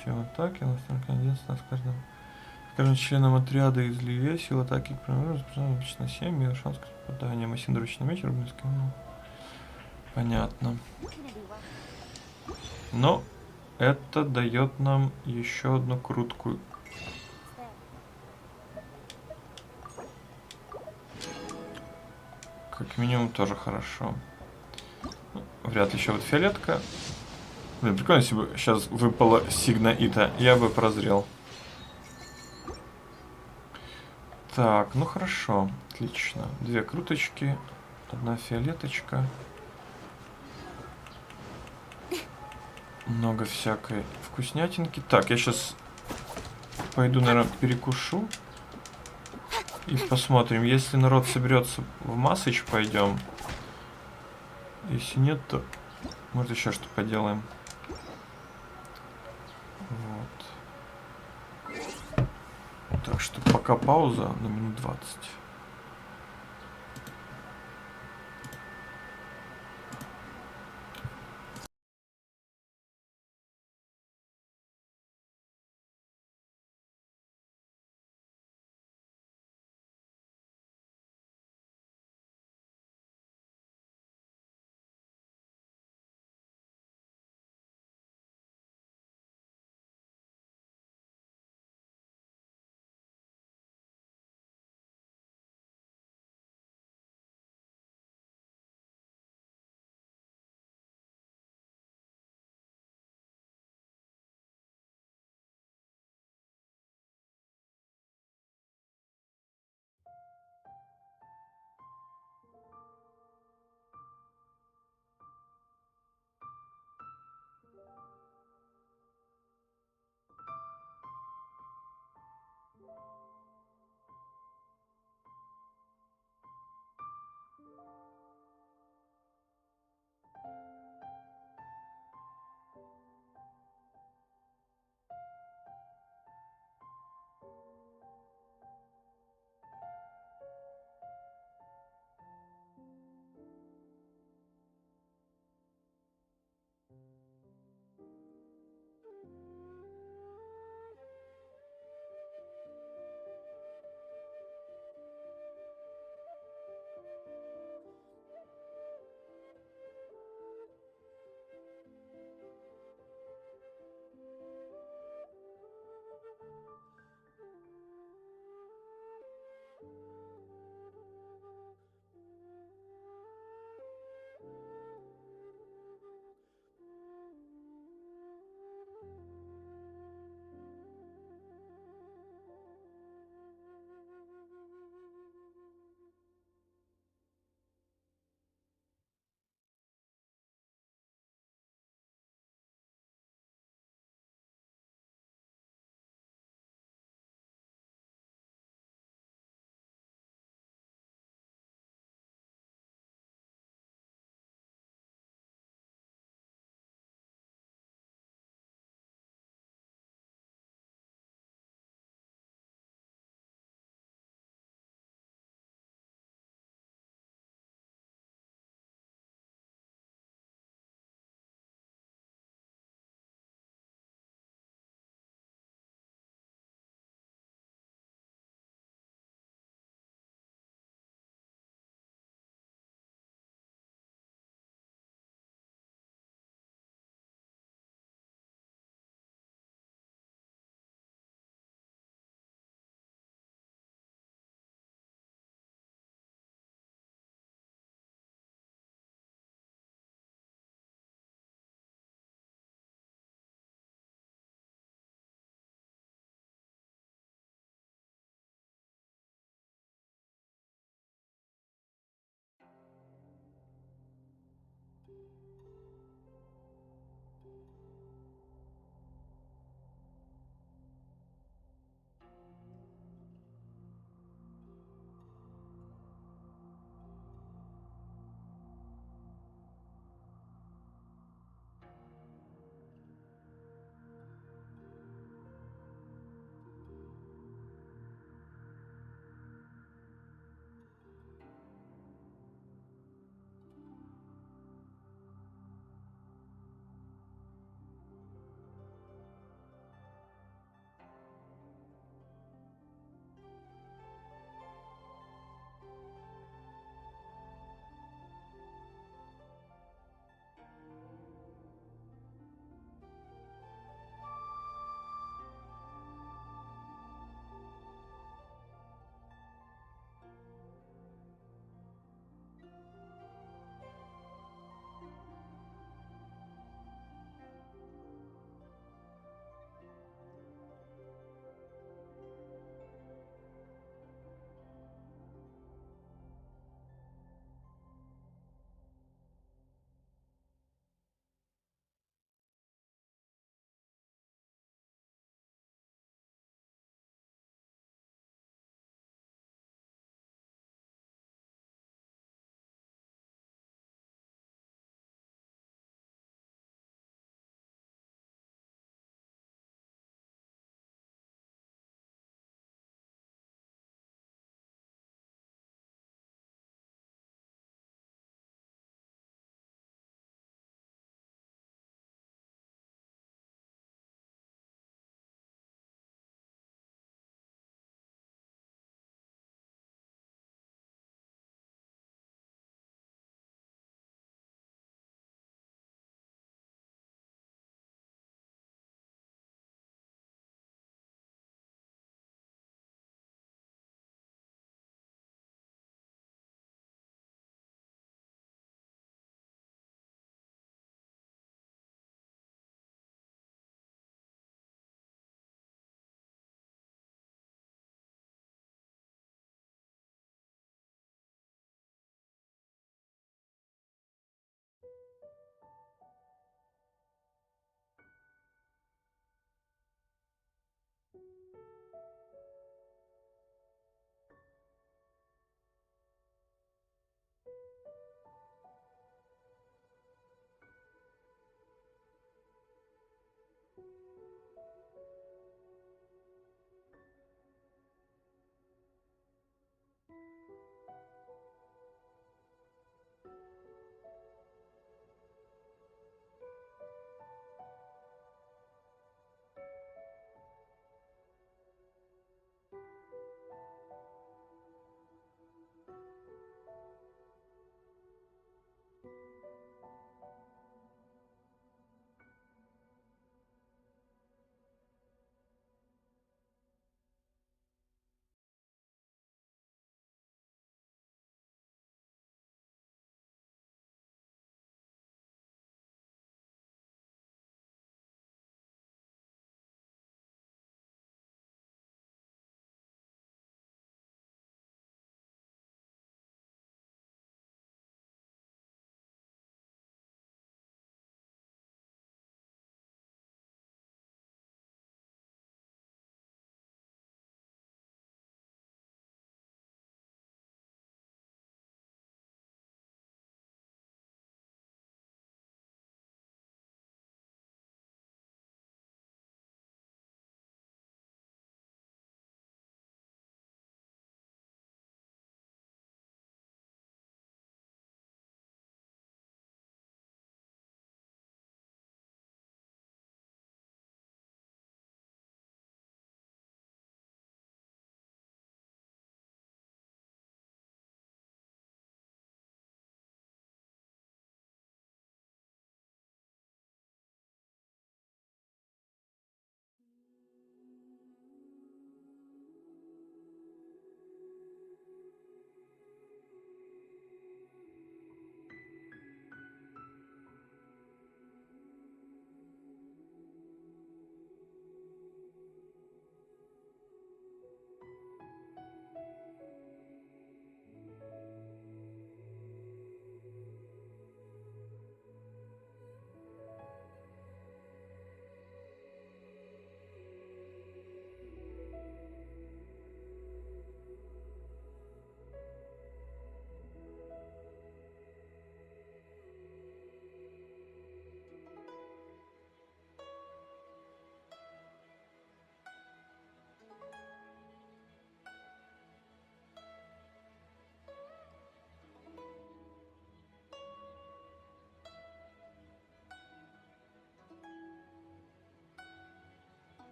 Все атаки, настолько единственное с каждым членом отряда из Ливе, сила атаки, обычно 7, и шанс попадания. Массивный меч, рубинский. Понятно. Но это дает нам еще одну круткую. Как минимум тоже хорошо. Вряд ли еще вот фиолетка. Блин, прикольно, если бы сейчас выпала Сигна Ита, я бы прозрел. Так, ну хорошо, отлично. 2 круточки, 1 фиолеточка. Много всякой вкуснятинки. Так, я сейчас пойду, наверное, перекушу. И посмотрим. Если народ соберется в Массыч, пойдем. Если нет, то может еще что поделаем. Вот. Так что пока пауза на минут 20.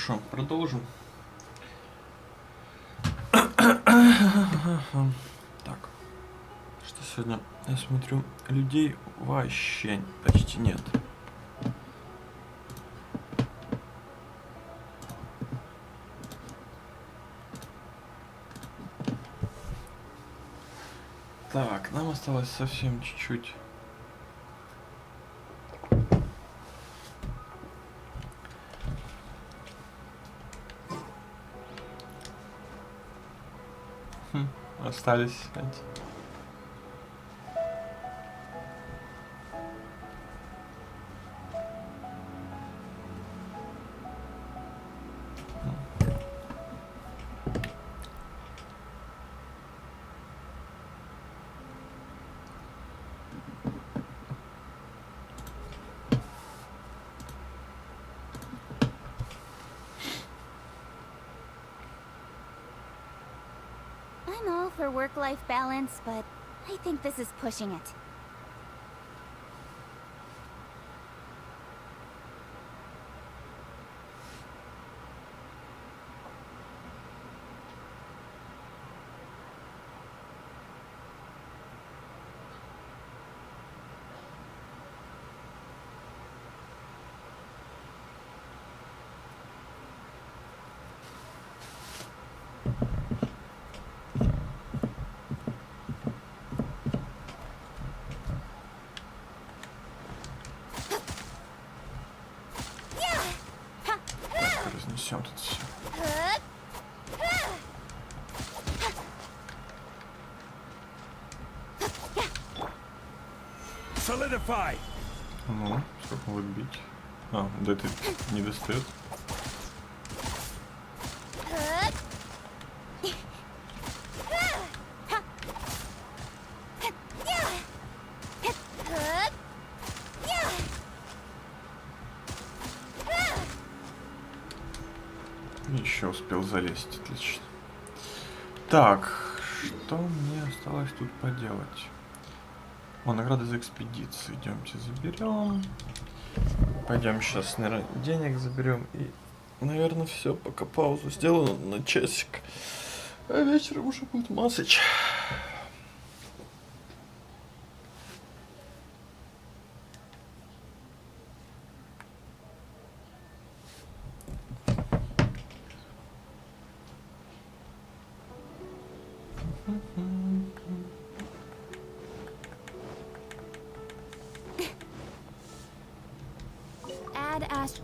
Хорошо, продолжим. Так, что сегодня, я смотрю, людей вообще почти нет. Так, нам осталось совсем чуть-чуть. Остались, кстати. I'm all for work-life balance, but I think this is pushing it. Разнесем тут все. Solidify. Ну, сколько будет бить? А, да это не достает. Еще успел залезть, отлично. Так, что мне осталось тут поделать? О, награды за экспедицию. Идемте заберем. Пойдем сейчас, наверное, денег заберем. И, наверное, все, пока паузу сделаю на часик. А вечером уже будет массач. Add Ash.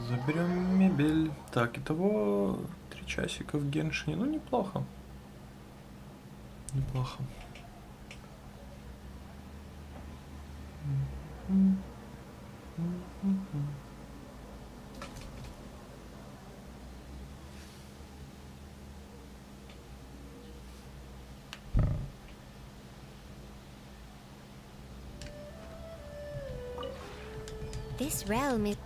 Заберем мебель. Так, итого 3 часика в Геншине. Ну, неплохо. Неплохо. This realm is...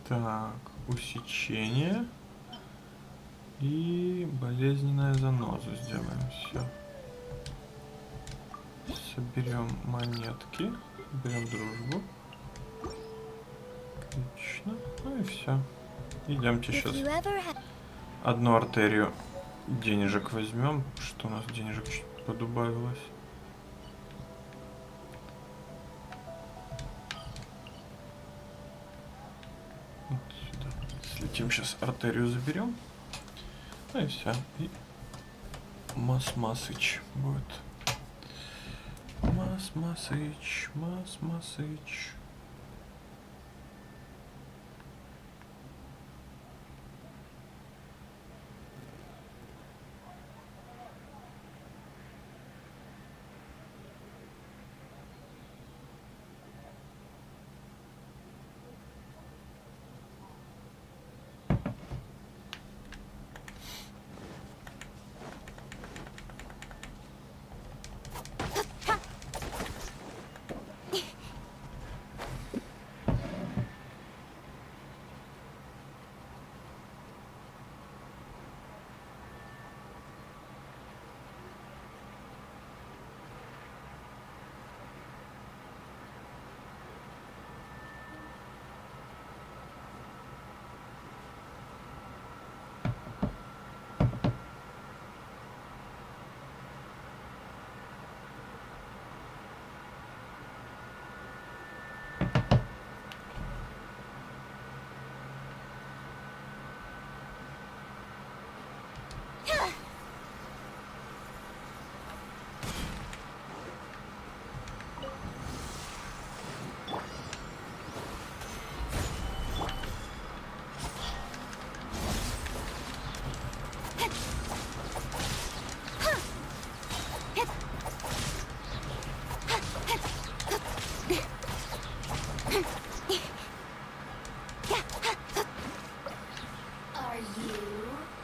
Так, усечение и болезненная заноза сделаем. Все. Соберем монетки, берем дружбу. Отлично. Ну и все. Идемте сейчас. Одну артерию денежек возьмем. Что у нас денежек чуть подубавилось? Давайте мы сейчас артерию заберем. Ну и все. И Масыч будет. Масыч.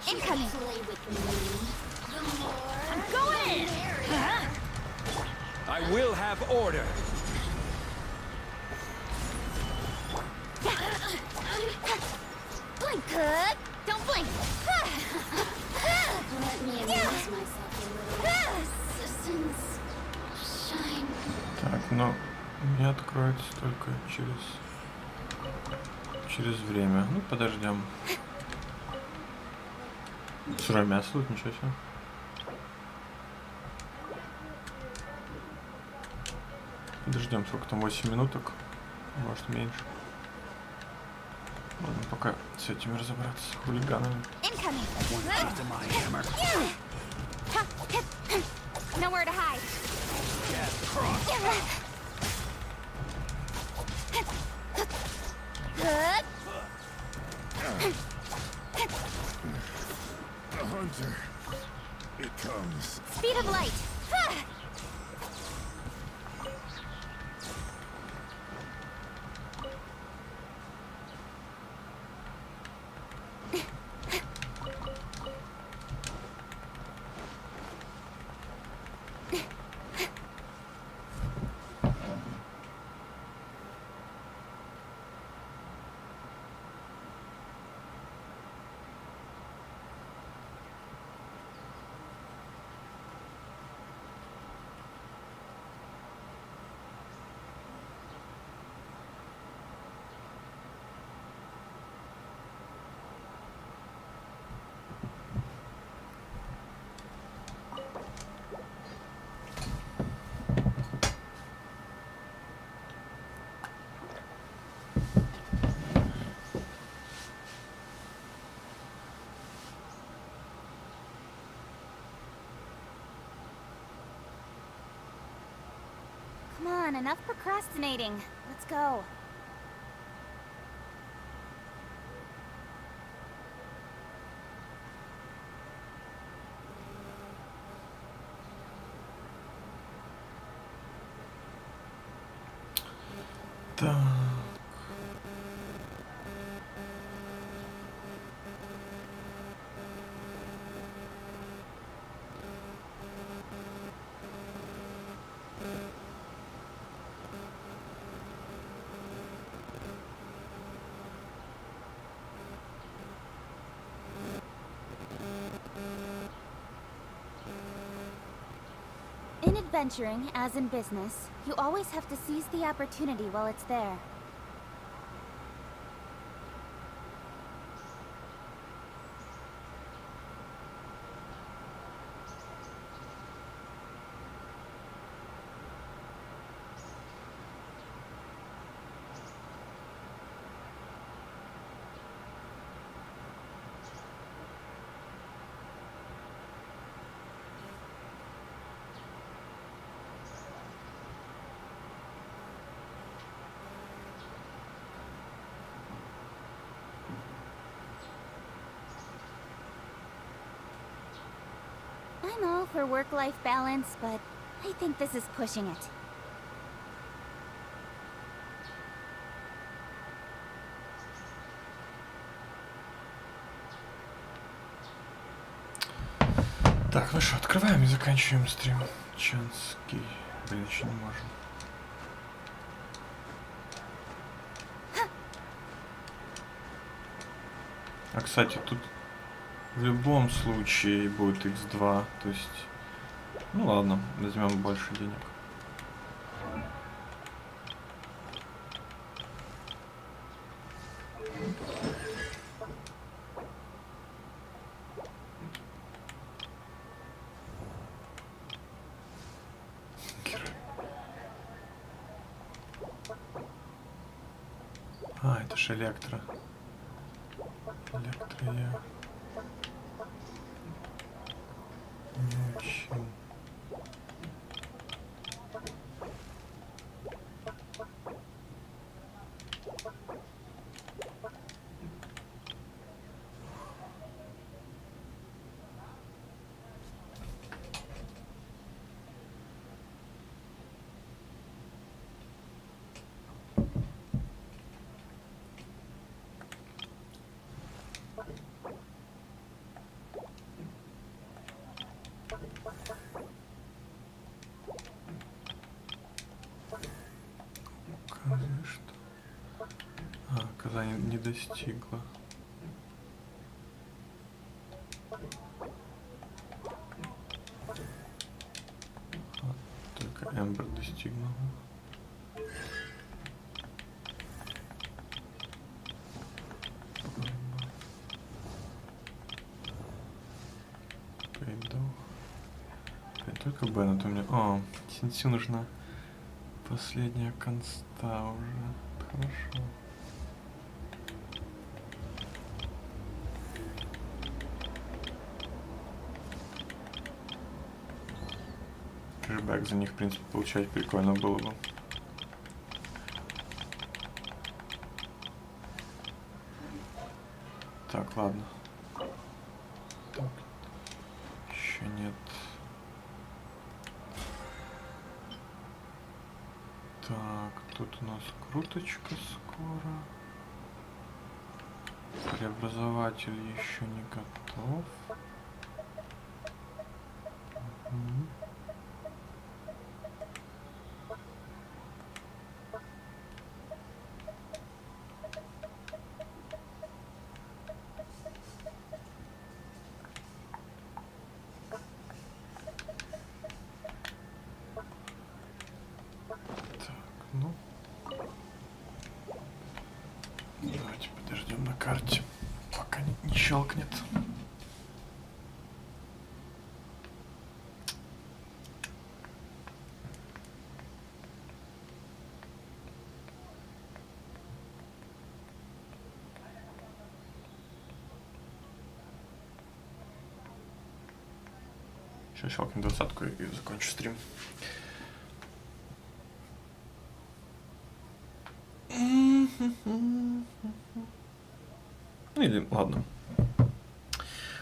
Incoming. I'm going in. I will have order. Blink, good. Don't blink. Let me amuse myself a little. Resistance. Shine. Так, но не откроется только через время. Ну, подождем. Сырое мясо тут, ничего себе. Подождем, сколько там, 8 минуток, может меньше. Ладно, пока с этими разобраться, с хулиганами. Nowhere to hide. Good. The hunter. It comes. Speed of light. Come on, enough procrastinating. Let's go. Так. In adventuring, as in business, you always have to seize the opportunity while it's there. I'm all for work-life balance, but I think this is pushing it. Так, ну что, открываем и заканчиваем стрим. Чанский. Блин, еще не можем. А, кстати, тут в любом случае будет x2, то есть... Ну ладно, возьмем больше денег. А, это же электро. Электро я не учил. Не достигла. Только Эмбер достигнула. Пойду. Только Беннет у меня. О, Синсю нужна последняя конста уже. Хорошо. Кэшбэк за них, в принципе, получать прикольно было бы. Так, ладно. Так. Еще нет. Так, тут у нас круточка скоро. Преобразователь еще не готов. Угу. Давайте подождем на карте, пока не щелкнет. Сейчас щелкнет 20-ку и закончу стрим. Ну или ладно.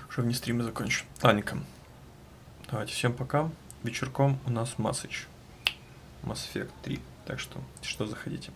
Уже вне стрима закончу. Ладненько. Давайте, всем пока. Вечерком у нас Mass Effect 3. Так что заходите.